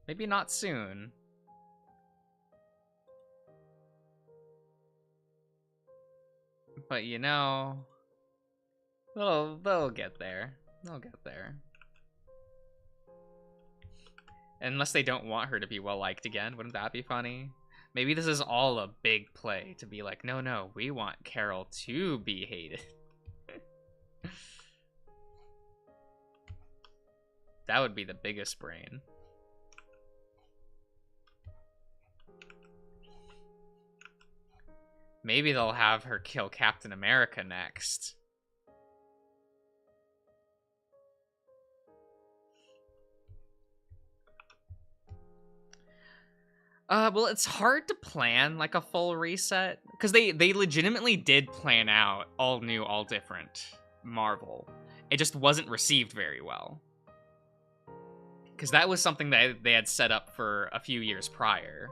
Maybe not soon. But you know, they'll get there. They'll get there. Unless they don't want her to be well-liked again. Wouldn't that be funny? Maybe this is all a big play to be like, no, we want Carol to be hated. That would be the biggest brain. Maybe they'll have her kill Captain America next. Well, it's hard to plan like a full reset because they legitimately did plan out All New, All Different Marvel. It just wasn't received very well because that was something that they had set up for a few years prior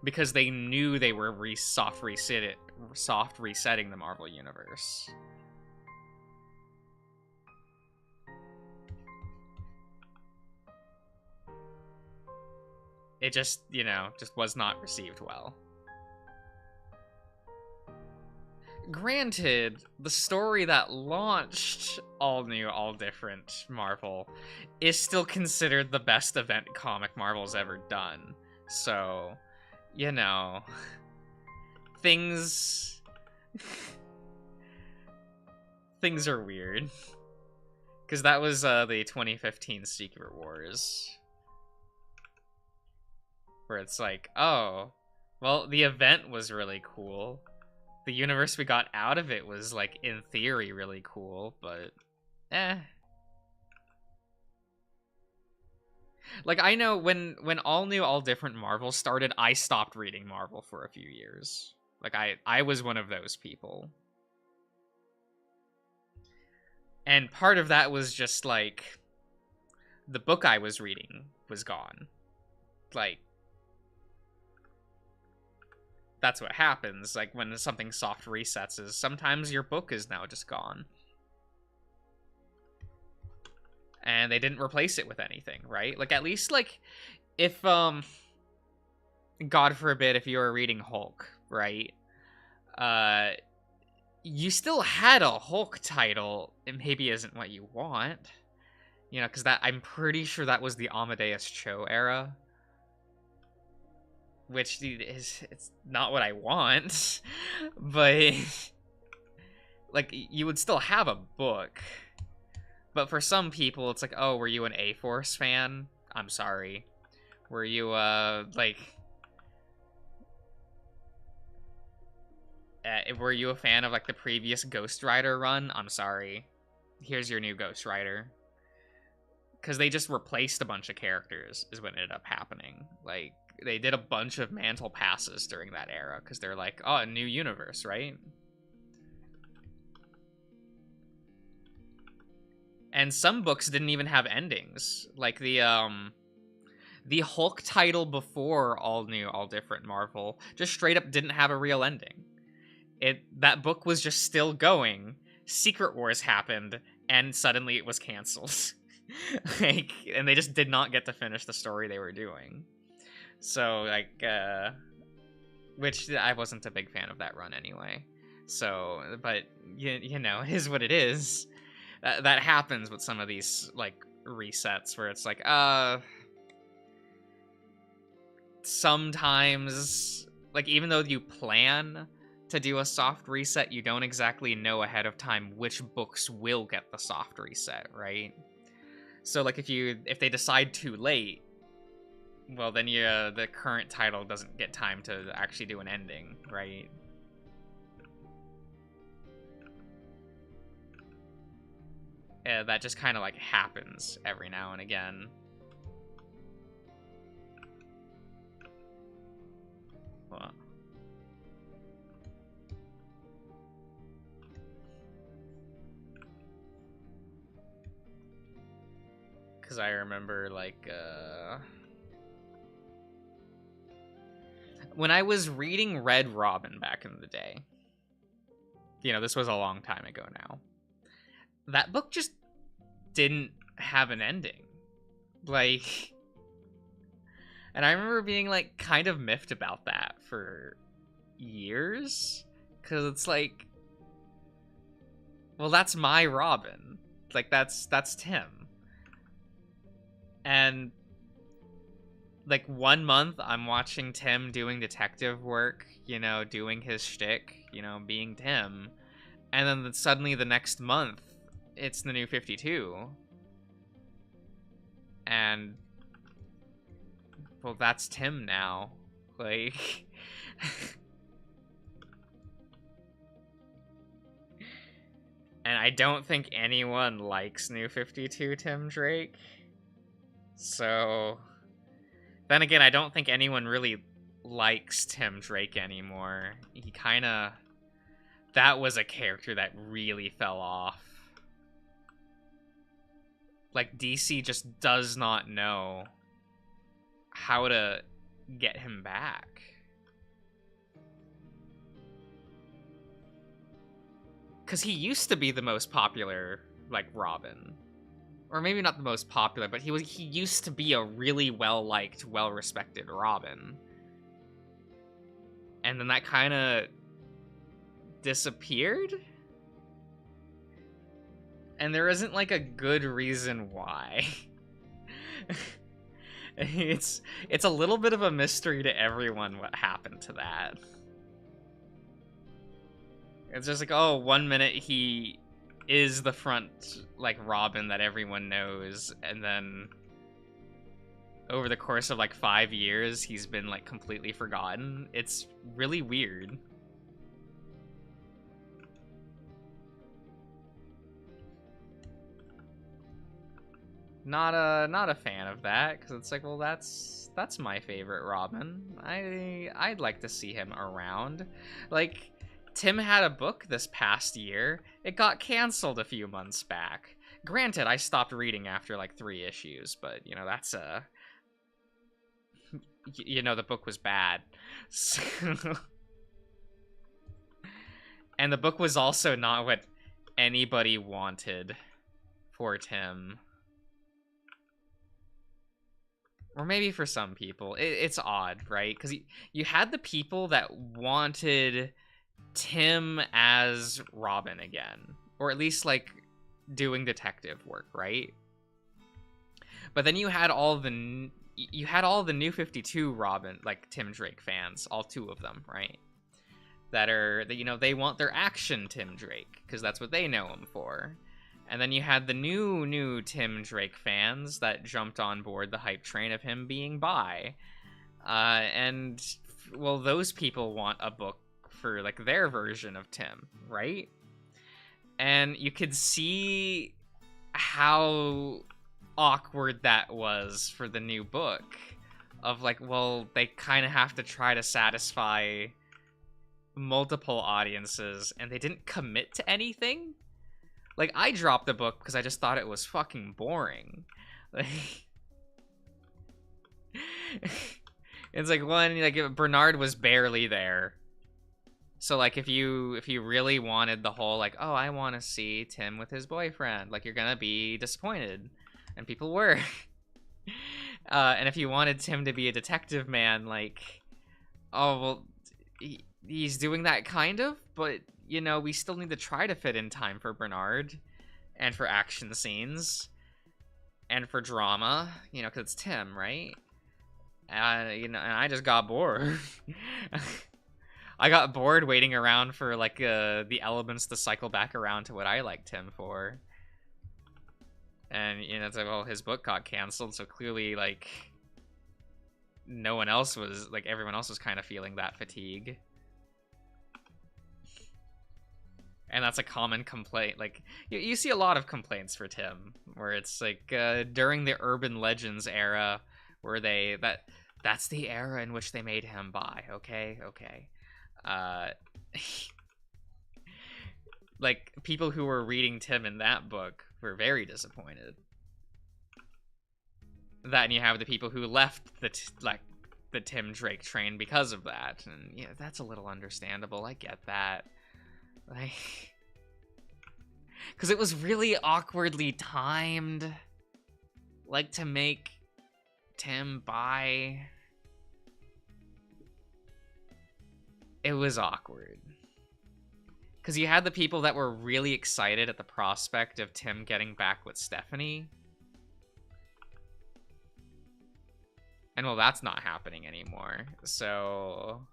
because they knew they were soft resetting the Marvel universe. It just, you know, just was not received well. Granted, the story that launched All New, All Different Marvel is still considered the best event comic Marvel's ever done. So, you know, things are weird. Because that was the 2015 Secret Wars. Where it's like, oh, well, the event was really cool. The universe we got out of it was, like, in theory, really cool, but, eh. Like, I know when All New, All Different Marvel started, I stopped reading Marvel for a few years. Like, I was one of those people. And part of that was just, like, the book I was reading was gone. Like, that's what happens. Like, when something soft resets, is sometimes your book is now just gone. And they didn't replace it with anything, right? Like, at least, like, if, God forbid, if you were reading Hulk, right? You still had a Hulk title. It maybe isn't what you want. You know, because that, I'm pretty sure that was the Amadeus Cho era. Which is, it's not what I want. But, like, you would still have a book. But for some people, it's like, oh, were you an A-Force fan? I'm sorry. Were you, like... were you a fan of, like, the previous Ghost Rider run? I'm sorry. Here's your new Ghost Rider. Because they just replaced a bunch of characters, is what ended up happening. Like, they did a bunch of mantle passes during that era, because they're like, oh, a new universe, right? And some books didn't even have endings. Like, the Hulk title before All New, All Different Marvel just straight up didn't have a real ending. That book was just still going. Secret Wars happened, and suddenly it was canceled. Like, and they just did not get to finish the story they were doing. So, like, which I wasn't a big fan of that run anyway. So, but you know, it is what it is. That happens with some of these, like, resets where it's like, sometimes, like, even though you plan to do a soft reset, you don't exactly know ahead of time which books will get the soft reset, right? So, like, if they decide too late, well, then the current title doesn't get time to actually do an ending, right? That just kind of, like, happens every now and again. Well, because I remember, like, when I was reading Red Robin back in the day, you know, this was a long time ago now, that book just didn't have an ending. Like, and I remember being, like, kind of miffed about that for years, because it's like, well, that's my Robin. Like, that's Tim. And, like, 1 month I'm watching Tim doing detective work, you know, doing his shtick, you know, being Tim. And then suddenly the next month, it's the New 52. And, well, that's Tim now. Like... And I don't think anyone likes New 52 Tim Drake. So... Then again, I don't think anyone really likes Tim Drake anymore. He kinda... That was a character that really fell off. Like, DC just does not know how to get him back. Because he used to be the most popular, like, Robin. Or maybe not the most popular, but he used to be a really well-liked, well-respected Robin. And then that kind of disappeared? And there isn't, like, a good reason why. It's a little bit of a mystery to everyone what happened to that. It's just like, oh, 1 minute he is the front, like, Robin that everyone knows, and then over the course of, like, 5 years, he's been, like, completely forgotten. It's really weird. not a fan of that, because it's like, well, that's my favorite Robin. I'd like to see him around. Like, Tim had a book this past year. It got canceled a few months back. Granted, I stopped reading after like 3 issues, but you know, that's you know, the book was bad. So... and the book was also not what anybody wanted for Tim. Or maybe for some people. It's odd, right? Because you had the people that wanted Tim as Robin again. Or at least, like, doing detective work, right? But then you had all the... You had all the New 52 Robin, like, Tim Drake fans. All 2 of them, right? That you know, they want their action Tim Drake. Because that's what they know him for. And then you had the new Tim Drake fans that jumped on board the hype train of him being bi. And, well, those people want a book for, like, their version of Tim, right? And you could see how awkward that was for the new book. Of, like, well, they kind of have to try to satisfy multiple audiences, and they didn't commit to anything. Like, I dropped the book because I just thought it was fucking boring. Like, it's like, one, like, Bernard was barely there. So, like, if you really wanted the whole, like, oh, I want to see Tim with his boyfriend, like, you're gonna be disappointed. And people were. And if you wanted Tim to be a detective man, like, oh, well, he's doing that kind of, but... you know, we still need to try to fit in time for Bernard, and for action scenes, and for drama, you know, because it's Tim, right? You know, and I just got bored. I got bored waiting around for, like, the elements to cycle back around to what I liked Tim for. And, you know, it's like, well, his book got canceled, so clearly, like, no one else was, like, everyone else was kind of feeling that fatigue. And that's a common complaint. Like, you see a lot of complaints for Tim, where it's like, during the urban legends era, where that's the era in which they made him bi, okay? Like, people who were reading Tim in that book were very disappointed. That, and you have the people who left the Tim Drake train because of that, and yeah, that's a little understandable, I get that. Like, because it was really awkwardly timed, like, to make Tim bi. It was awkward. Because you had the people that were really excited at the prospect of Tim getting back with Stephanie. And, well, that's not happening anymore, so...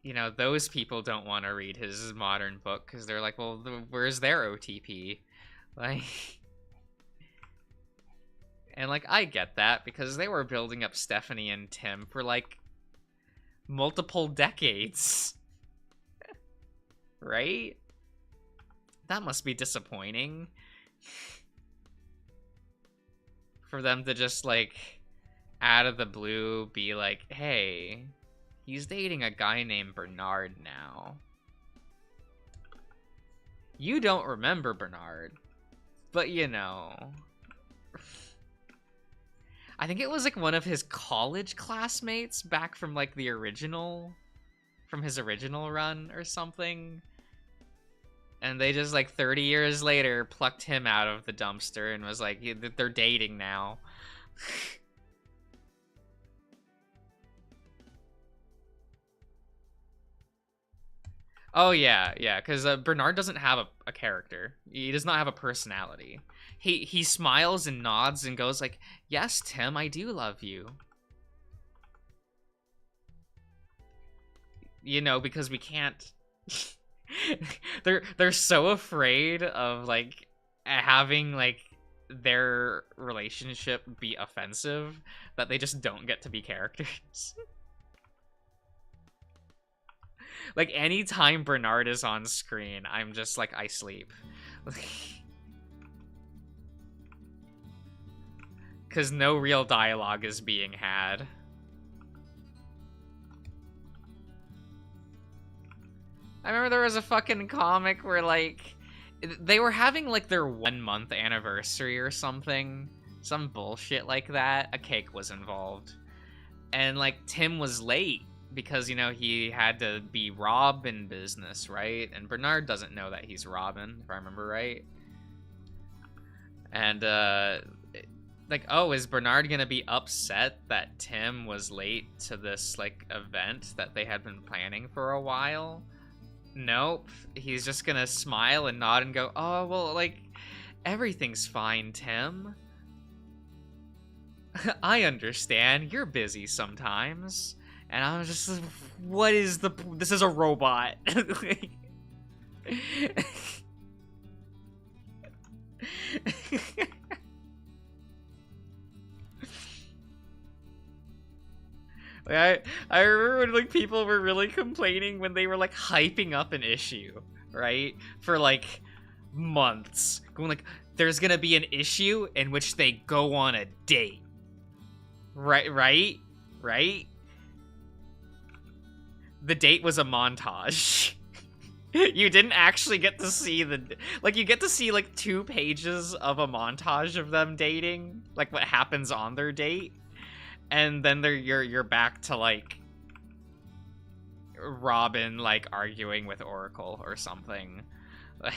you know, those people don't want to read his modern book because they're like, well, where's their OTP? Like, and, like, I get that because they were building up Stephanie and Tim for, like, multiple decades. Right? That must be disappointing. For them to just, like, out of the blue be like, hey... he's dating a guy named Bernard now. You don't remember Bernard, but you know. I think it was like one of his college classmates back from like the original, from his original run or something. And they just like 30 years later plucked him out of the dumpster and was like, they're dating now. Oh, yeah, because Bernard doesn't have a character. He does not have a personality. He smiles and nods and goes like, yes, Tim, I do love you. You know, because we can't... they're so afraid of, like, having, like, their relationship be offensive that they just don't get to be characters. Like, anytime Bernard is on screen, I'm just like, I sleep. Because no real dialogue is being had. I remember there was a fucking comic where, like, they were having, like, their 1 month anniversary or something. Some bullshit like that. A cake was involved. And, like, Tim was late because, you know, he had to be Robin business, right? And Bernard doesn't know that he's Robin, if I remember right. And, like, oh, is Bernard gonna be upset that Tim was late to this, like, event that they had been planning for a while? Nope. He's just gonna smile and nod and go, oh, well, like, everything's fine, Tim. I understand. You're busy sometimes. And I was just, what is the... This is a robot. Like, I remember when, like, people were really complaining when they were, like, hyping up an issue, right? For, like, months. Going, like, there's gonna be an issue in which they go on a date. Right? The date was a montage. You didn't actually get to see the... Like, you get to see, like, 2 pages of a montage of them dating. Like, what happens on their date. And then you're back to, like, Robin, like, arguing with Oracle or something. Like,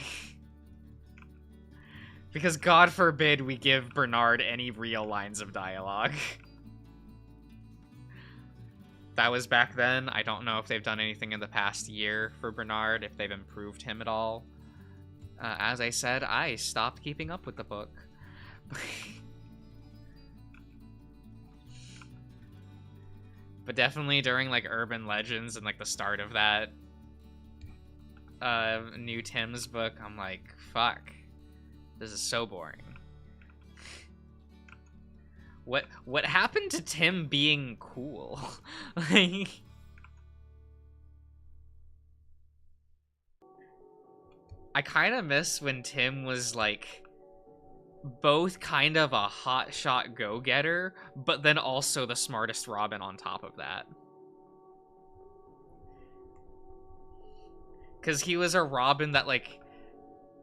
because God forbid we give Bernard any real lines of dialogue. That was back then. I don't know if they've done anything in the past year for Bernard, if they've improved him at all. As I said, I stopped keeping up with the book. But definitely during, like, Urban Legends and, like, the start of that new Tim's book, I'm like, fuck. This is so boring. What happened to Tim being cool? Like, I kind of miss when Tim was, like, both kind of a hotshot go-getter, but then also the smartest Robin on top of that. Because he was a Robin that, like,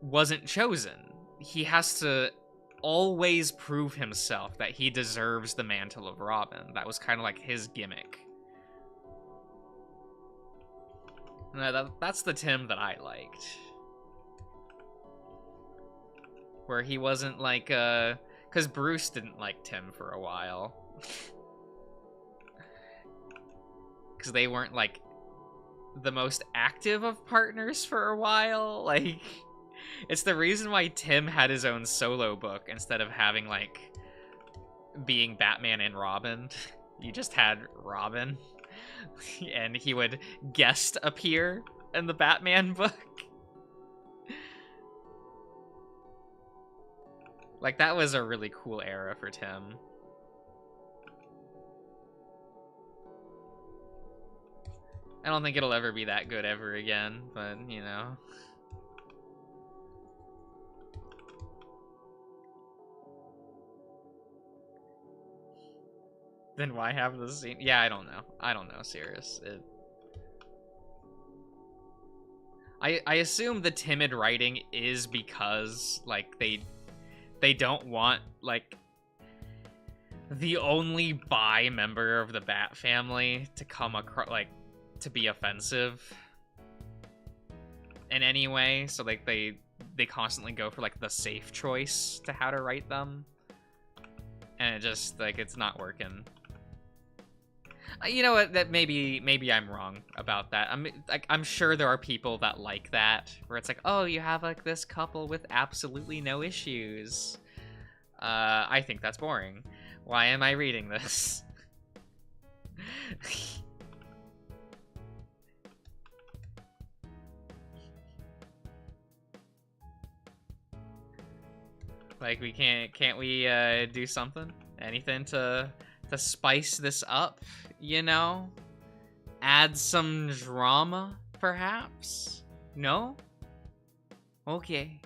wasn't chosen. He has to always prove himself that he deserves the mantle of Robin. That was kind of like his gimmick. No, that's the Tim that I liked. Where he wasn't like, because Bruce didn't like Tim for a while. Because they weren't, like, the most active of partners for a while. Like, it's the reason why Tim had his own solo book instead of having, like, being Batman and Robin. You just had Robin. And he would guest appear in the Batman book. Like, that was a really cool era for Tim. I don't think it'll ever be that good ever again, but, you know. Then why have the scene? Yeah, I don't know. I don't know, serious. I assume the timid writing is because, like, they don't want, like, the only bi member of the Bat family to come across, like, to be offensive in any way. So, like, they constantly go for, like, the safe choice to how to write them. And it just, like, it's not working. You know what? That maybe I'm wrong about that. I'm sure there are people that like that, where it's like, oh, you have, like, this couple with absolutely no issues. I think that's boring. Why am I reading this? Like, we can't we do something? Anything to spice this up, you know? Add some drama, perhaps? No? Okay.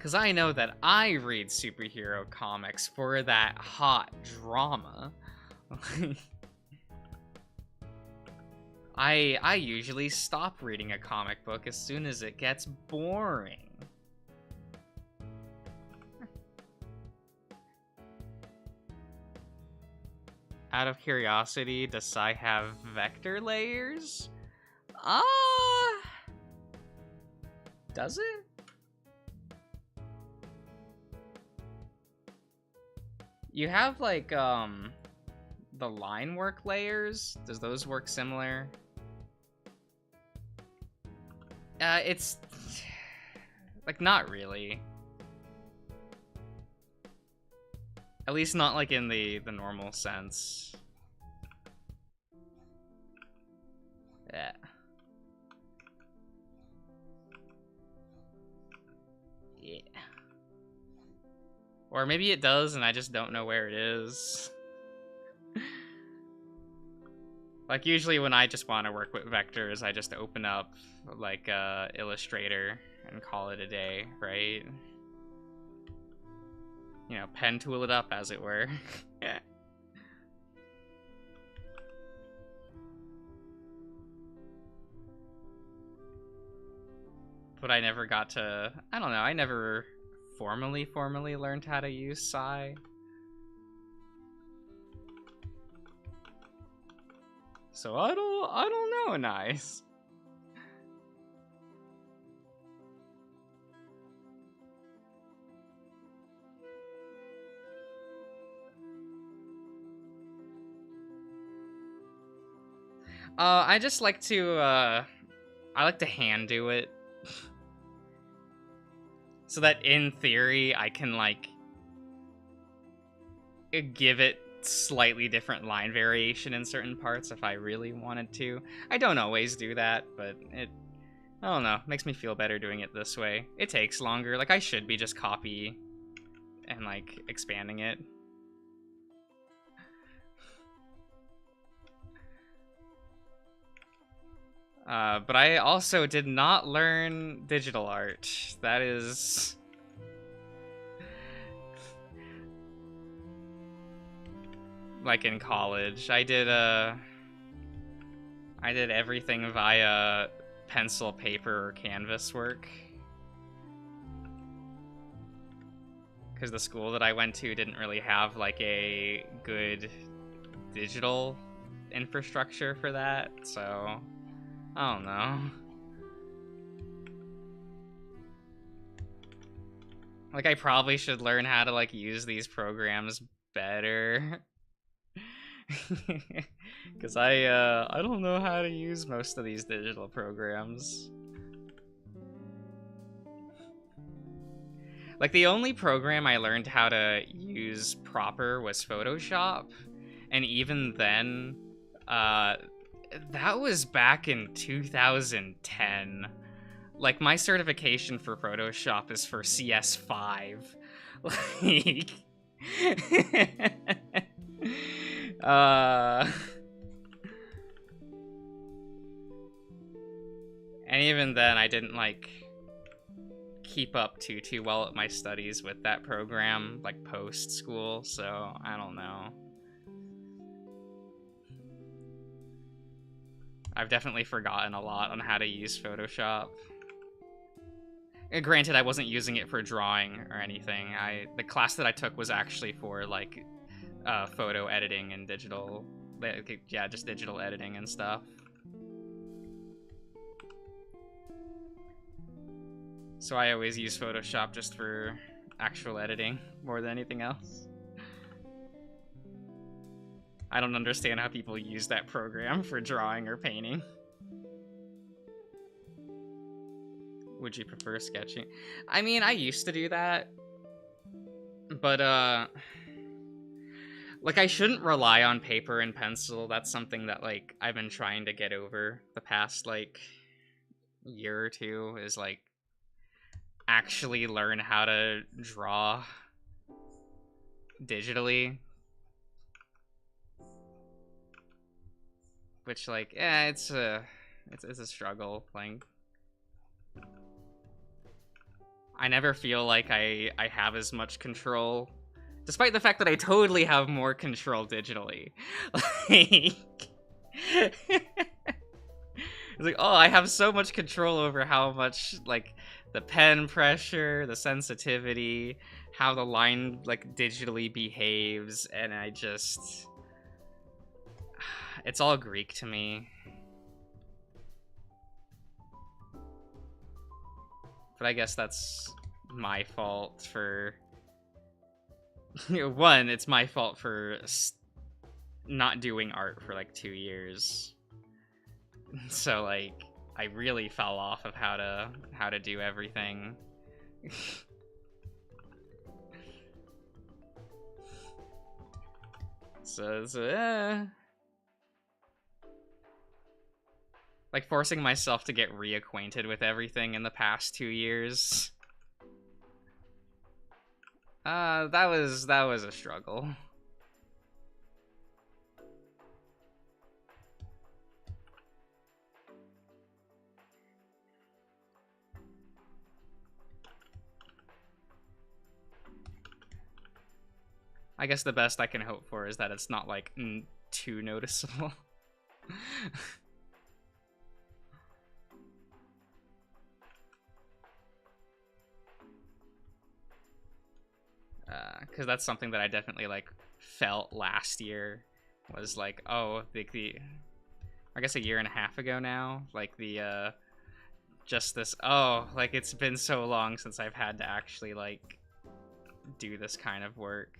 Because I know that I read superhero comics for that hot drama. I usually stop reading a comic book as soon as it gets boring. Out of curiosity, does Sai have vector layers? Does it? You have, like, the line work layers? Does those work similar? It's... like, not really. At least not, like, in the normal sense. Yeah. Yeah. Or maybe it does and I just don't know where it is. Like, usually when I just want to work with vectors, I just open up, like, Illustrator and call it a day, right? You know, pen tool it up, as it were. Yeah. But I never got to... I don't know, I never formally learned how to use Sai. So I don't know, nice. I just like to, I like to hand do it. So that in theory, I can, like, give it slightly different line variation in certain parts if I really wanted to. I don't always do that, but it, I don't know, makes me feel better doing it this way. It takes longer, like I should be just copy and, like, expanding it. But I also did not learn digital art. That is... like in college. I did everything via pencil, paper, or canvas work. Because the school that I went to didn't really have, like, a good digital infrastructure for that, so... I don't know. Like, I probably should learn how to, like, use these programs better. Because I don't know how to use most of these digital programs. Like, the only program I learned how to use proper was Photoshop. And even then, that was back in 2010. Like, my certification for Photoshop is for CS5. Like... and even then, I didn't, like, keep up too well at my studies with that program, like, post-school, so I don't know. I've definitely forgotten a lot on how to use Photoshop. Granted, I wasn't using it for drawing or anything. The class that I took was actually for, like, photo editing and digital... yeah, just digital editing and stuff. So I always use Photoshop just for actual editing more than anything else. I don't understand how people use that program for drawing or painting. Would you prefer sketching? I mean, I used to do that. But, like, I shouldn't rely on paper and pencil. That's something that, like, I've been trying to get over the past, like, year or two, is, like, actually learn how to draw digitally. Which, like, it's a struggle, like... I never feel like I have as much control, despite the fact that I totally have more control digitally. Like, it's like, oh, I have so much control over how much, like, the pen pressure, the sensitivity, how the line, like, digitally behaves, and I just... It's all Greek to me. But I guess that's my fault for... One, it's my fault for not doing art for, like, 2 years. So, like, I really fell off of how to do everything. so like, forcing myself to get reacquainted with everything in the past 2 years. That was a struggle. I guess the best I can hope for is that it's not, like, too noticeable. Because that's something that I definitely, like, felt last year. Was like, oh, I guess a year and a half ago now, like, just this, oh, like, it's been so long since I've had to actually, like, do this kind of work.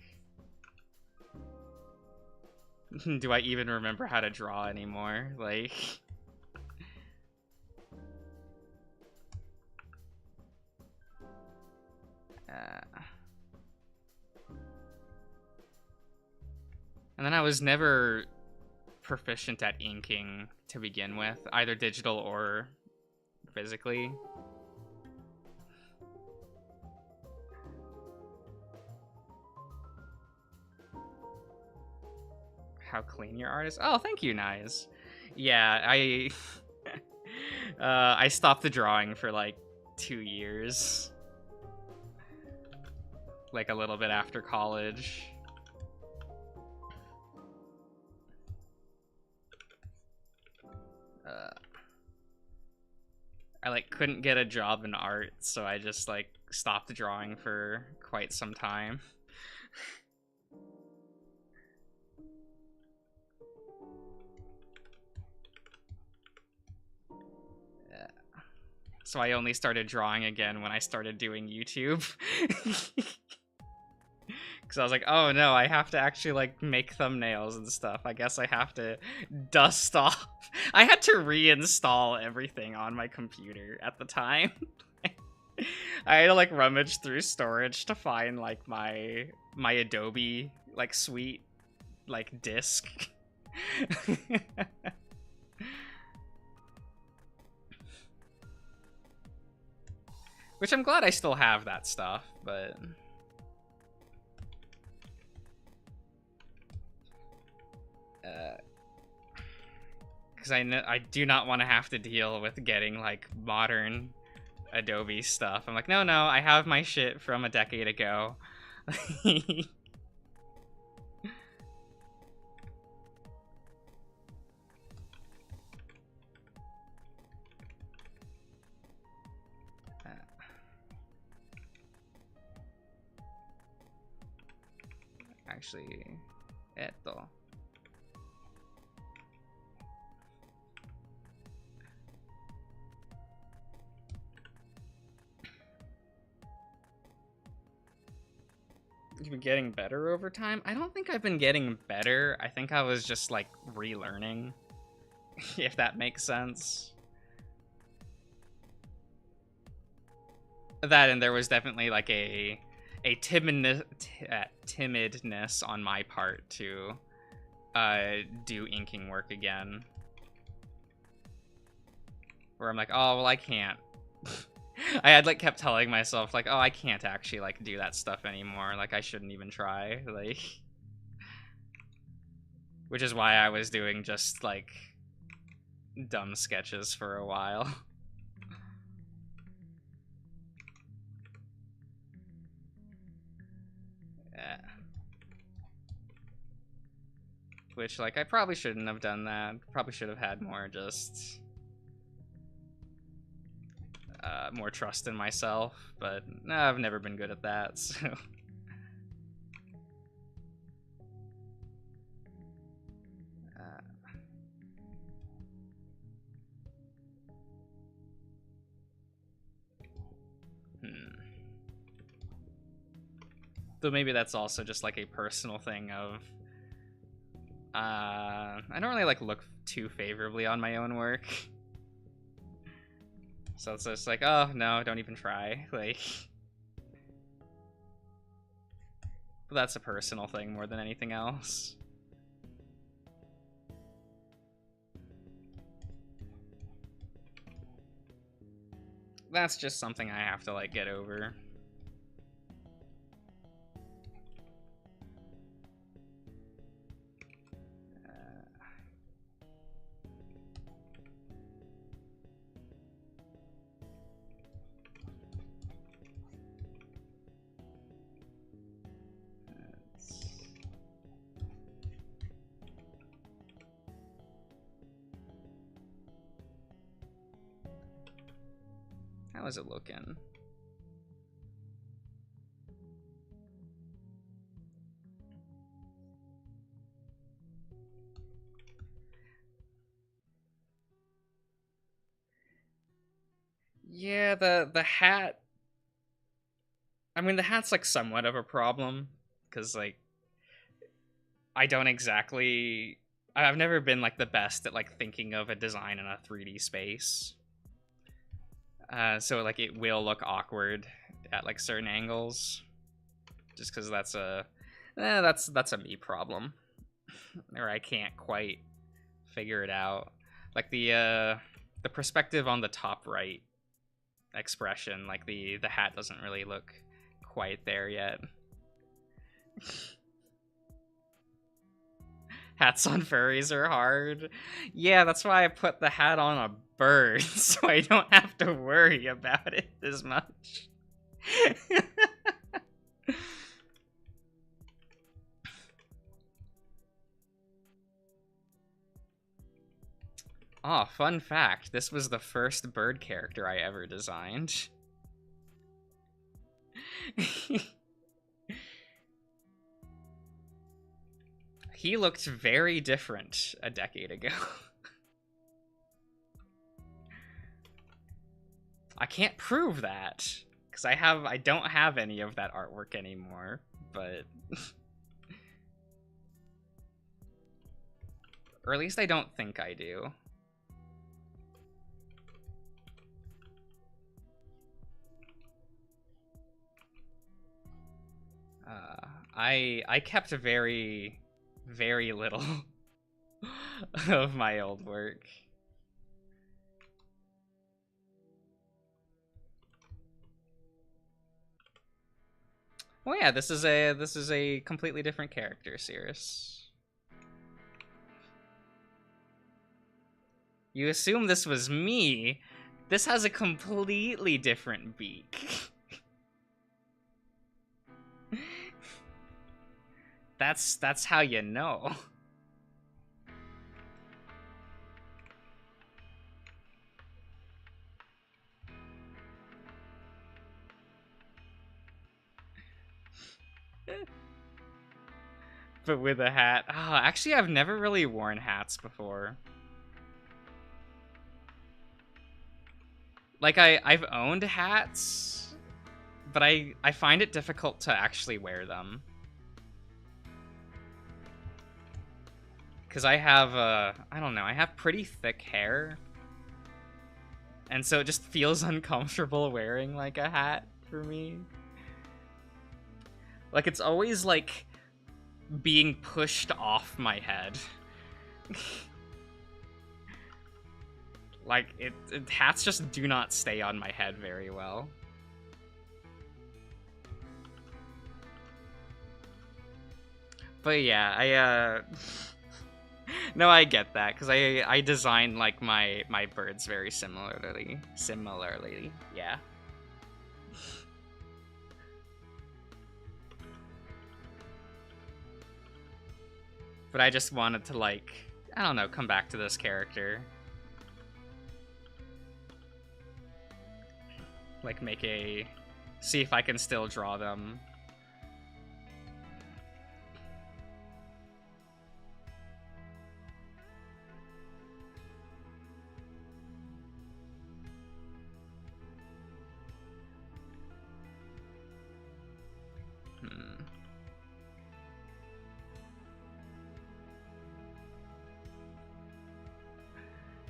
Do I even remember how to draw anymore? Like... And then I was never proficient at inking to begin with, either digital or physically. How clean your art is? Oh, thank you, Nice. Yeah, I stopped the drawing for, like, 2 years. Like, a little bit after college. I, like, couldn't get a job in art, so I just, like, stopped drawing for quite some time. So I only started drawing again when I started doing YouTube. Because I was like, oh no, I have to actually, like, make thumbnails and stuff. I guess I have to dust off. I had to reinstall everything on my computer at the time. I had to, like, rummage through storage to find, like, my Adobe, like, suite, like, disk. Which I'm glad I still have that stuff, but... Because I do not want to have to deal with getting, like, modern Adobe stuff. I'm like, no, I have my shit from a decade ago. Actually, You've been getting better over time? I don't think I've been getting better. I think I was just, like, relearning, if that makes sense. That, and there was definitely, like, a timidness on my part to do inking work again. Where I'm like, oh, well, I can't. I had, like, kept telling myself, like, oh, I can't actually, like, do that stuff anymore. Like, I shouldn't even try. Like, which is why I was doing just, like, dumb sketches for a while. which, like, I probably shouldn't have done that. Probably should have had more just more trust in myself, but no, I've never been good at that, so. So maybe that's also just like a personal thing of I don't really like look too favorably on my own work. So it's just like, oh no, don't even try. Like, but that's a personal thing more than anything else. That's just something I have to like get over. How is it looking? Yeah, the hat. I mean, the hat's like somewhat of a problem because like I've never been like the best at like thinking of a design in a 3D space. So like it will look awkward at like certain angles, just because that's a me problem, or I can't quite figure it out. Like the perspective on the top right expression, like the hat doesn't really look quite there yet. Hats on furries are hard. Yeah, that's why I put the hat on a bird, so I don't have to worry about it as much. Oh, fun fact. This was the first bird character I ever designed. He looked very different a decade ago. I can't prove that, because I don't have any of that artwork anymore, but... or at least I don't think I do. I kept very, very little of my old work. Well, yeah, this is a completely different character, Cirrus. You assume this was me? This has a completely different beak. That's how you know. But with a hat. Oh, actually, I've never really worn hats before. Like, I've owned hats, but I find it difficult to actually wear them. Because I have, I don't know, I have pretty thick hair. And so it just feels uncomfortable wearing, like, a hat for me. Like, it's always, like, being pushed off my head. Like, hats just do not stay on my head very well. But yeah, no, I get that, because I design, like, my birds very similarly. Yeah. But I just wanted to, like, I don't know, come back to this character. Like, see if I can still draw them.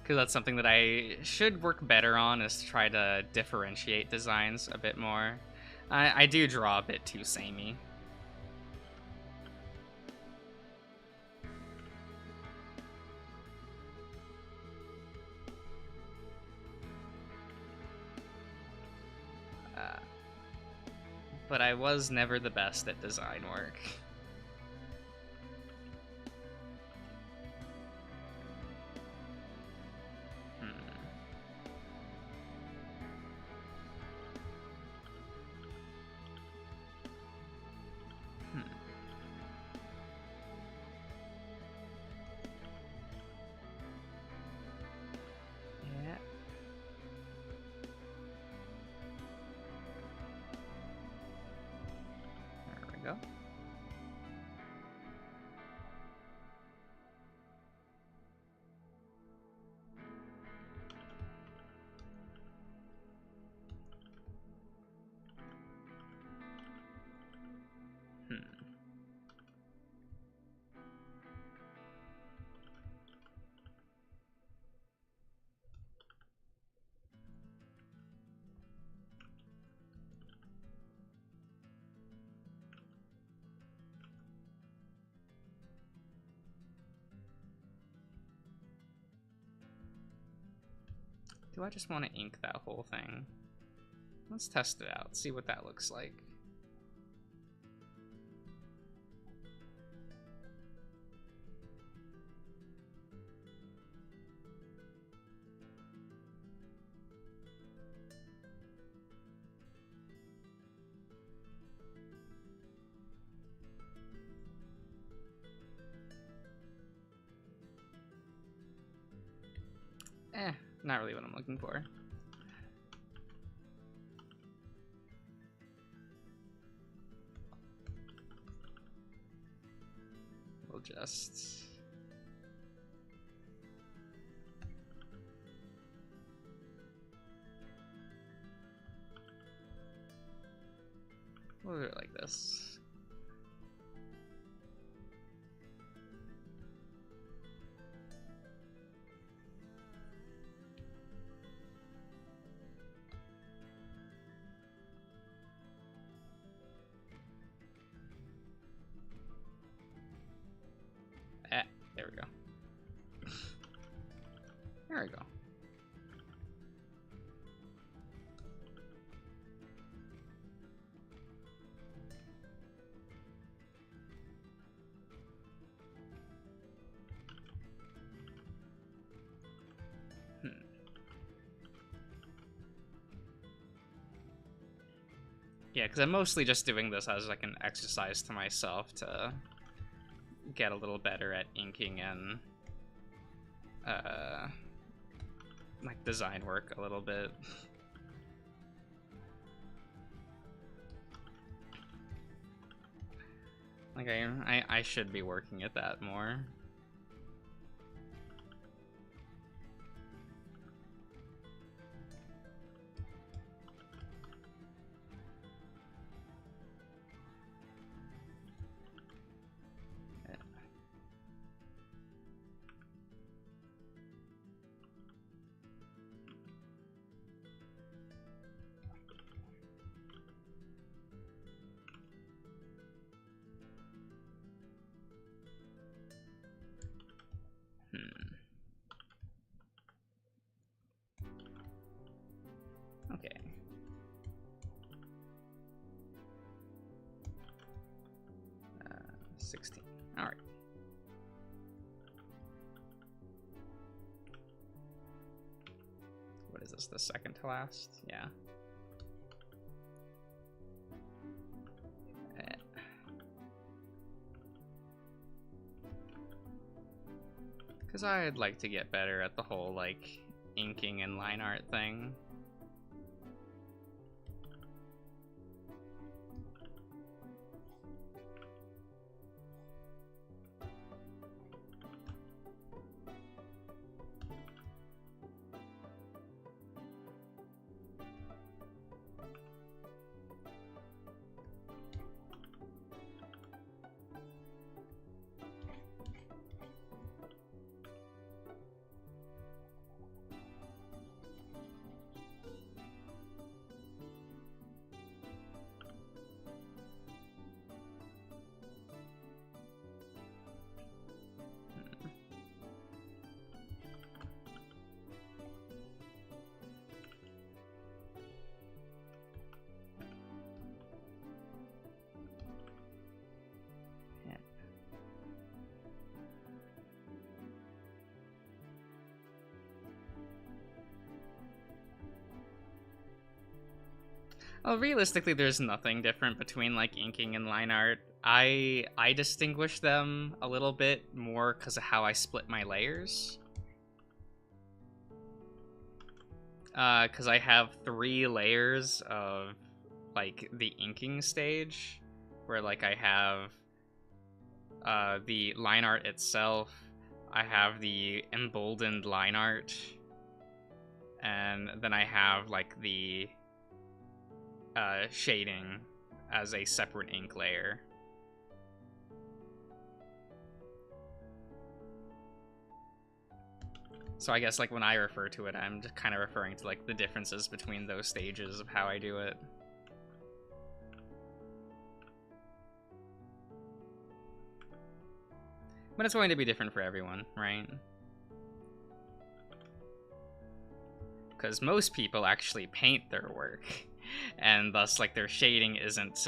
Because that's something that I should work better on, is to try to differentiate designs a bit more. I do draw a bit too samey. But I was never the best at design work. Do I just want to ink that whole thing? Let's test it out, see what that looks like. Not really what I'm looking for. We'll just... we'll do it like this. There we go. There we go. Yeah, because I'm mostly just doing this as like an exercise to myself to get a little better at inking and like design work a little bit. Like I should be working at that more. Okay. 16. All right. What is this? The second to last? Yeah. Because I'd like to get better at the whole, like, inking and line art thing. Well, realistically, there's nothing different between like inking and line art. I distinguish them a little bit more because of how I split my layers. Because I have 3 layers of like the inking stage, where like I have the line art itself, I have the emboldened line art, and then I have like the shading as a separate ink layer. So I guess like when I refer to it, I'm just kind of referring to like the differences between those stages of how I do it. But it's going to be different for everyone, right? Because most people actually paint their work, and thus like their shading isn't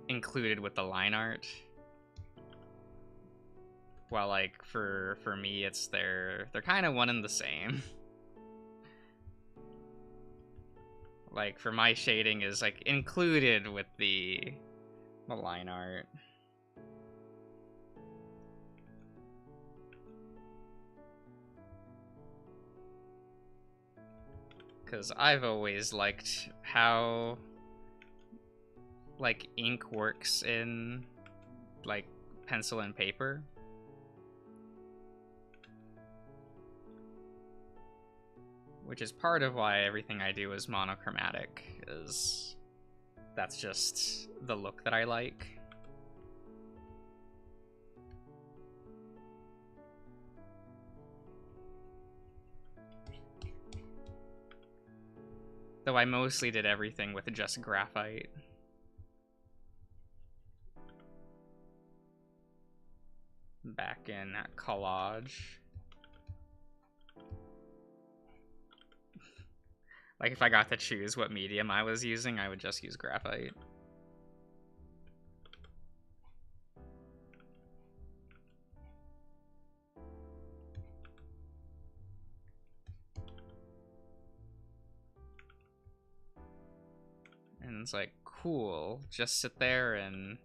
included with the line art. While like for me, it's they're kind of one and the same. Like for my shading is like included with the line art. Because I've always liked how like ink works in like pencil and paper. Which is part of why everything I do is monochromatic, is that's just the look that I like. Though I mostly did everything with just graphite. Back in collage. Like if I got to choose what medium I was using, I would just use graphite. And it's like, cool, just sit there and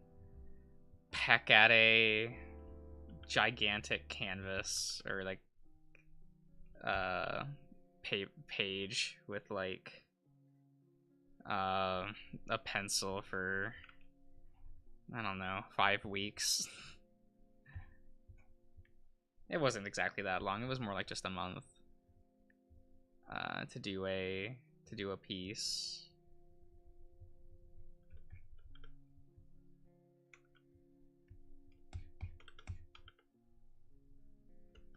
peck at a gigantic canvas or like page with like a pencil for, I don't know, 5 weeks. It wasn't exactly that long. It was more like just a month to do a piece.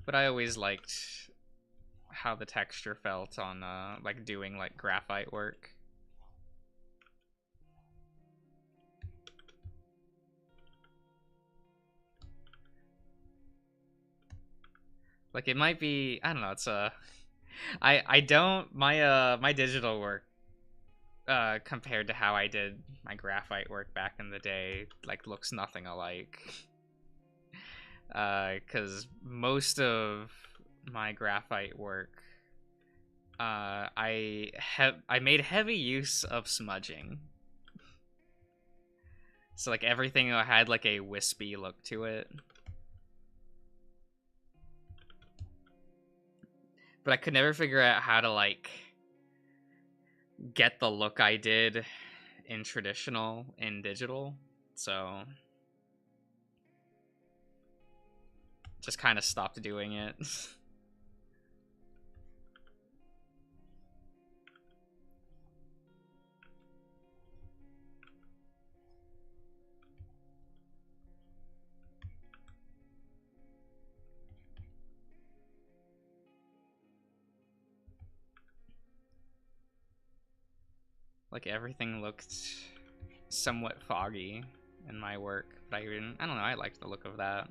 But I always liked how the texture felt on like doing like graphite work. Like it might be, I don't know, it's I don't, my digital work compared to how I did my graphite work back in the day like looks nothing alike. Because most of my graphite work, I made heavy use of smudging. So like everything had like a wispy look to it. But I could never figure out how to, like, get the look I did in traditional in digital. So just kind of stopped doing it. Like, everything looked somewhat foggy in my work, but I don't know, I liked the look of that.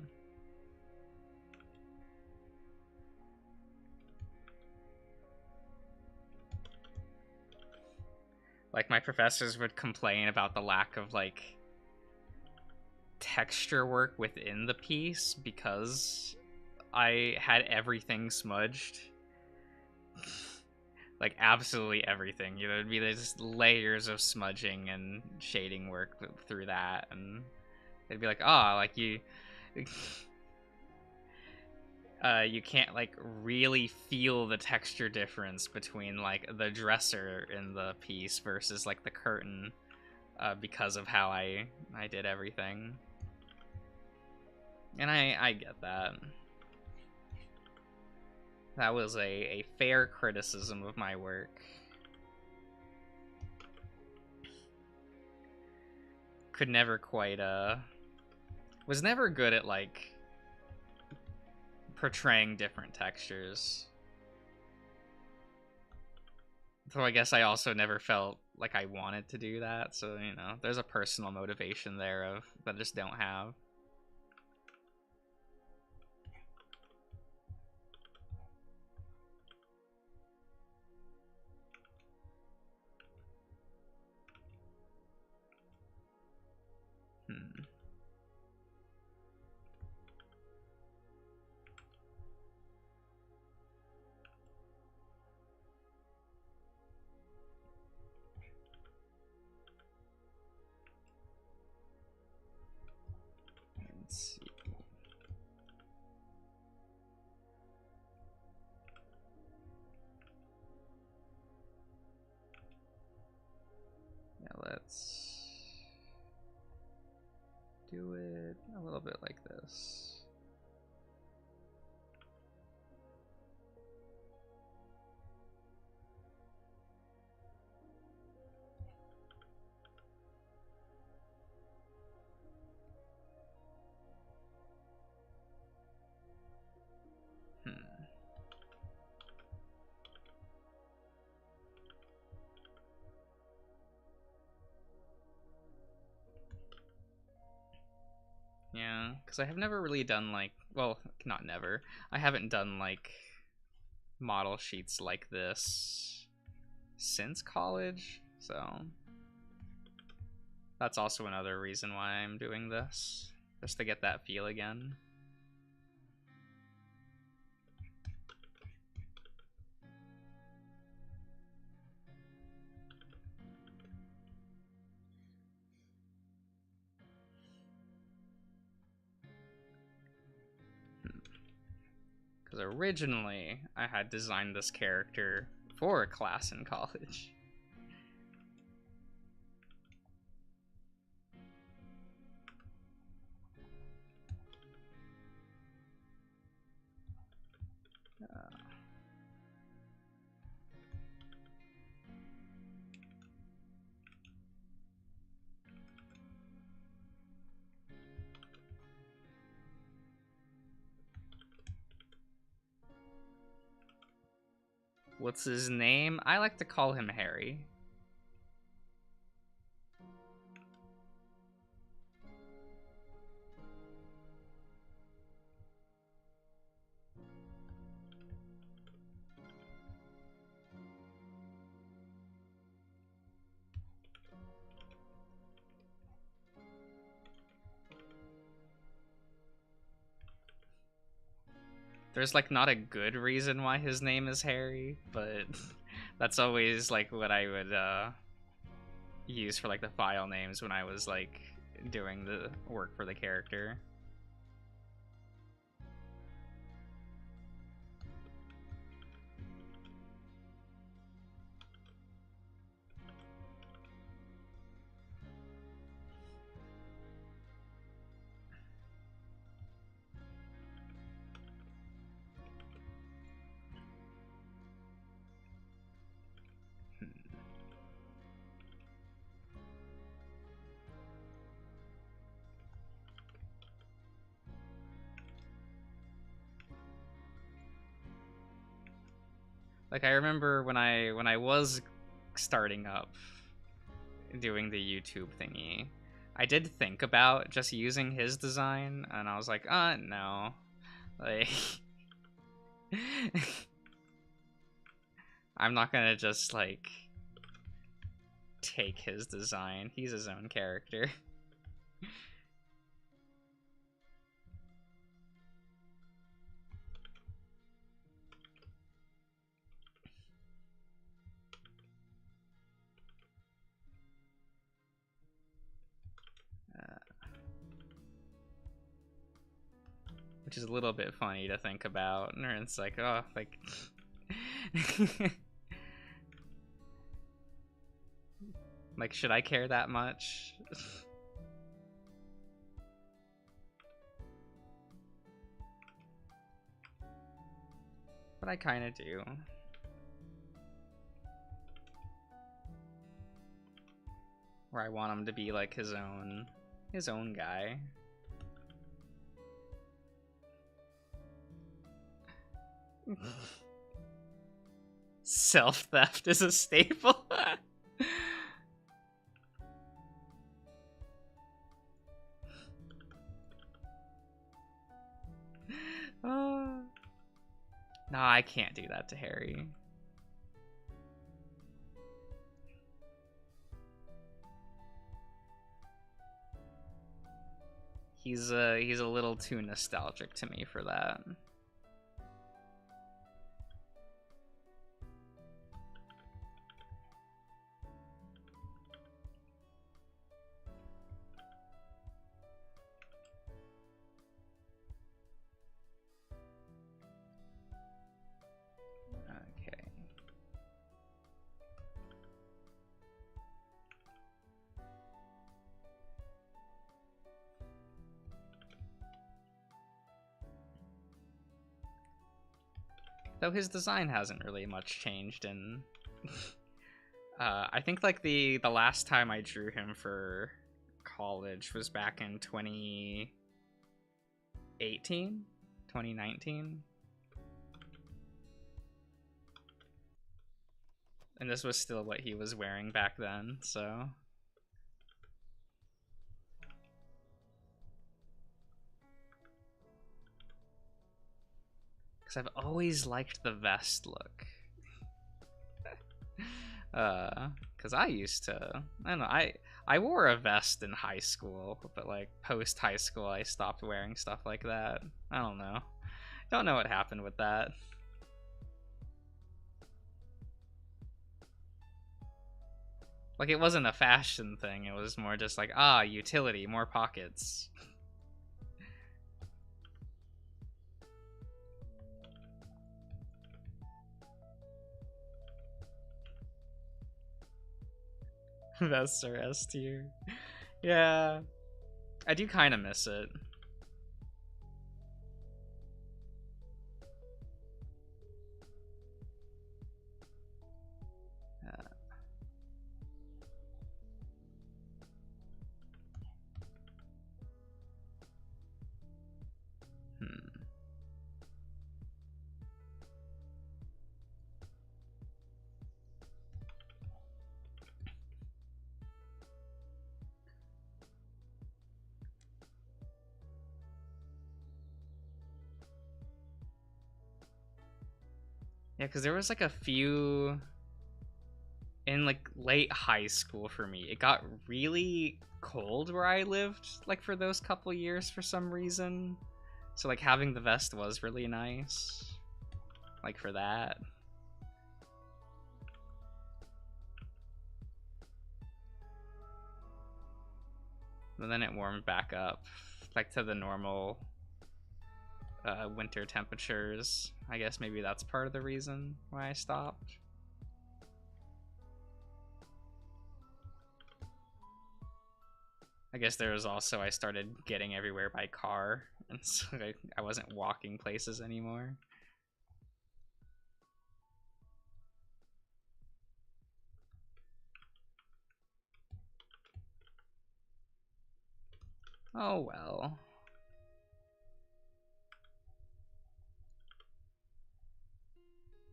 Like, my professors would complain about the lack of, like, texture work within the piece because I had everything smudged. Like, absolutely everything. You know, it'd be just layers of smudging and shading work through that, and they'd be like, "Oh, like you you can't like really feel the texture difference between like the dresser in the piece versus like the curtain because of how I did everything." And I get that. That was a fair criticism of my work. Could never quite was never good at like portraying different textures. So I guess I also never felt like I wanted to do that. So, you know, there's a personal motivation there of that I just don't have. Hmm. Let's see. Yeah, let's do it a little bit like this. Hmm. Yeah, because I have never really done like, well, not never. I haven't done like model sheets like this since college, so that's also another reason why I'm doing this, just to get that feel again. Because originally I had designed this character for a class in college. What's his name? I like to call him Harry. There's like not a good reason why his name is Harry, but that's always like what I would use for like the file names when I was like doing the work for the character. Like, I remember when I was starting up doing the YouTube thingy, I did think about just using his design, and I was like, no. Like, I'm not gonna just, like, take his design. He's his own character. Which is a little bit funny to think about. And it's like, oh, like... like, should I care that much? But I kind of do. Where I want him to be like his own guy. Self-theft is a staple. No, I can't do that to Harry. He's a little too nostalgic to me for that. Okay. Though his design hasn't really much changed in... I think like the last time I drew him for college was back in 2018? 2019? And this was still what he was wearing back then, so... Because I've always liked the vest look. Because I used to... I don't know, I wore a vest in high school, but like post-high school I stopped wearing stuff like that. I don't know. Don't know what happened with that. Like, it wasn't a fashion thing, it was more just like, utility, more pockets. Vests are S tier. Yeah. I do kind of miss it. Yeah, because there was like a few in like late high school for me. It got really cold where I lived, like for those couple years for some reason. So like having the vest was really nice, like for that. But then it warmed back up, like to the normal winter temperatures. I guess maybe that's part of the reason why I stopped. I guess there was also, I started getting everywhere by car, and so I wasn't walking places anymore. Oh well.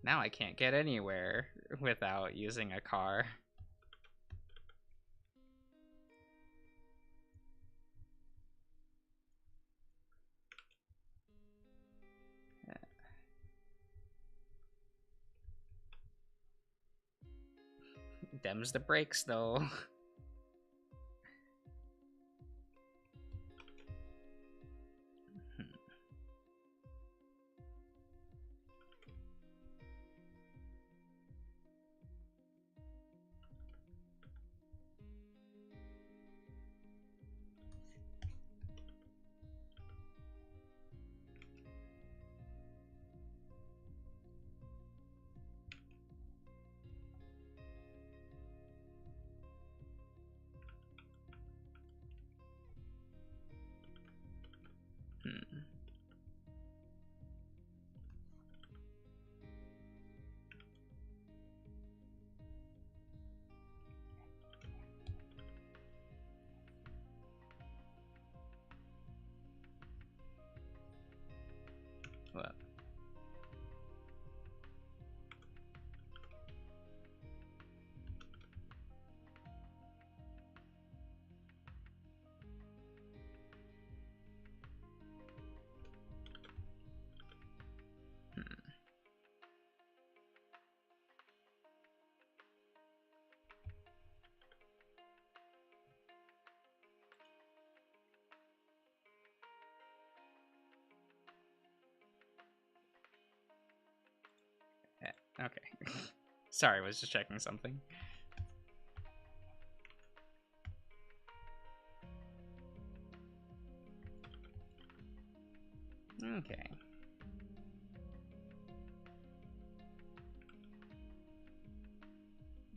Now I can't get anywhere without using a car. Dems the brakes though. What? Okay. Sorry, I was just checking something. Okay.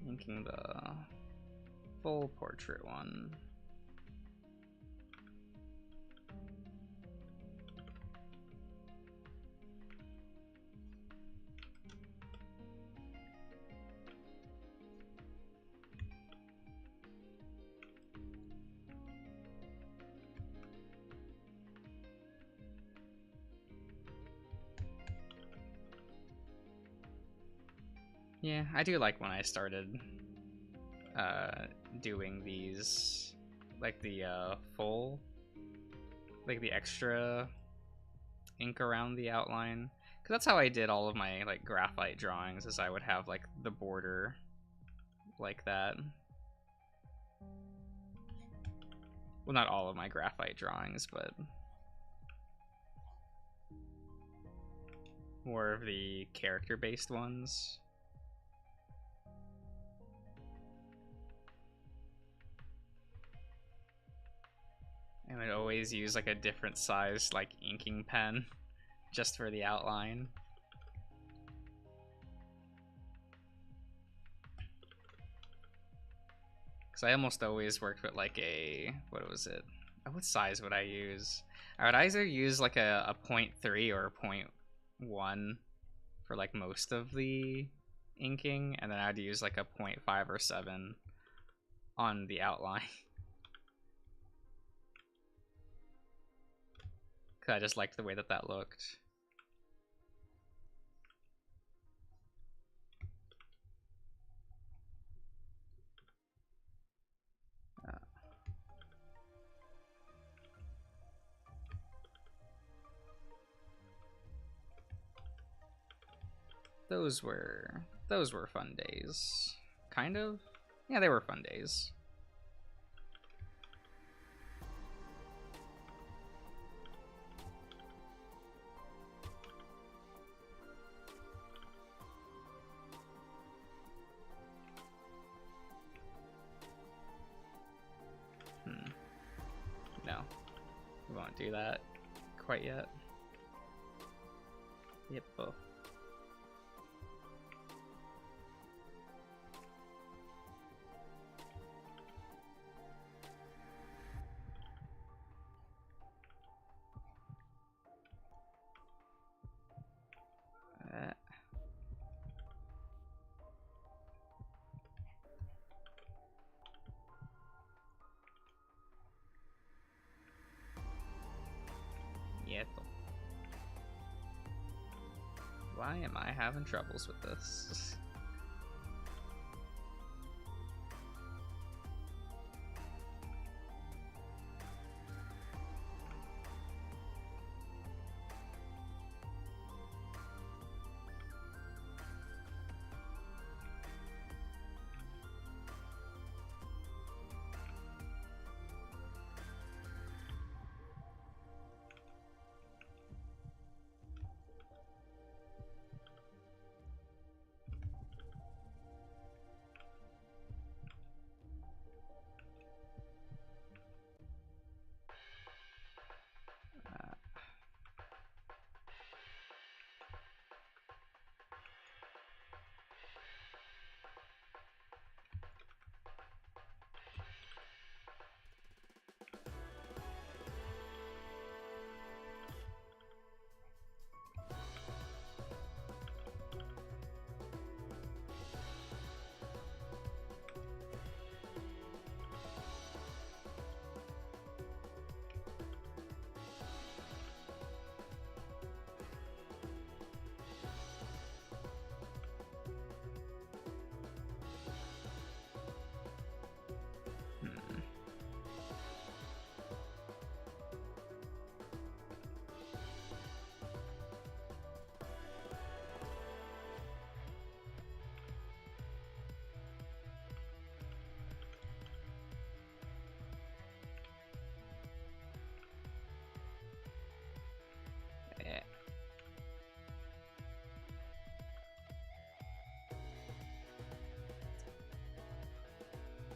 Inking the full portrait one. Yeah, I do like when I started doing these, like the full, like the extra ink around the outline, because that's how I did all of my like graphite drawings, is I would have like the border like that. Well, not all of my graphite drawings, but more of the character-based ones. I would always use like a different size like inking pen just for the outline. Because I almost always worked with like a, what was it? What size would I use? I would either use like a 0.3 or a 0.1 for like most of the inking, and then I'd use like a 0.5 or 7 on the outline. Because I just liked the way that that looked. Those were fun days. Kind of? Yeah, they were fun days. No, we won't do that quite yet. Yep. Oh. Why am I having troubles with this?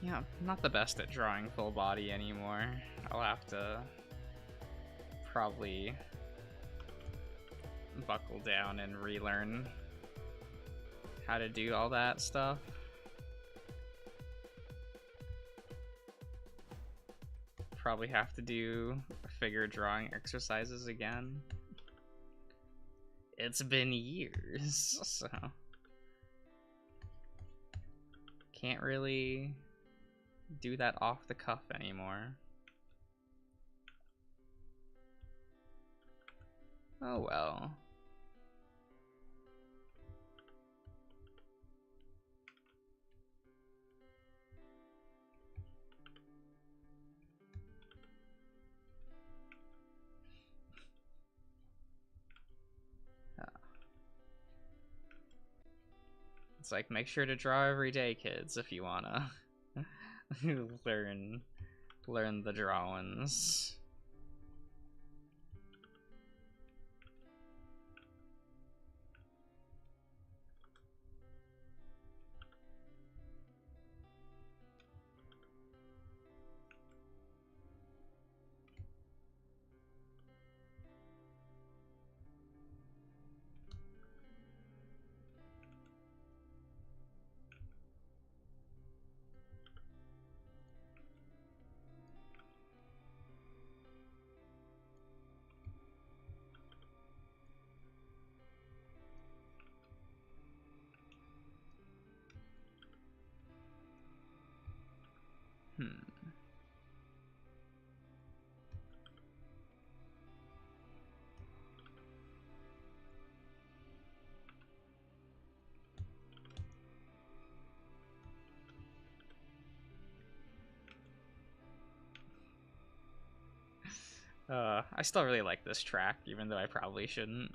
Yeah, I'm not the best at drawing full body anymore. I'll have to probably buckle down and relearn how to do all that stuff. Probably have to do figure drawing exercises again. It's been years, so can't really do that off the cuff anymore. Oh well. It's like, make sure to draw every day, kids, if you wanna learn the drawings. I still really like this track, even though I probably shouldn't.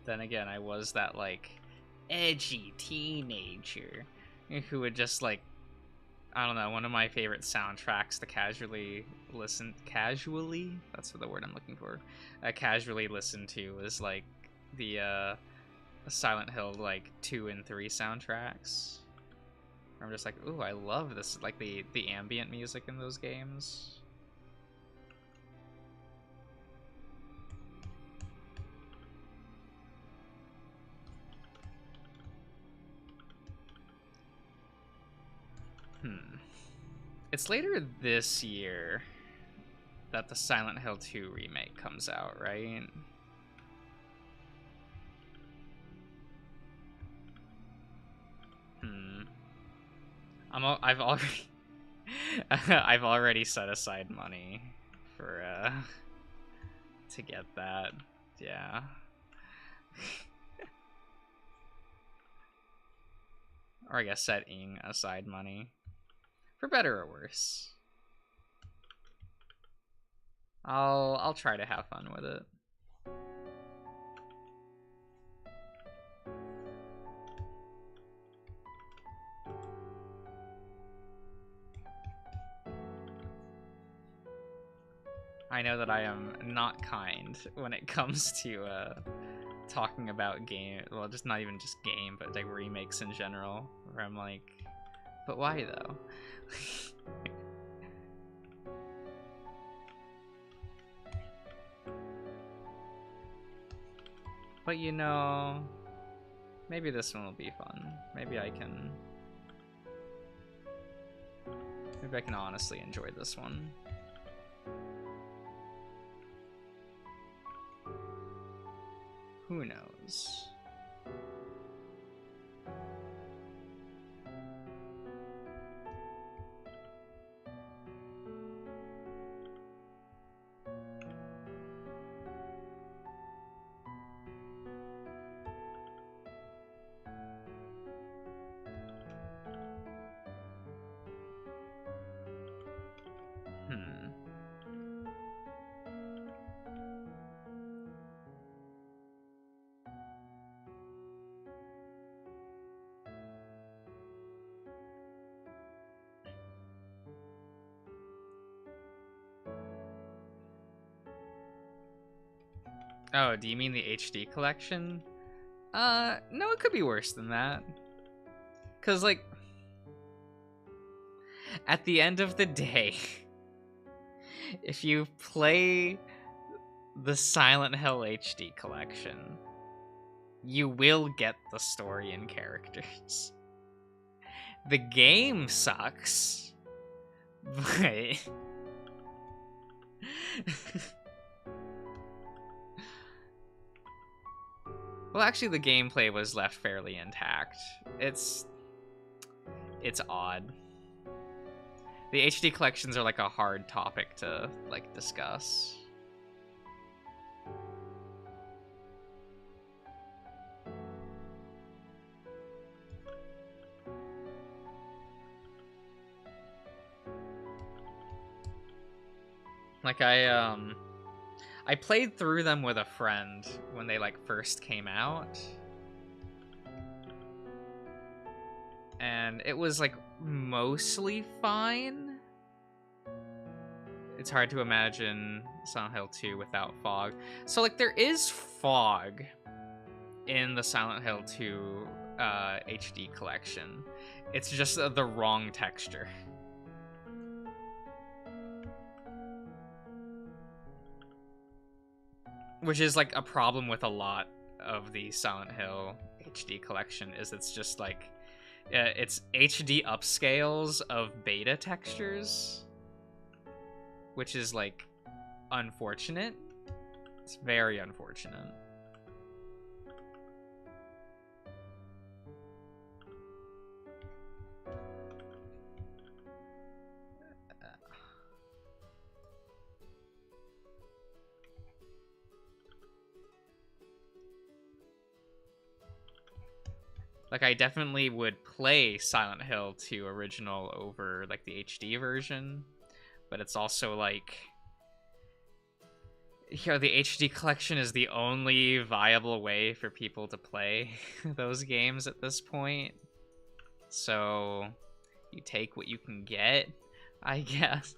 Then again, I was that, like, edgy teenager who would just, like, I don't know, one of my favorite soundtracks to casually listen, that's the word I'm looking for, casually listen to is, like, the Silent Hill, like, 2 and 3 soundtracks. I'm just like, ooh, I love this, like, the ambient music in those games. It's later this year that the Silent Hill 2 remake comes out, right? I've already I've already set aside money for to get that. Yeah. Or I guess setting aside money. For better or worse. I'll try to have fun with it. I know that I am not kind when it comes to talking about game, well, just not even just game, but like remakes in general, where I'm like, but why though? But you know, maybe this one will be fun. Maybe I can honestly enjoy this one. Who knows? Oh, do you mean the HD collection? No, it could be worse than that. 'Cause, like, at the end of the day, if you play the Silent Hill HD collection, you will get the story and characters. The game sucks, but... Well, actually, the gameplay was left fairly intact. It's odd. The HD collections are like a hard topic to like discuss. Like I played through them with a friend when they like first came out. And it was like mostly fine. It's hard to imagine Silent Hill 2 without fog. So like there is fog in the Silent Hill 2 HD collection. It's just the wrong texture. Which is like a problem with a lot of the Silent Hill HD collection, is it's just like it's HD upscales of beta textures, which is like unfortunate. It's very unfortunate. Like, I definitely would play Silent Hill 2 original over, like, the HD version. But it's also, like... You know, the HD collection is the only viable way for people to play those games at this point. So, you take what you can get, I guess.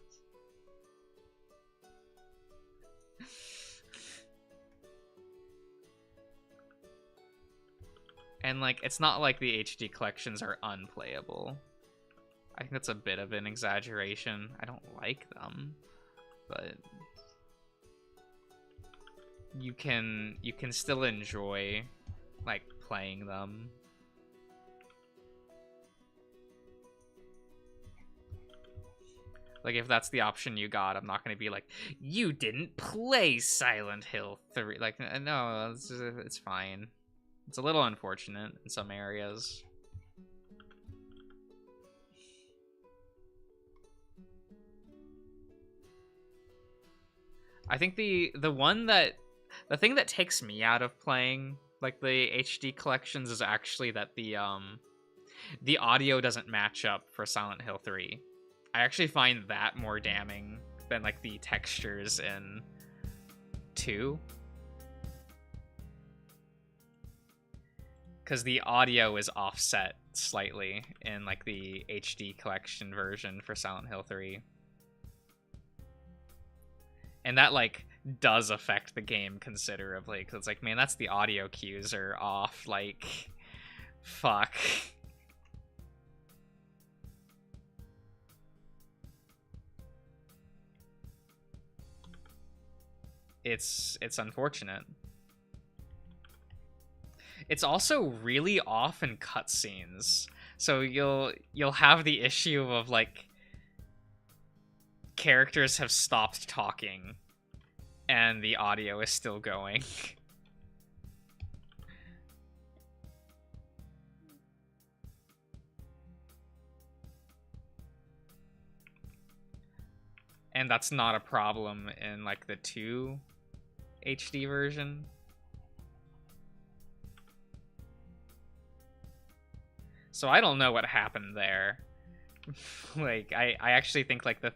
And, like, it's not like the HD collections are unplayable. I think that's a bit of an exaggeration. I don't like them, but you can still enjoy, like, playing them. Like, if that's the option you got, I'm not going to be like, you didn't play Silent Hill 3. Like, no, it's fine. It's a little unfortunate in some areas. I think the thing that takes me out of playing like the HD collections is actually that the audio doesn't match up for Silent Hill 3. I actually find that more damning than like the textures in 2. Because the audio is offset slightly in like the HD collection version for Silent Hill 3. And that like does affect the game considerably, because it's like, man, that's the audio cues are off, like, fuck. It's unfortunate. It's also really off in cutscenes, so you'll have the issue of like characters have stopped talking and the audio is still going. And that's not a problem in like the 2 HD version. So I don't know what happened there. Like, I actually think like the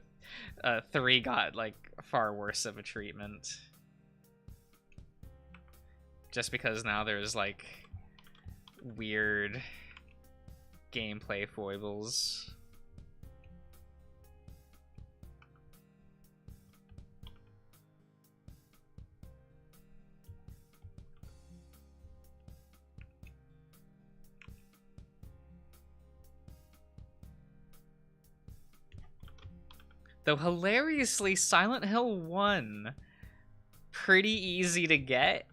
3 got like far worse of a treatment. Just because now there's like weird gameplay foibles. Though hilariously, Silent Hill 1, pretty easy to get.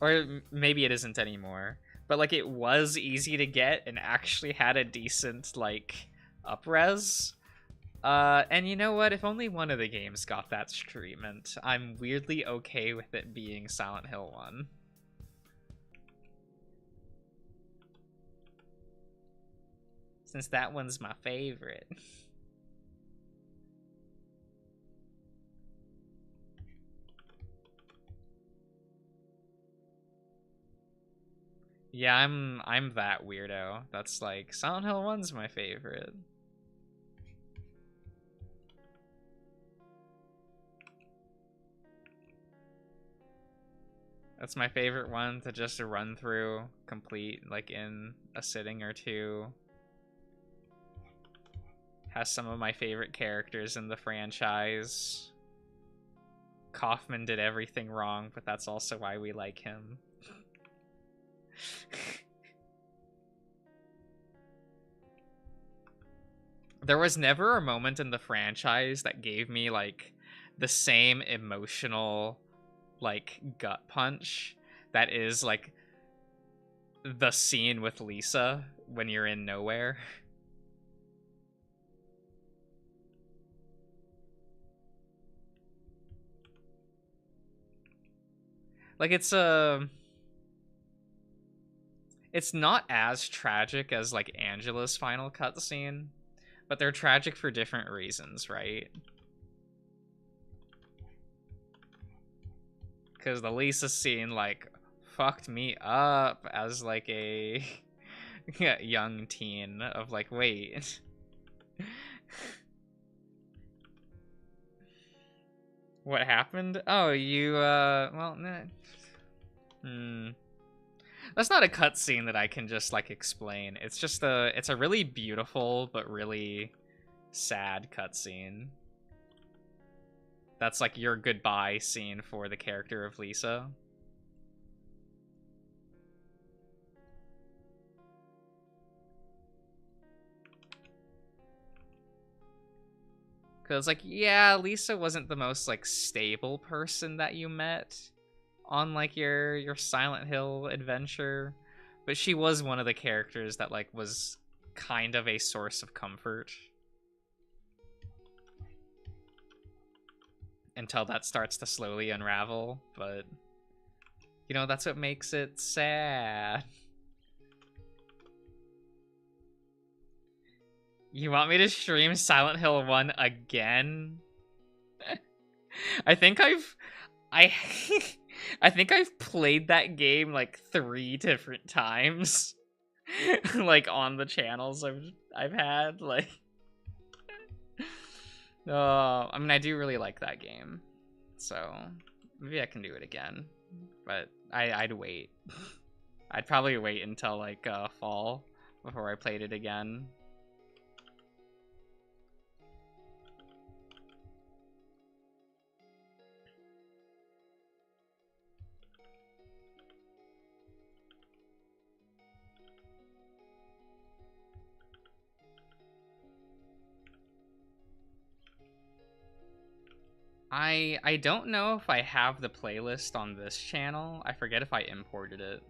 Or maybe it isn't anymore. But like it was easy to get and actually had a decent like up-res. And you know what? If only one of the games got that treatment, I'm weirdly okay with it being Silent Hill 1. Since that one's my favorite. Yeah, I'm that weirdo. That's like Silent Hill 1's my favorite. That's my favorite one to just run through, complete, like in a sitting or two. Has some of my favorite characters in the franchise. Kaufman did everything wrong, but that's also why we like him. There was never a moment in the franchise that gave me like the same emotional like gut punch that is like the scene with Lisa when you're in nowhere. Like it's not as tragic as like Angela's final cutscene, but they're tragic for different reasons, right? Because the Lisa scene like fucked me up as like a young teen of like, wait. What happened? Oh, you well, that's not a cutscene that I can just like explain. It's just it's a really beautiful but really sad cutscene. That's like your goodbye scene for the character of Lisa. Cause like, yeah, Lisa wasn't the most like stable person that you met on like your Silent Hill adventure, but she was one of the characters that like was kind of a source of comfort until that starts to slowly unravel. But you know, that's what makes it sad. You want me to stream Silent Hill 1 again? I think I I think I've played that game like 3 different times. Like on the channels I've had like I mean I do really like that game. So maybe I can do it again. But I'd wait. I'd probably wait until like fall before I played it again. I don't know if I have the playlist on this channel. I forget if I imported it.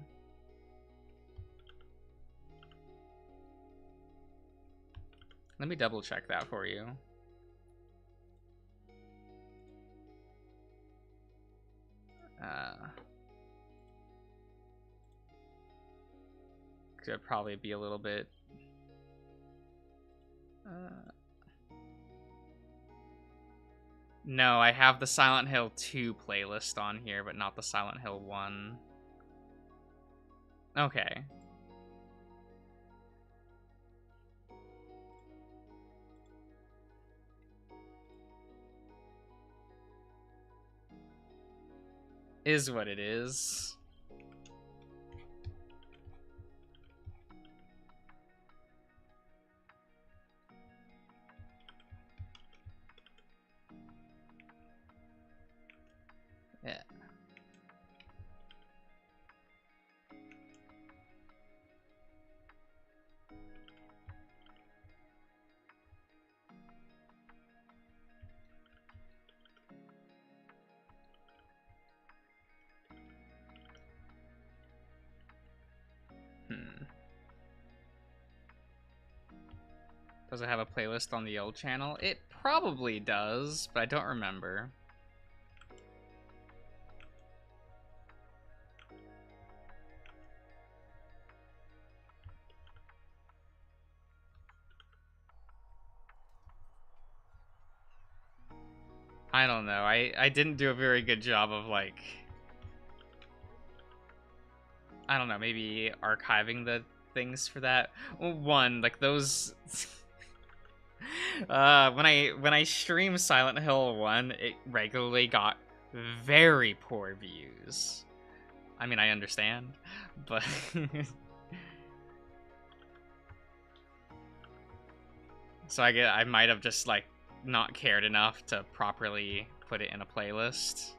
Let me double check that for you. Could probably be a little bit. No, I have the Silent Hill 2 playlist on here, but not the Silent Hill 1. Okay. Is what it is. Yeah. Does it have a playlist on the old channel? It probably does, but I don't remember. I don't know. I didn't do a very good job of like I don't know, maybe archiving the things for that. Well, one, like those when I stream Silent Hill 1, it regularly got very poor views. I mean, I understand, but so I might have just like not cared enough to properly put it in a playlist.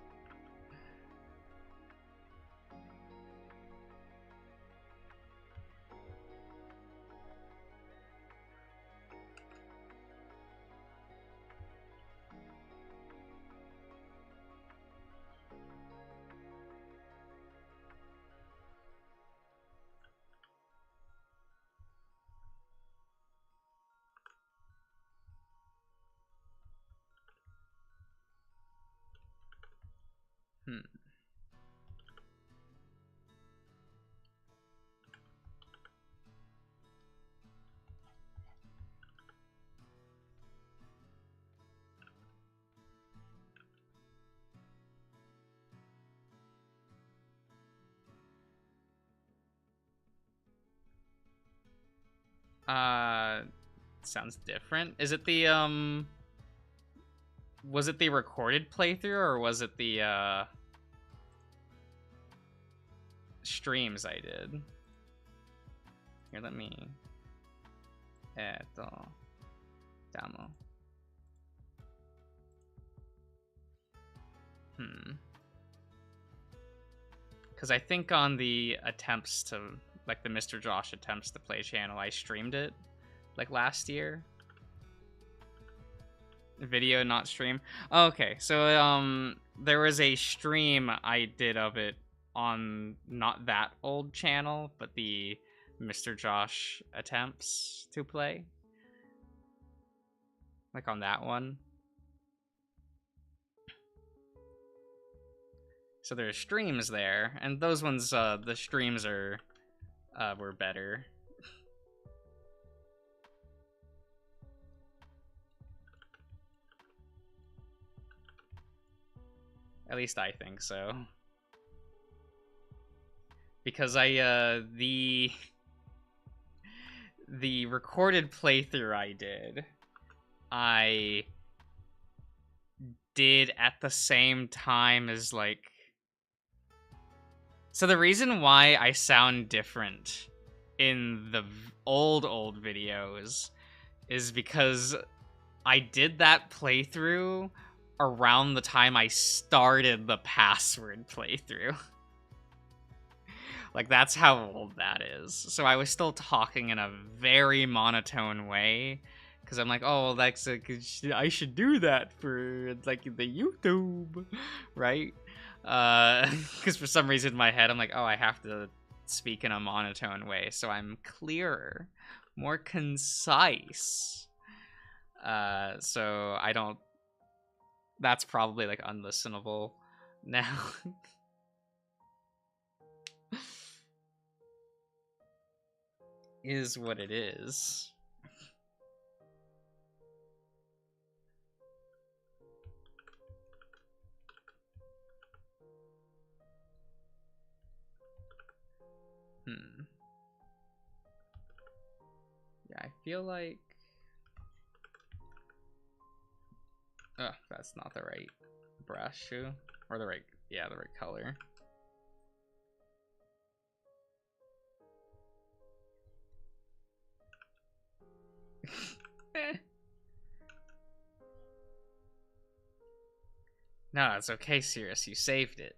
Sounds different. Is it the was it the recorded playthrough or was it the streams I did? Here, let me demo. Because I think on the attempts to, like the Mr. Josh attempts to play channel, I streamed it, like last year. Video, not stream. Okay, so there was a stream I did of it on not that old channel, but the Mr. Josh attempts to play. Like on that one. So there's streams there, and those ones, the streams are, were better. At least I think so. Because the recorded playthrough I did at the same time as, like... So the reason why I sound different in the old videos is because I did that playthrough around the time I started the password playthrough. Like, that's how old that is. So I was still talking in a very monotone way, because I'm like, oh, that's I should do that for, like, the YouTube, right? Because for some reason in my head, I'm like, oh, I have to speak in a monotone way, so I'm clearer, more concise. So I don't... That's probably, like, unlistenable now. Is what it is. Yeah, I feel like... Ugh, that's not the right brass shoe. Or the right... Yeah, the right color. No, it's okay, Cirrus. You saved it.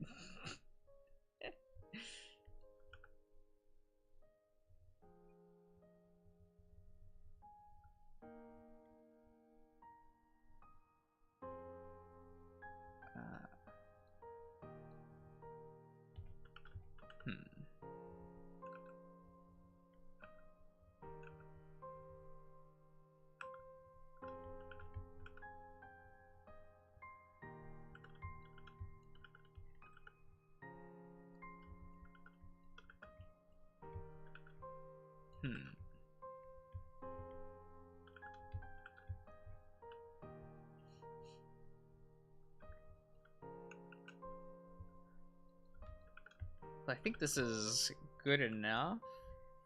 I think this is good enough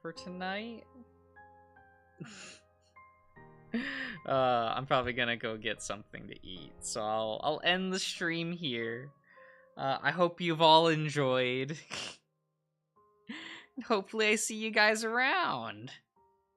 for tonight. I'm probably gonna go get something to eat, so I'll end the stream here. I hope you've all enjoyed. Hopefully I see you guys around.